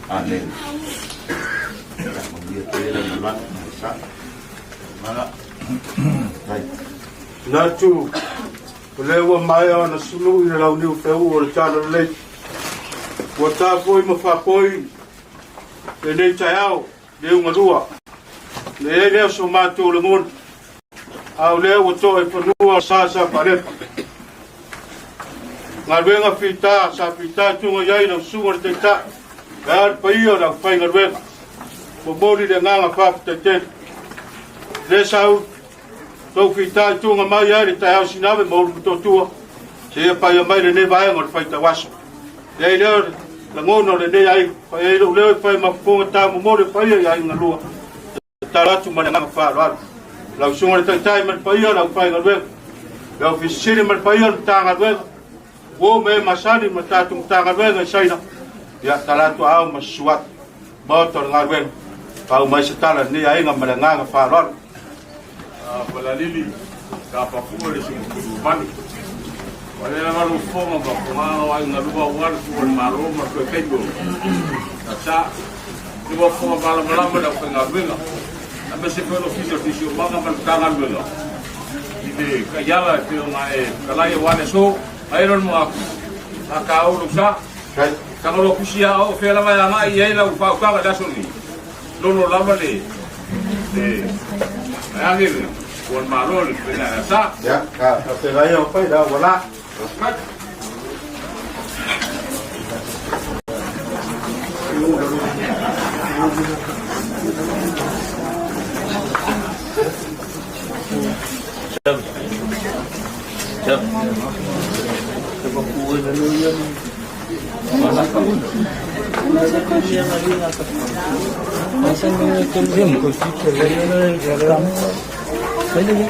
Amen. Natu, lewa mai ana sulu i lau niu tau o le tāna lei. Wa tā poi ma whapoi, le nei tai au, le unga rua. Le e leo so mātou le mon, au leo o tō e whanua sāsa parepa. Ngā ruenga whita, sa whita tunga iai na sunga te ta, e ar pa ia na whai ngā ruenga. Mo mori le nganga whapita te. Le sau, tau whita i tunga mai ai le tai au sinawe mauru kuto tua. Se ia pai a mai le ne vaenga le whaita waso. Le leo la ngono le ne ai, pa e leo i whai mafuponga tā mo mori whai ai ngā lua. Tā ratu mana nganga whaaro aru. Lau sunga le tai tai man pa ia lau whai ngā ruenga. Lau fisiri man pa ia le tā ngā ruenga. Wo me masani ma tātung tā ngā ruenga i saina. Ia tā ratu au ma suat. Maotor ngā ruenga. Pau mai se tala ne ai ngā mana nganga whaaro aru. Papalii ka papua le singkuru mani. Wale la malu fonga ba fonga wa na lua wa ko maro ma ko kego. Tata lua fonga ba la mala da fonga venga. Ame se pelo fiso fisio manga ma tanga venga. Ide ka yala te mai kala ya wane so airon mo aku. Aka o lusa. Ka lo kusia o fela mai nga i ela u pa ka da soni. Lono lava le. Akhir buat malu benar sah. Ya, ka pegaya apa dah wala. Jap. Coba kuih dulu yang mana kau? Yang lagi apa? Masa ni kembali kursi kerana jalan. Saya ni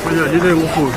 Jadi dia ukur.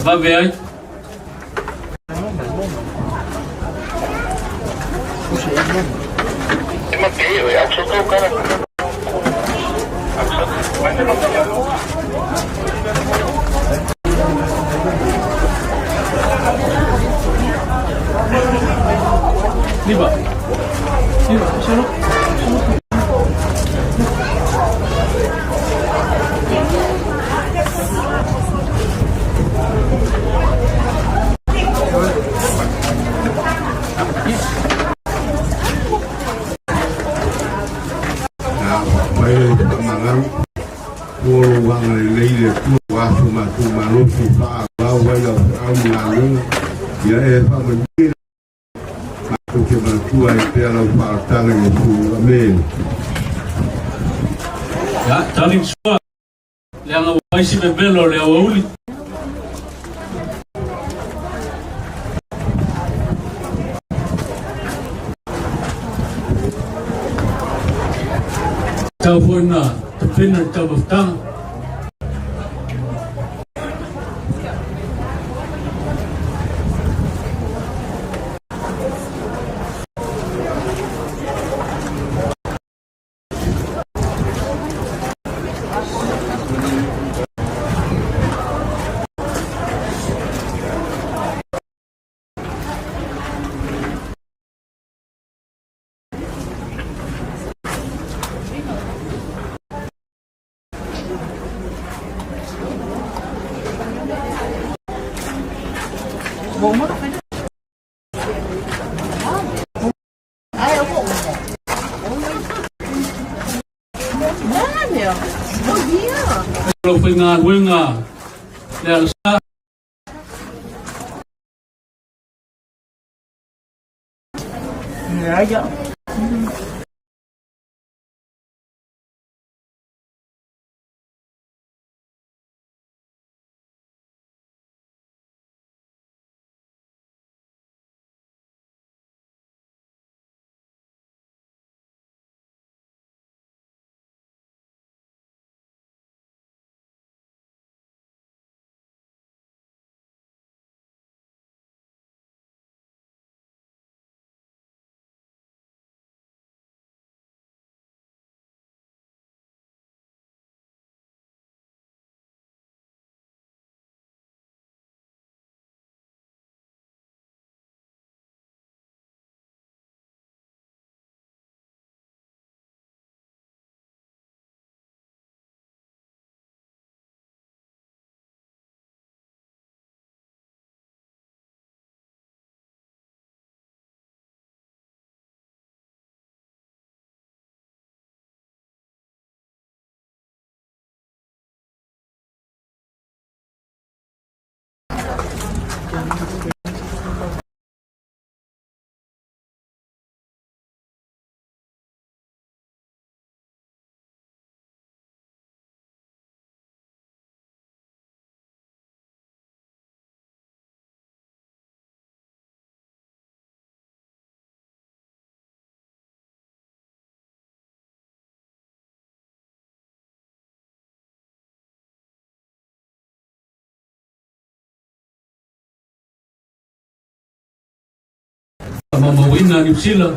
Va ver. Liba. Liba, solo. Ya, tali semua yang waisi bebelo le uli. Tahu pun na, tapi nak tahu betul. Kalau pengen Lealasa. Ya. Mamawin na New Zealand.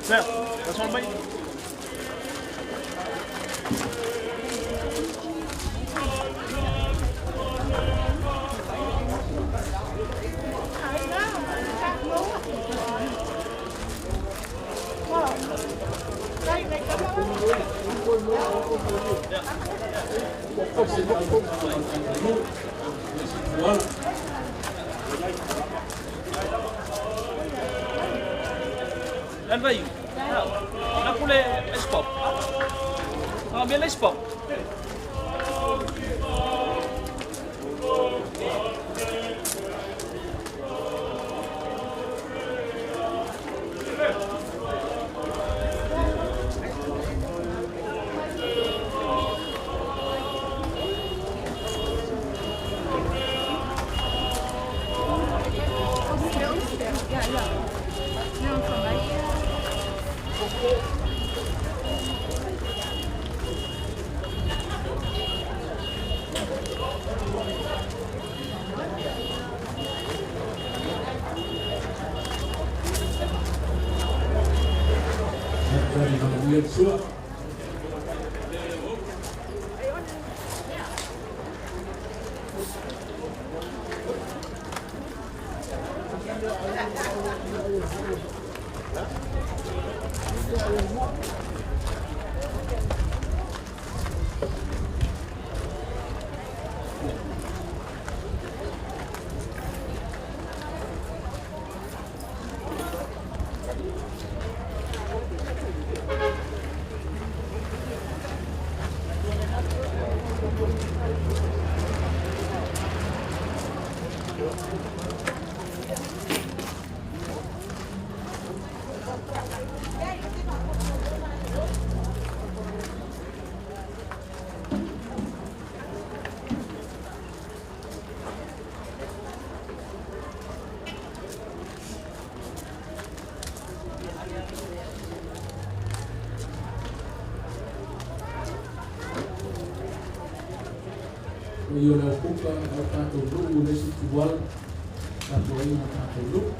That's one bite. Lan vai. Não pule spot. Não bela spot. Io la ocupa al tanto lugu le situal la poema tanto lugu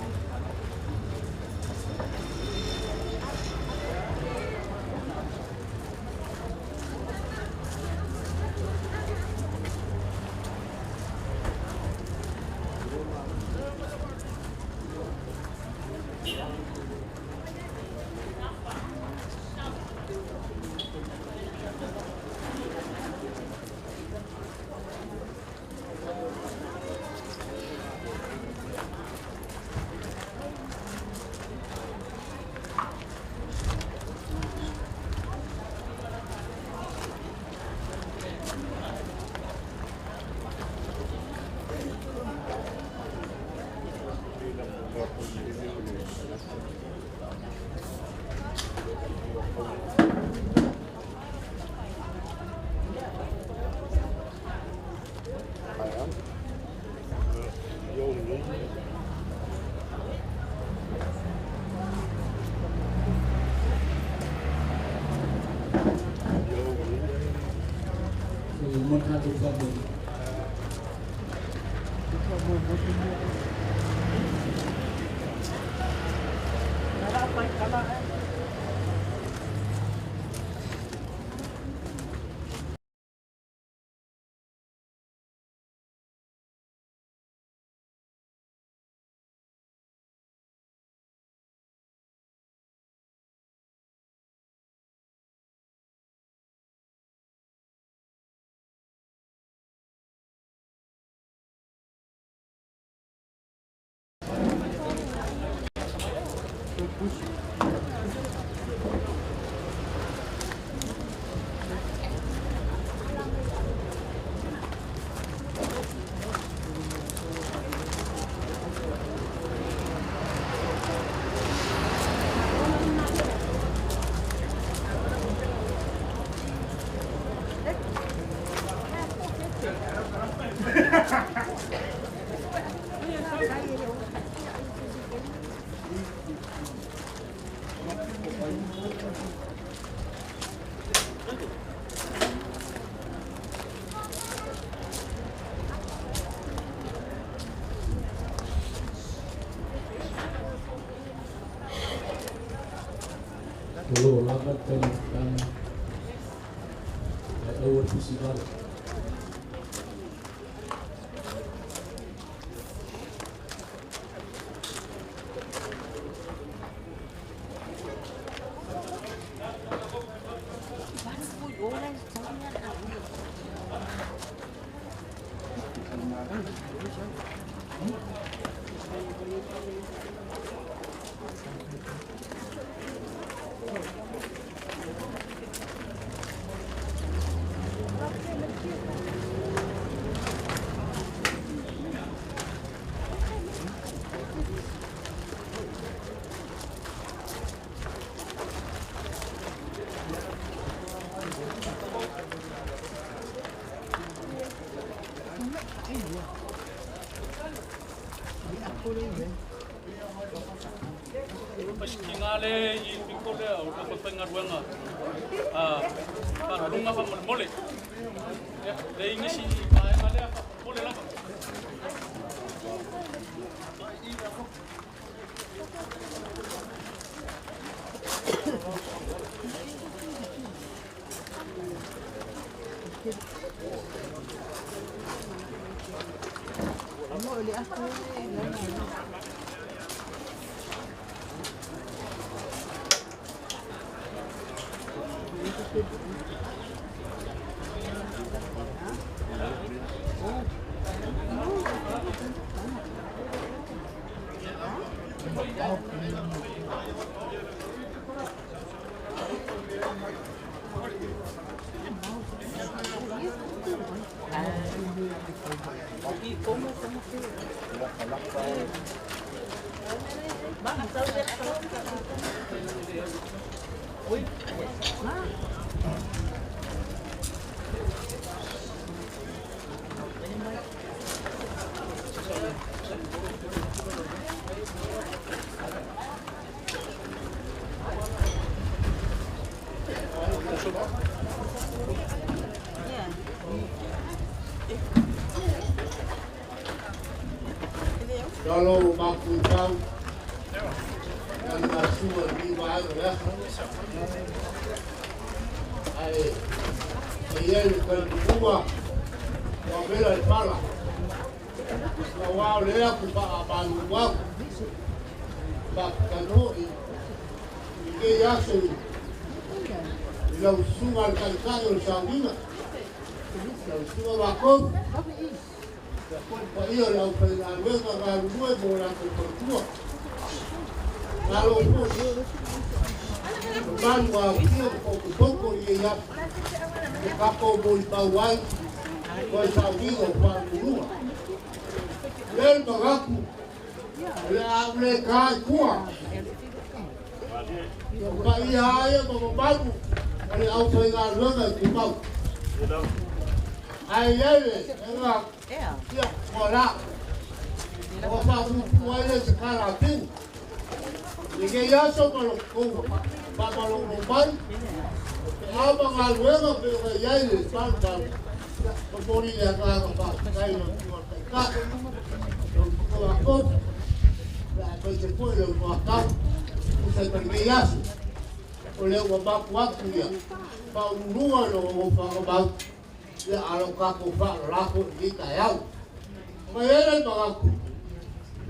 montage Kalau lagat kan awal festival. Ngale i pikole au ka penga ruanga ka runga fa mole le ingisi mai male fa mole la Kalau Punatau dan masuk di bawah lah. Ia bukan buah, wabela pala. Awal dia aku pak buah, pak kanoi. Ini ya sih. Kalau sungai kan Sauniga, kalau sungai bakau. Io la luego la luego la cultura kalau bantu aku poco y ya kapo bol tawai ko Sauniga Faauluuluga len bagaku le able kai kuah ba ia ya babu ale au pegar luego tu pau ai enggak ya bola kalau baru kuahnya sekarang tu ini ya kalau kalau rumah apa ngaluega pero ya ini tanpa pempolinya kalau saya nak aku apa cepat yang makan usai terbias oleh waktu ya Faauluuluga lo pagabag ya alam kaku pak laku kita ya mayat bagaku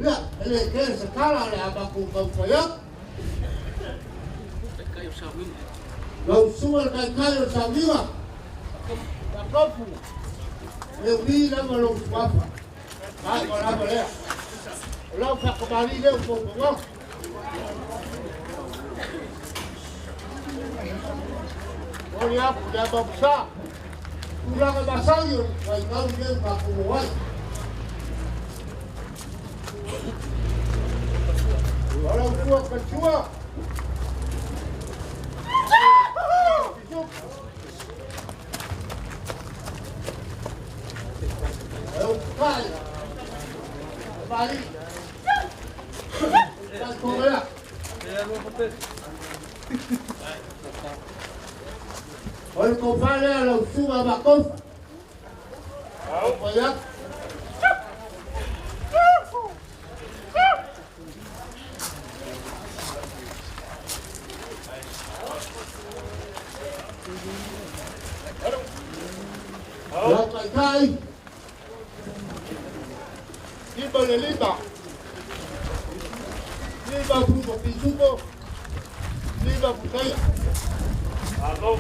ya ele ker sekarang le abaku kau koyak lau suar kayu Sauniga kapu lebih lama lo apa kalau apa ya lau Papalii le pokok Oi aku dah besar. Kurang besar you. Wai kau dia aku buat. Orang tua kecua. Pai. Papalii. Kan kau ya. Olha com ela o suba a cofa. Olha. Olha vai cai. Limpa le limpa. Limpa fruto pisupo. Limpa putaya. Alô.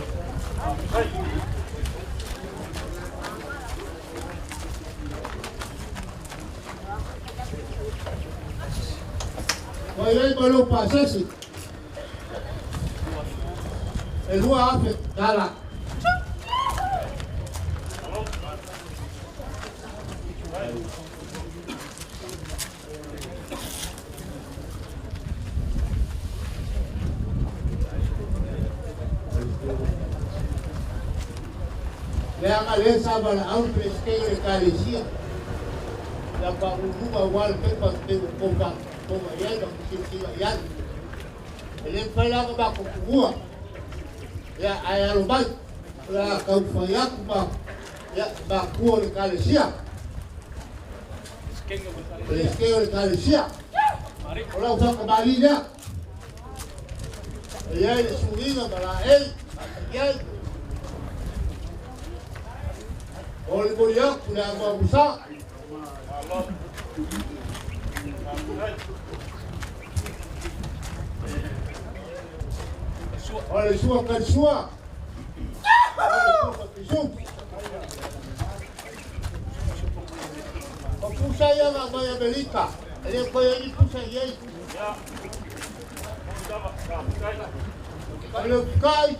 Olha para o passeio. É rua afe, cara. Lealasa para ampli skele kalesia. La Faauluuluga wal pepa te komba komba yenda msiki yan. Ele fala ba ko kuwa. Ya ayalo ba. La kaufa yaku ba. Ya ba kuwa le kalesia. Skele kalesia. Ola usa Papalii ya. Ya Sauniga para ya. Olha o iaco, né? A bagunça. Olha a sua canção. O puxa aí a mãe Belita. Ele foi ele puxa aí. Olha o cai.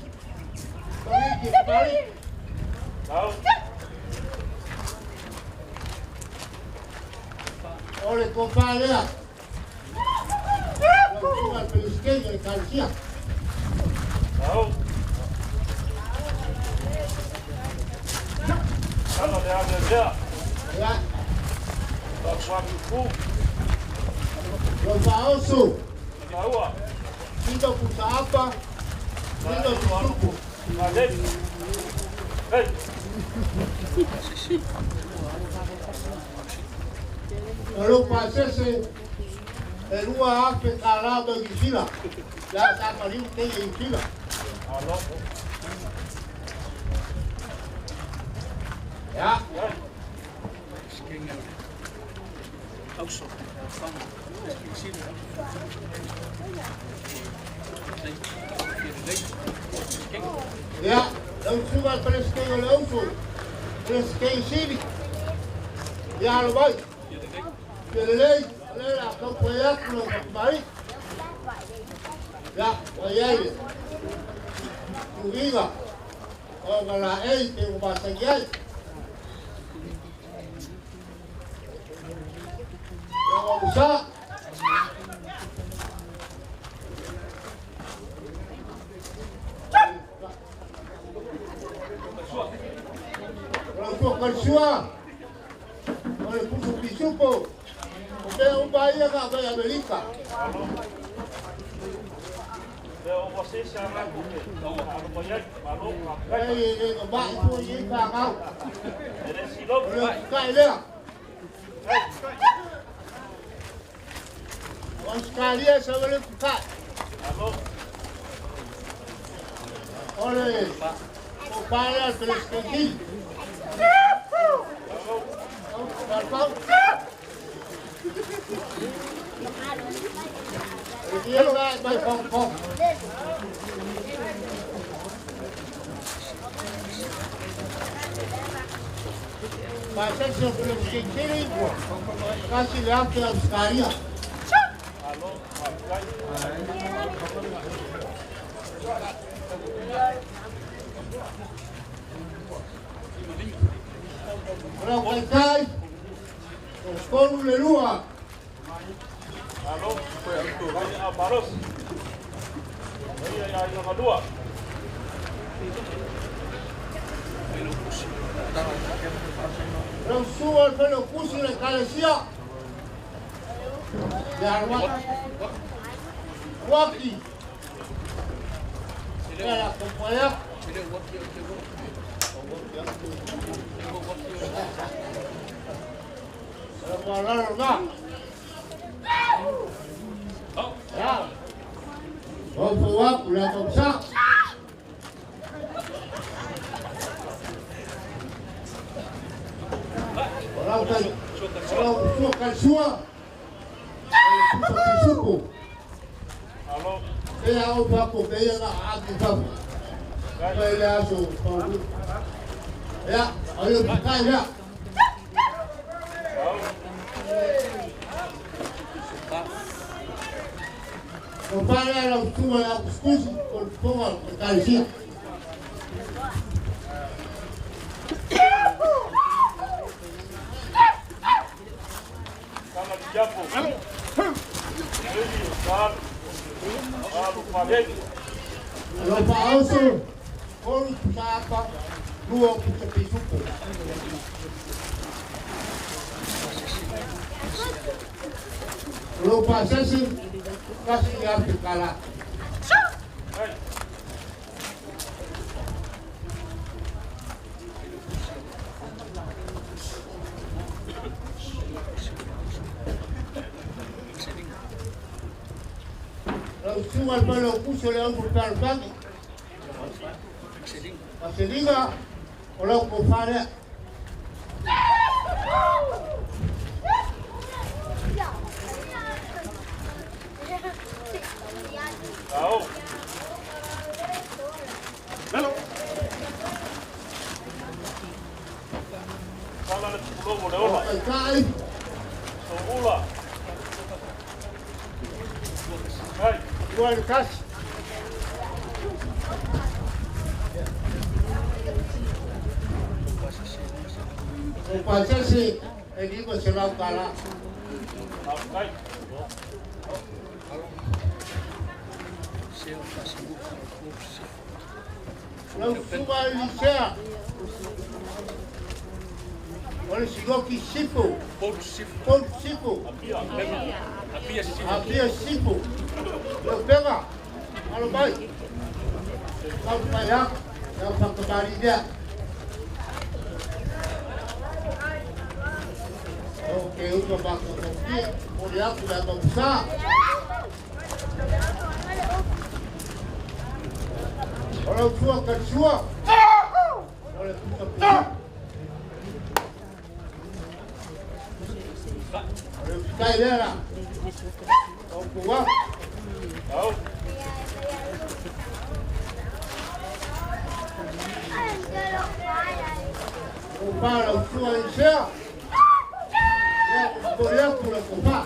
Olha Olha compadre. Vamos al pelisqueño de García. Kalau dia ada dia. Ya. Tak suami ku. Rosaoso. Mataua. Kita pusa apa? Kita suku. Kadep. Hei. Kalau pasese rua ape calado de fila. Ya está pariu tem em fila. Alô. Ya. Ya, não suba al pelisqueño leoso. Pelisqueño cívico. Ya lo vai. Lei, a campanha com o pai. Já, olha aí. Sauniga. Olha lá, ei, tem um bastante aí. Vamos usar. Olha o sua. Olha o pisupo. Tem Bahia na América. Deu você chamar com ele. Não, conhece, falou, Ei, vai por aí, carro. ele se louco. Cai lá. Vamos cair essa vez cai. Alô. Olha aí. O pai é fresquinho. Alô. Ele vai com. Vai ser sobre o que ele casi le hace a buscaría. Alô. Ora kai kai. Faauluuluga. Alo, Baros. Ya ngadua. Ora sua pelo kusi le kalesia. Ya waki. Ya kompaya. Lealasa. Ya. Bawa ulah komsa. Orang kan, orang kan semua. Suku. Halo. Saya apa saya nak aku tahu. Saya so. Ya, ayo kita ya. Compare la sua la scusi col fuoco calci. Sama di Japo. Lo pauso. Con sapa. Luo puto pisuko. Lo pasasi kasih yang kalah. Lo sual pelo puso le un buscar tanto. Sauniga, kalau kau faham. Tahu. Halo. Kalau ada 10 boleh olah. Kali. Olah. Hai, Dua kas. Pasal si ini kau serau kalah. hai. Lalu semua Indonesia. Oleh sigoki sipu. Pol sipu. Apia sipu. Lalu pega. Kalau baik. Kau payah. Kau kembali dia. Oke, untuk bakal kopi. Mulia sudah besar. Kalau suah kan suah. Oleh kita. Oleh kita dia lah. Kau kuat. Tahu. Kupa lalu suah Indonesia. Ya, Korea pula kupa.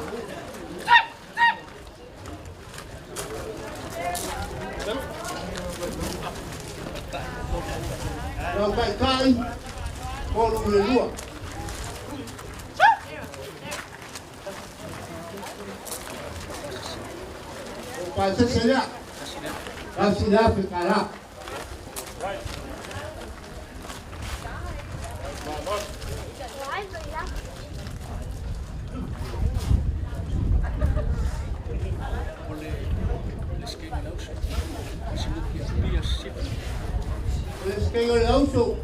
Kalau baik-baik, Faauluuluga. Pasal saya, kasih dah berkalah. Kaya lauso,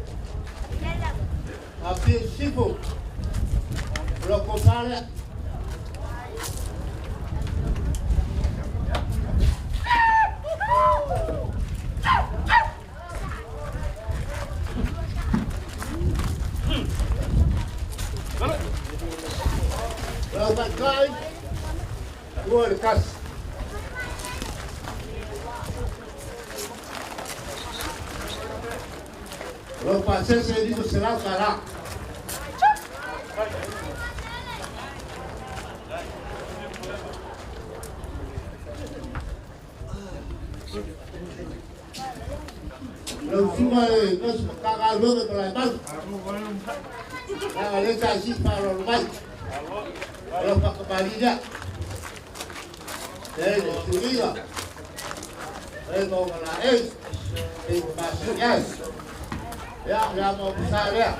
api sipu, loko pala. Kalau pakai, dua lekas. Kalau pasal saya itu serang kalah. Lau suma e kasu kakaloga kalai malu. Le kasi para rumai. Lau Papalii dia. Sauniga. Mau kena pasien. Ya mau besar ya.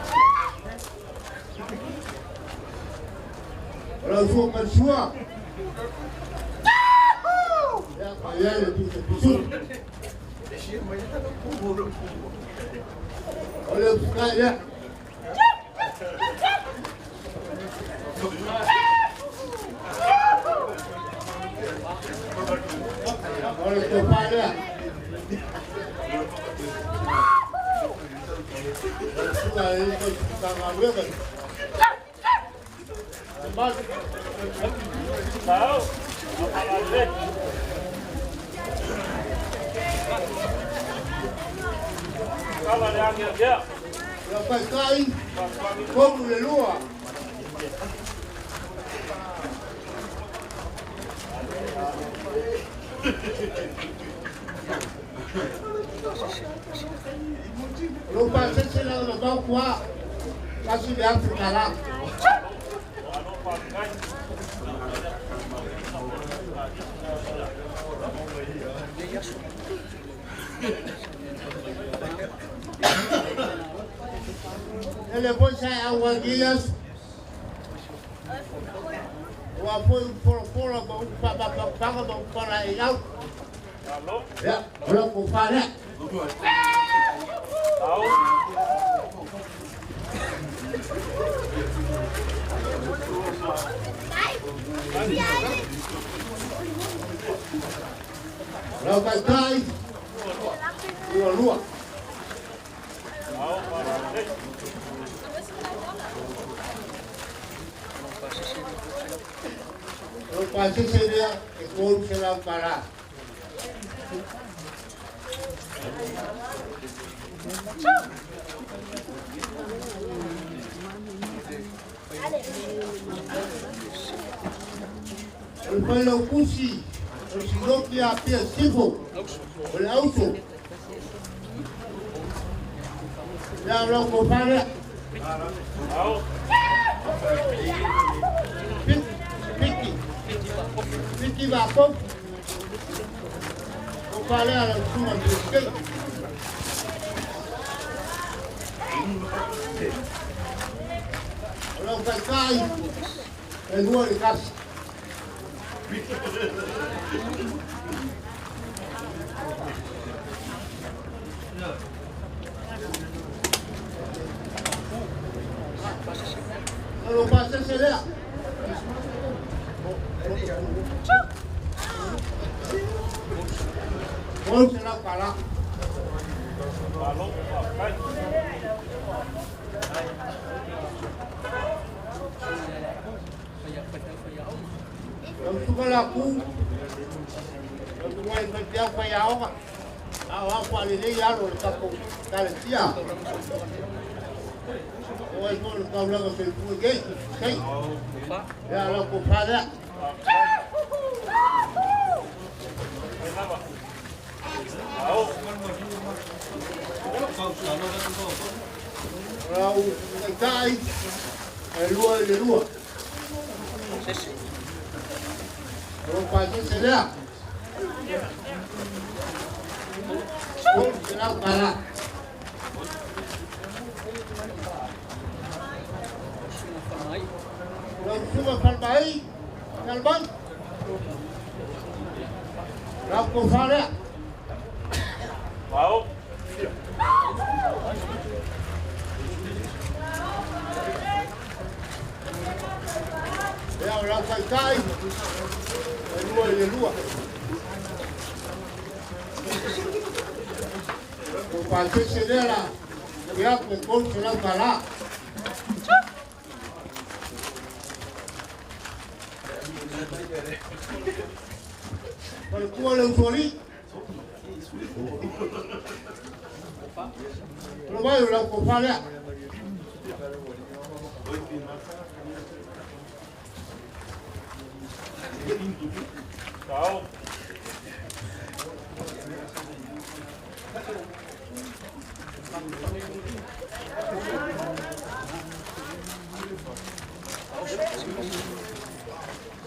Kalau suruh bersua. Ya kaya lebih besar. Oleh besar ya. Oleh kepala ya. Tahu, Papalii. Kalau dia ambil dia, Lepas kain, kau boleh luar. Lupa sesilang lebau kuat, kasih dia terkalah. Ele pun saya awal dias, walaupun pura-pura bau bau para ilau. Ya, belum kupane. Tahu. Kalau kai, luar. Tahu, Papalii. Kalau pasti saya ikut selang para. Kalau kusi, kalau dia pia sibuk, kalau auto, ya orang kopara, Tahu. piti bapok, kopara orang semua biskuit. Kalau kai, kedua dikasih. Kalau pasal saya, mau selak kalah. Kalau Papalii. Yang suka laku, yang suka kerja payah orang, awak paling ni ya orang kampung Talentia. Orang tu kau lagu selpu gay, gay. Ya lagu pada. Tahu. Rau kai, luar. Kalau pasal saya, oh selak kalah. Kalau cuma Papalii, kalbang. Rapu fare. Tahu. Ya orang kai, luar. Kalau pasal saya lah, dia pun selak kalah. Kalau kuah yang sorry, kalau bayu lah kopalnya. Tahu.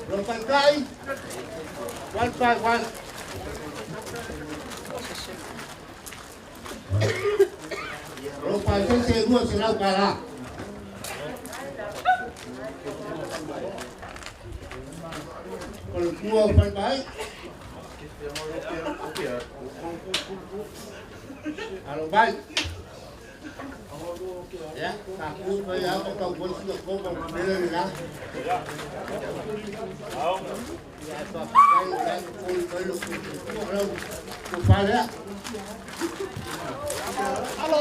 Lokai kai. One by one. Lokai sese dua selau kala. Kalau dua one by. Halo baik. Ya, aku saya kau boleh sudah kau boleh ya. Tahu. Ya, pakai dan kalau kepala. Halo.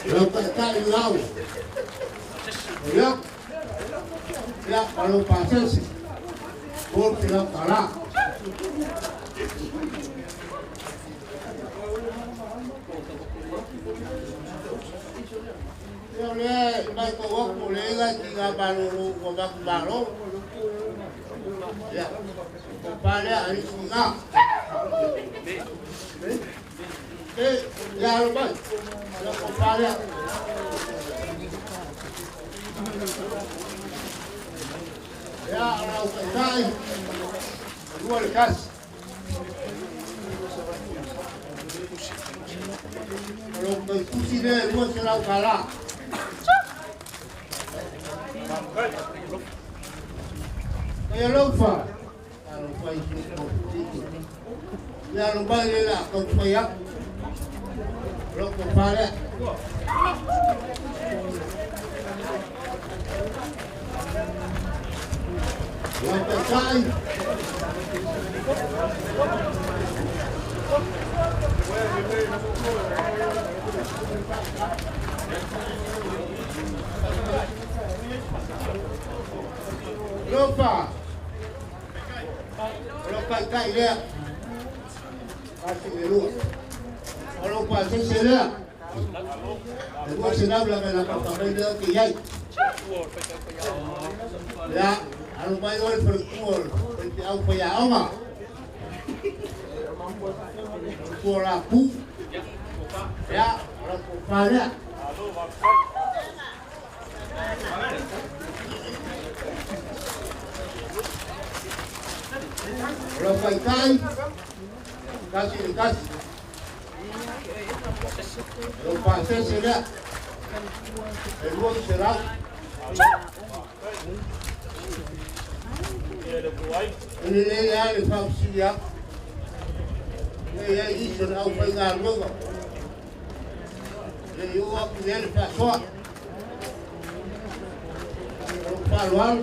Lepas kali lau. Ya. Ya, kalau pasal Gol tidak kalah. Oleh baik kau boleh lagi ngabalu ngobak balu. Ya, kepada hari Tinā. Ya lupa. Kalau kepada ya orang kaya dua lekas kalau berkusi dia dua selau kalah kaya lupa kalau kaya ya lupa dia lah kau kaya kalau kepala yang terkait lupa kalau kai dia kasih dulu kalau pasal saya dua senam belakang apa dia kiai ya Ano ba yun perkuol? Pwede ako payao nga. Perkuol aku. Ya, orang kupala. Kalau kai kasih dikasih. Kalau pasal sila. Kedua serang. Ini dia ni fausi ya. Ini isu au pengar logo. Ini juga dia ni paswa. Paluan.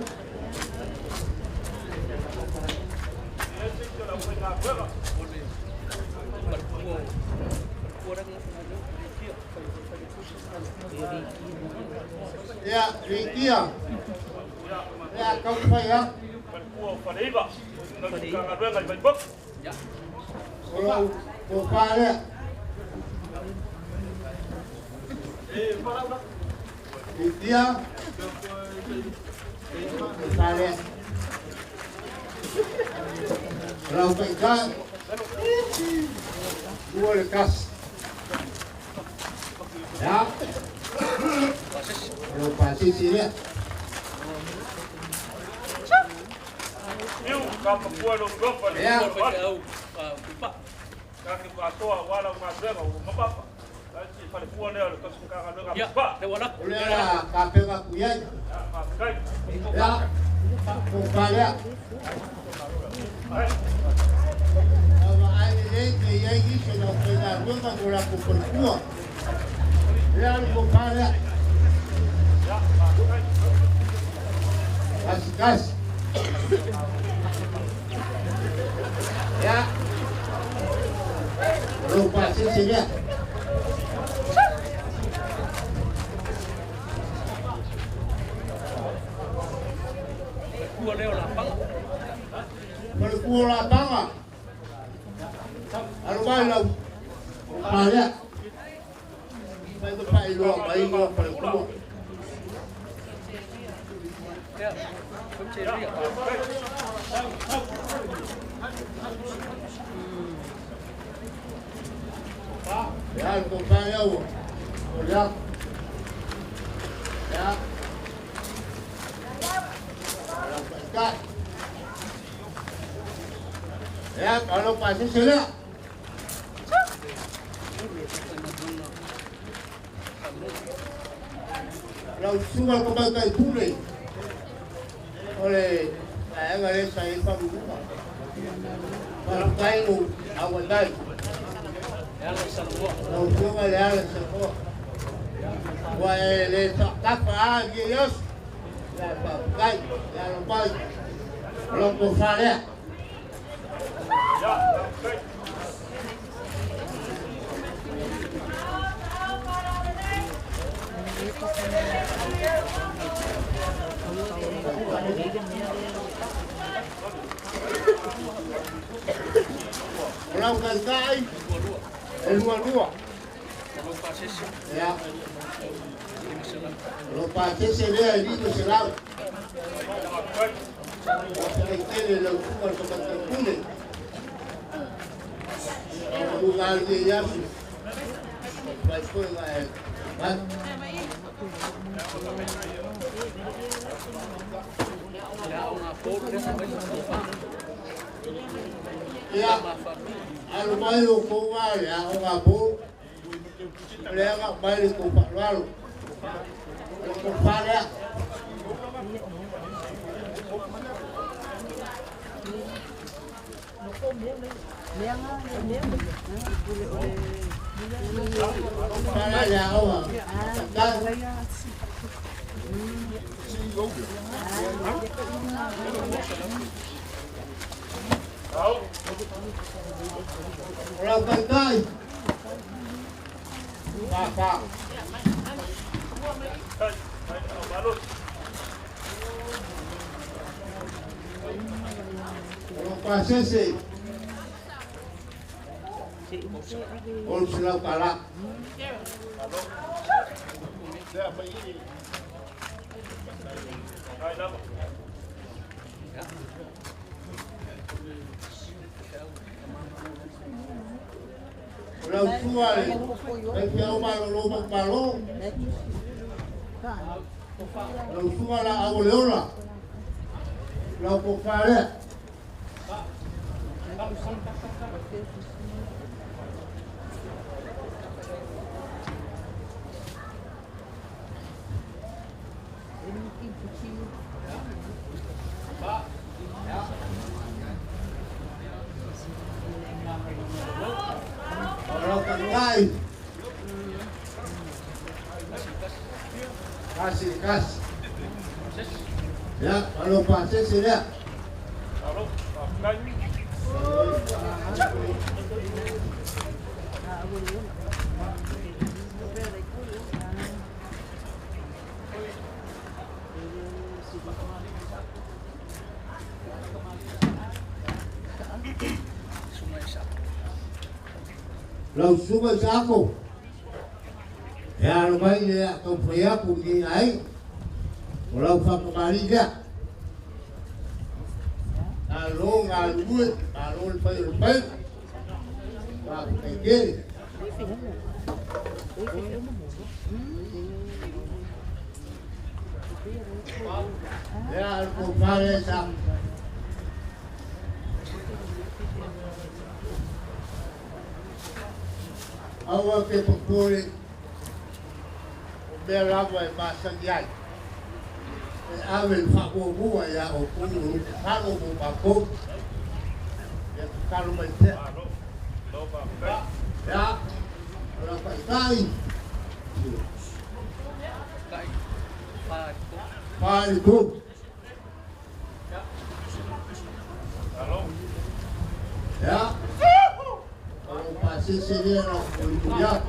Ya, Rikia. Ya, kau saya. Papalii. Kalau Papalii. Dia Papalii. Kalau pegang dua lekas. Ya. Kalau pasti sini. Eu kama kualo gopa ni kualo kupa kaki kuatoa wala unasema umapapa basi pale kuone wale kusuka ndoga kupa wala ulela kapega kuyai ya kupalia aba aile ke yai sio kwenda ndoga kula kupulua ya kupalia gas ya lupa sini ya berkuah lapang alumai banyak baik baik luar baik luar berkuah ya, compañero, ya, ya, pakai. Ya, kalau pasti sudah. Kalau semua kebagai pulih oleh saya Faauluuluga. Kalau kayu awal day. Kalau semua Lealasa semua. Wah, tak lagi yos. Ya pakai, ya lupa. Kalau kufalnya. Orang kantai, dua. Ya. Lupa sesi dia itu selalu. Ini lakukan seperti kulit. Bukan dia sih. Baik baik. Ya, al bayo kuwa ya ngapo. Leanga bayo ko Papalii. Ko pala. Pala ya awa. Orang kantai. Papa. Orang pasese. Orang sulau pala. Lau suai, kalau malu malu, lau suai la awalnya, lau kufalnya. Kalau kantai, kasih. Ya, kalau pasir sudah. Lau sungai sako, ya lumayan ya kau pria pergi naik, lau Papalii dia, lalu ngaluit, lalu lepas, tak pergi. Ya aku pakai sak. Awak ke pukul berapa masa dia? Awal Faauluuluga ya opung kalau buku ya kalau macam ya berapa kali? Faauluuluga. Ya. Kalau pasir sini nak lihat.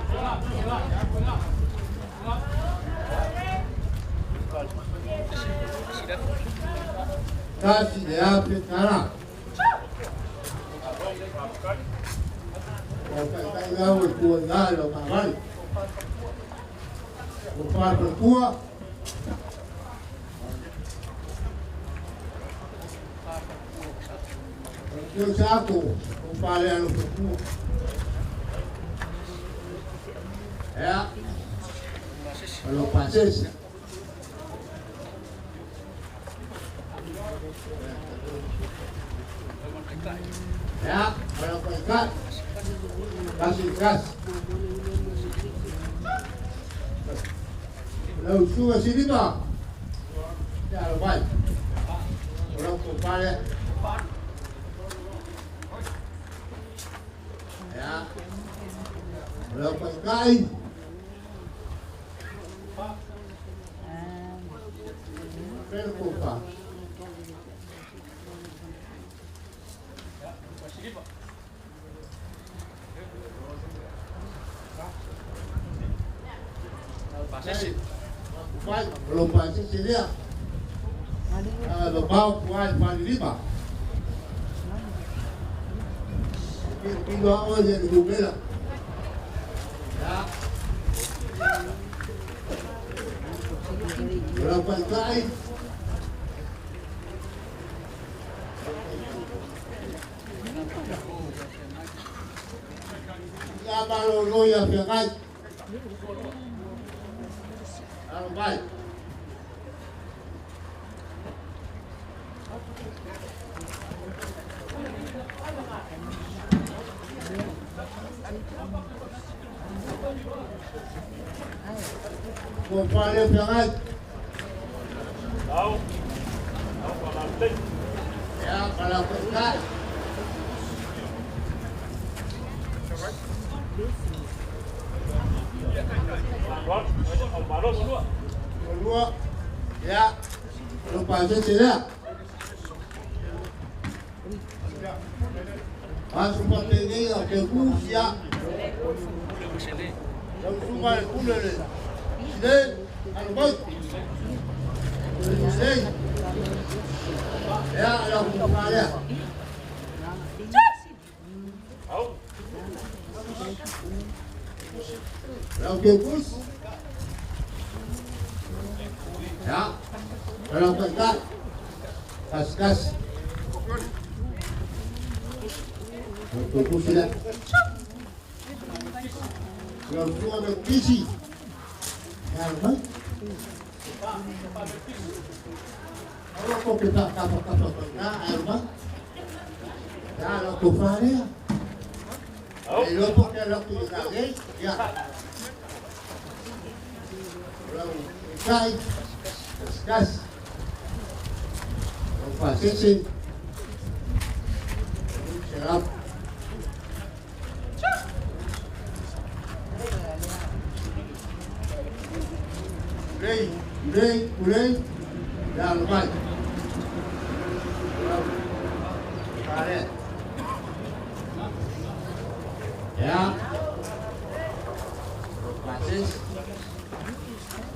Kasih dia perkara. Kalau kau berkuat dah, Papalii. Upah berkuat. Berkuat satu. Upah yang berkuat. Ya, kalau pasir, Ya, kalau ikat. Kasih gas. Lalu suka sini tak? Ya, lepas. Kalau kepala. Ya. Kalau pakai. Berkupa. Belum pasti sini ya. Lebau kuat paling lima. Pindah awal yang dibela. Ya. Berapa kali? Ya baru loya pekai. Baik. Kumpulnya jangan. Tahu. Tahu kalau ya kalau enggak. Kedua, ya, lupa aja tidak. Masuk ini ya, kegus ya. Yang suka kulit, sini, albat, sini, ya, yang kemana? Yang kegus. Ya, kalau pekat, kas. Untuk sudah. Kalau semua ada kisi, ya baik. Kalau kau kita kapal pernah, air baik. Kalau kau faham ya, kalau pakai laku lagi, ya. Kalau pekai. Gas. Lupa sisi. Serap. Kulai. Dan lepas. Karet. Ya. Lupa sisi.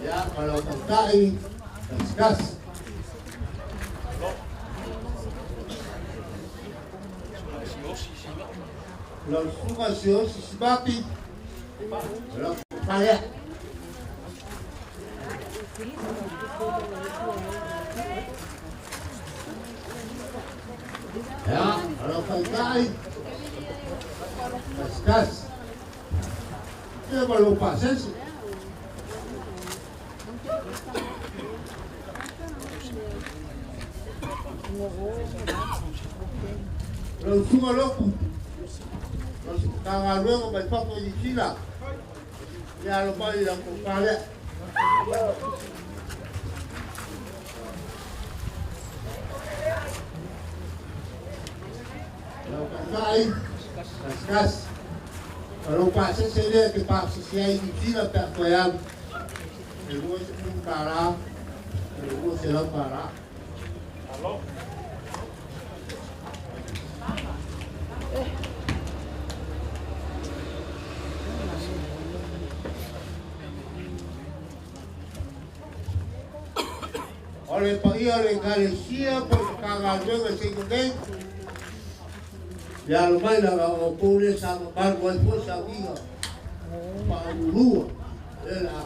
Ya, kalau pekai. Gas. Kalau suka si bapi, kalau kaya. Ya, kalau kaya, gas. Dia belum pasang sih. Kalau semua loku, kalau luar kau baca kau di Tinā, ya lupa yang kau kaya. Kalau kaya, gas. Kalau pasang saya kita sesuai di Tinā tak koyang, ibu sebelum para, ibu sebelum para. Halo. Oleh oleh Galicia por cagallo de segundo. Ya lo mai la opone sa barco es por sabía. Faauluuluga. Ela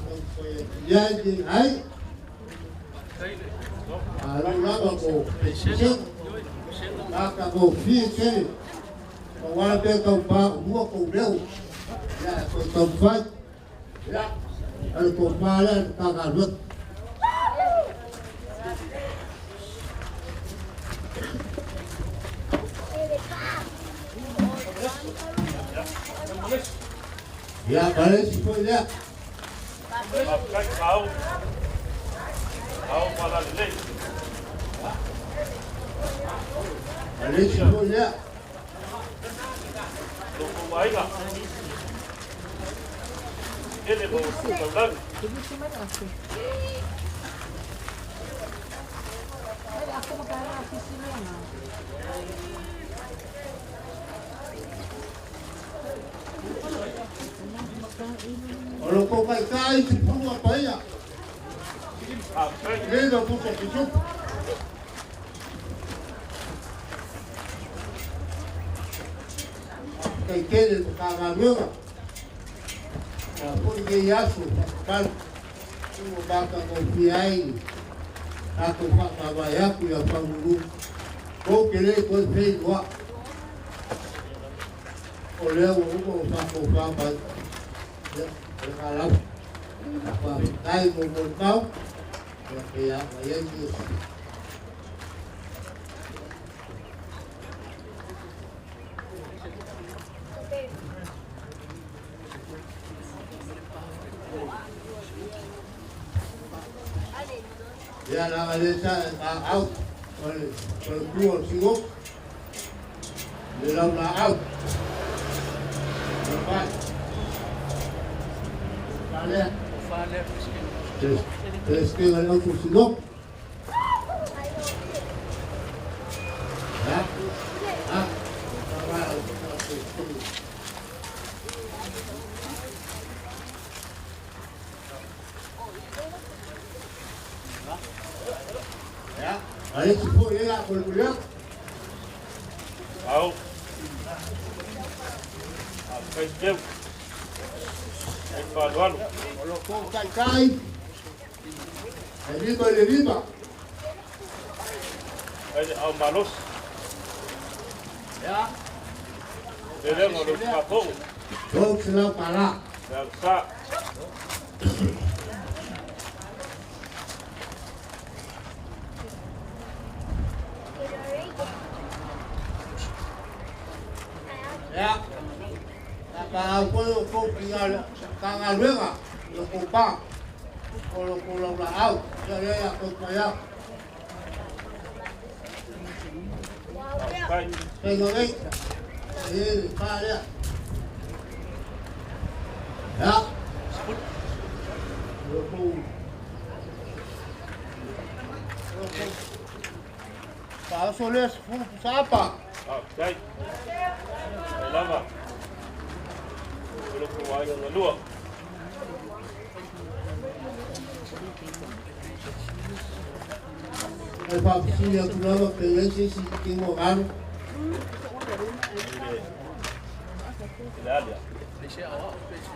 ya ai. Alulava ko pese. Aka ko fiese. Wala pe ka pa mo ko leu. Ya ko tomfai. Ya al ko pala cagallo. Ya, parece foi lá. Parece foi lá. Ele vou falar. Olo ko kai kai te pua paia. Lena puta que chup. Kai kele ko ka nganga. Ya pun ke yasu kan. Tumo baka ko piai. Ako fa ba ya ku ya panguru. Ko kele ko fei wa. Olha o ko fa ba. Kalau apa kai Punatau ya bayar dia ya la Aisa out kalau keluar singgung dalam out lepas Tres que ganó por su no. Ya, ahí se fue llega por el culiao. Au. Kai Paduano. Colocou o cai. É viva. Ele ao malos. Ya. Ele não nos matou. Vamos lá para lá. Lealasa. Ya. Kalau kau tinggal tangan mereka, lupa. Kalau pulau laut, jadi aku payah. Tengok ini kaya. Ya. Kalau soles siapa? Okay. Lama. Belum keluar yang kedua. El Papalii yang kenapa pengensi si tengok kan? Tidak ada.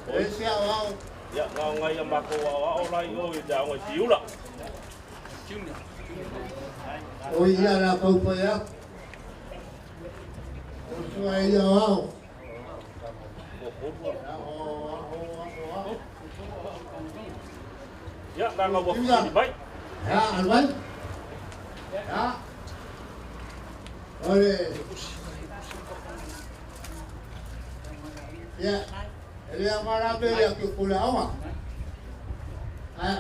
Malaysia awak. Ya, kau ngai yang mako awak orang itu dah ngai ciu lah. Oh iya lah kau payah. Sesuai awak. Ya, dah kau buat sini baik. Ya, alwan. Ya. Oleh. Ya. Ele agora veio aqui por lá,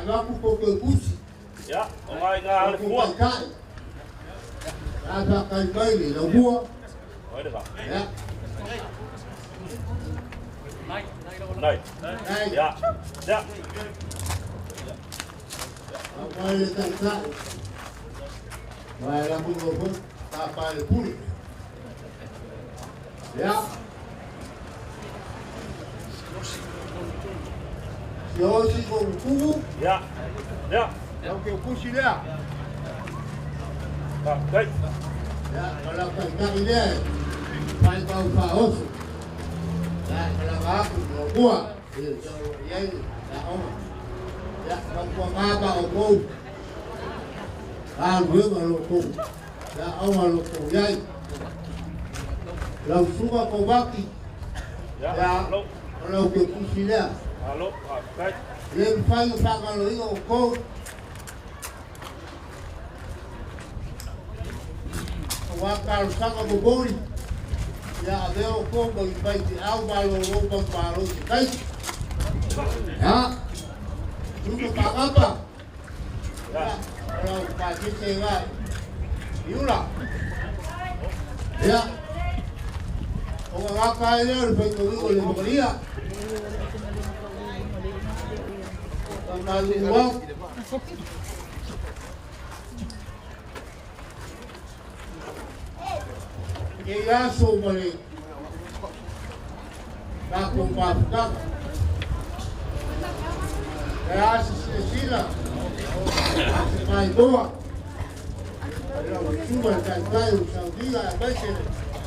lá com o curso. Ya, orang ingat ada buat. Ada kan bayi, dah buat. Oh, ada tak? Ya. Naik. Ya. Ya. Apa yang tak? Baiklah pun kapal pun. Ya. Yosi kuku. Ya. Ya. Okey, kuku dia. Baik. Ya, kalau tak dia. Pai kau faos. Ya, kalau aku buat. Ya, ya, kau apa kau? Gue malukung. Ya, malukung. Ya. Langsung kau baki. Ya. Kalau kuku dia. Halo, baik. Dia faz kalau itu kau. Wakal saka bobori. Ya, adeo kau bagi baik di awal lubang baru. Baik. Ya. Tuku kakapa. Ya. Kalau pagi saya Yula. Ya. Orang akak ini harus berikut oleh Maria. Lalu uang. Kaya sumali. Takong papakak. Kaya sila. May doa. Sumal tayo Sauniga Aisa.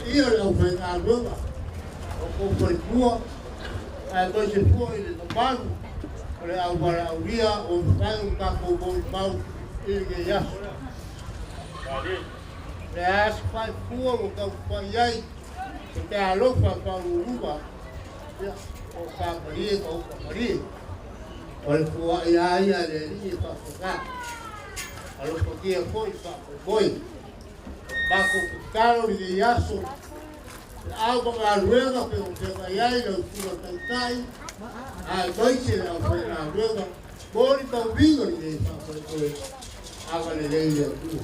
Iyo ang Faauluuluga. O perikua. Ay perikua ini tempat. Oleh awal awia o tayo kako mau ini ya. Lealasa Faauluuluga o kapayai. Kita alo Faauluuluga. O Papalii o Papalii. Oleh kuah ia dari Papalii. Alo pokia koi. Bako karo di yaso. Alba Faauluuluga pero que vaya lo puro Tautau. Ai doise la Faauluuluga. Bori pa vingo ni Papalii. Agora ele tu.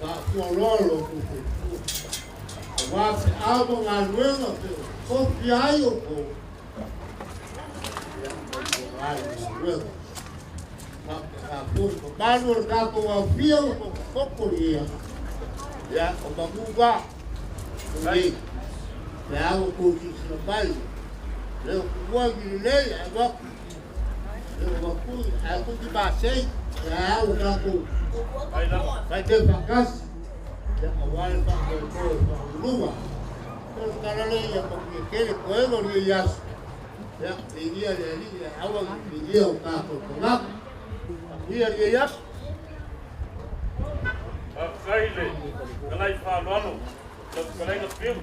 Ba kuololo tu. Wa alba Faauluuluga pero confiaio ko. Faauluuluga. Baru kako wafia kokoria. Ya, obabuga. Ngai. Ya, ko kisabali. Leo kwa gilei agak. Leo ko aku di basei. Ya, kako. Pada bakas. Ya, awal pak ko lupa. Terus kalau ya kekele ko ni yas. Ya, dia awal dia kako ngak. Ia yas. Kaile, kalai Faauluuluga, kalai na film.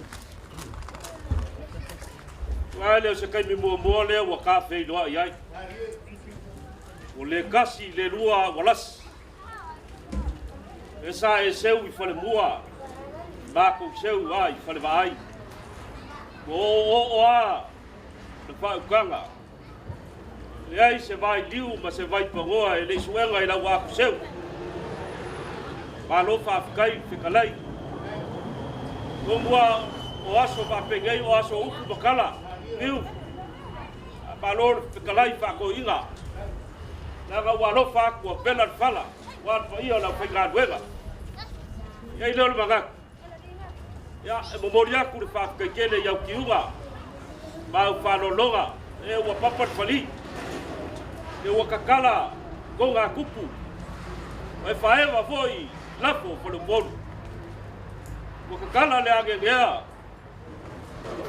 Wale se kai mi mo le wa ka fe do ai. O le kasi le lua walas. Esa e seu I fale mua. Ba ko seu ai fale vai. O a. Le fa ukanga. Le ai se vai liu ma se vai pangoa e le suenga I la wa ko seu. Malo fa kai fikalai. Ngwa o aso fa pegei o aso upu bakala. Liu. Malo fikalai fa ko inga. Naga walo fa ko pela fala. Wa fa ia la fikalai wega. Ya ile magak. Ya memoria ku fa kele ya kiuga. Ba Faauluuluga e wa Papalii. E wa kakala gonga kupu. E faeva foi lapo for the ball. Wakakala le age gea.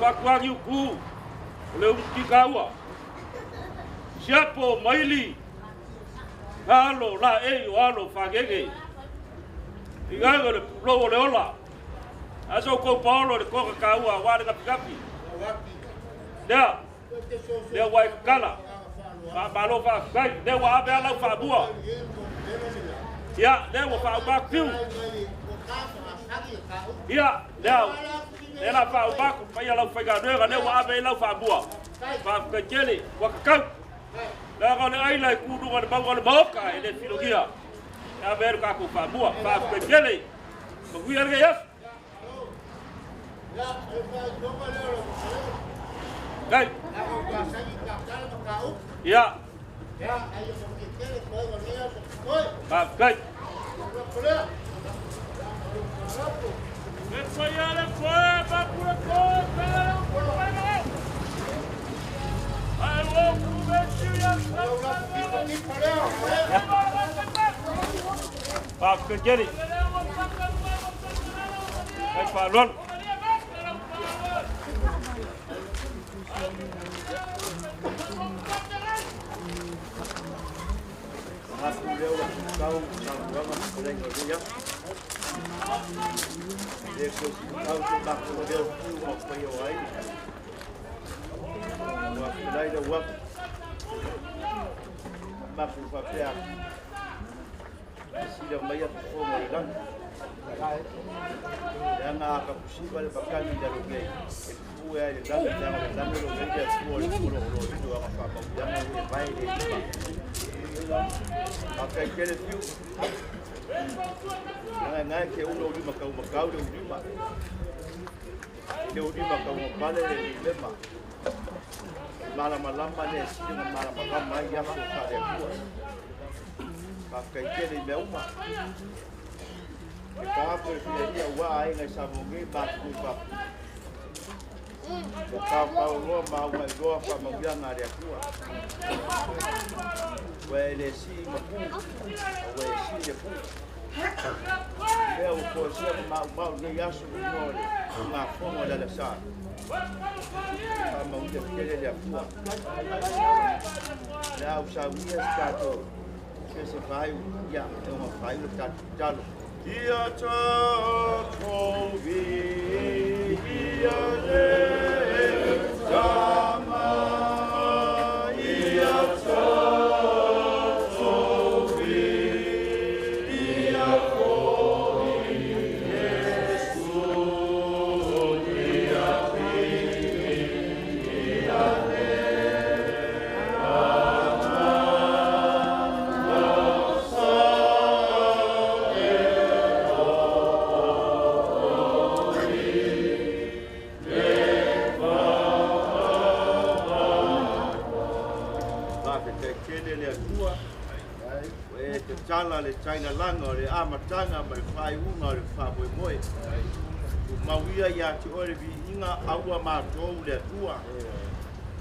Fakuagi uku. Le ukikawa. Siapo maili. Halo la o halo fagege. Igaga le pulo le ola. Aso ko Paulo le ko kawa wa le kapi. Dea. Dea wa kala. Ba lo fa kai. Dea wa abe ala fa bua. Ya, dia mau faham baku. Ya, dia nak faham baku. Payah lau faham dua kan dia mau apa lau faham buah. Faham kecil, wakakau. Dah kalau ai lai kudu kan bangun bawka ini filologia. Ya baru kaku faham buah. Faham kecil. Baguiar ke ya? Kai. Ya. Faham kai. Pak kejari. Baik Pak Lon. sila maya po mo lang. Yang aka pusiba le bakali da lo gay. Puya le da da lo gay da pulo lo do aka fa pa yang le vai le ba. Aka kele fiu. Ngai ke uno di makau le ulima. Le ulima ka mo pale le lema. Malama le sina malama ya so fa le ku. Aka kele me uma. Kapo dia wa ai ngai sa mo ngai ba ku pa. Ka Faauluuluga ma wa go fa ma bia na le ku. Wa le si ma ku. Wa si le ku. Eu posso mal de aço no mole, uma forma de Lealasa. A mão de aquele de afua. Já o sabia stato. Que se vai já é uma vai no stato jalo. Ia to vi ia le sama ia Tala le China langa le amatanga mai fai unga le faboi moi. Mawia ya ti ore vi inga aua matou le tua.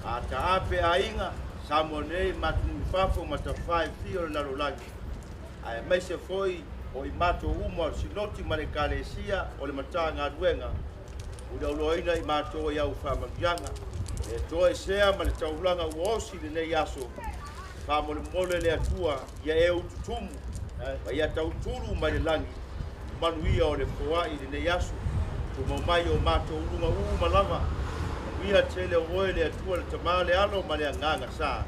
A ta ape a inga samone matu fafo matafai fio na lolagi. Ai mai se foi o i mato umo sinoti mare kalesia o le matanga duenga. Uda uloina i mato ya ufama yanga. E toe sea male taulanga uosi le nei aso. Famole mole le atua ya e ututumu wa ya tautulu mai langi manuia o le foa i le yasu ko mai o mato ulunga malava ia tele o le atua le tamale alo male nganga sa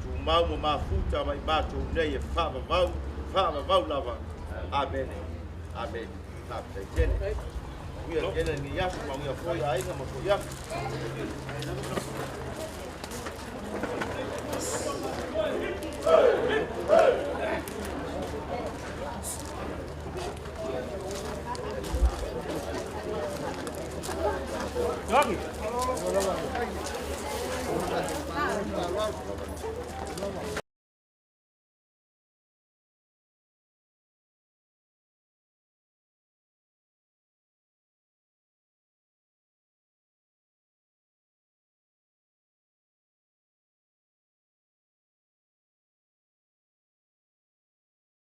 tu mau mo mafuta mai mato nei e fava vau lava amen amen amen tele ia tele ni yasu ma ia foi ai na mo ia Lagi.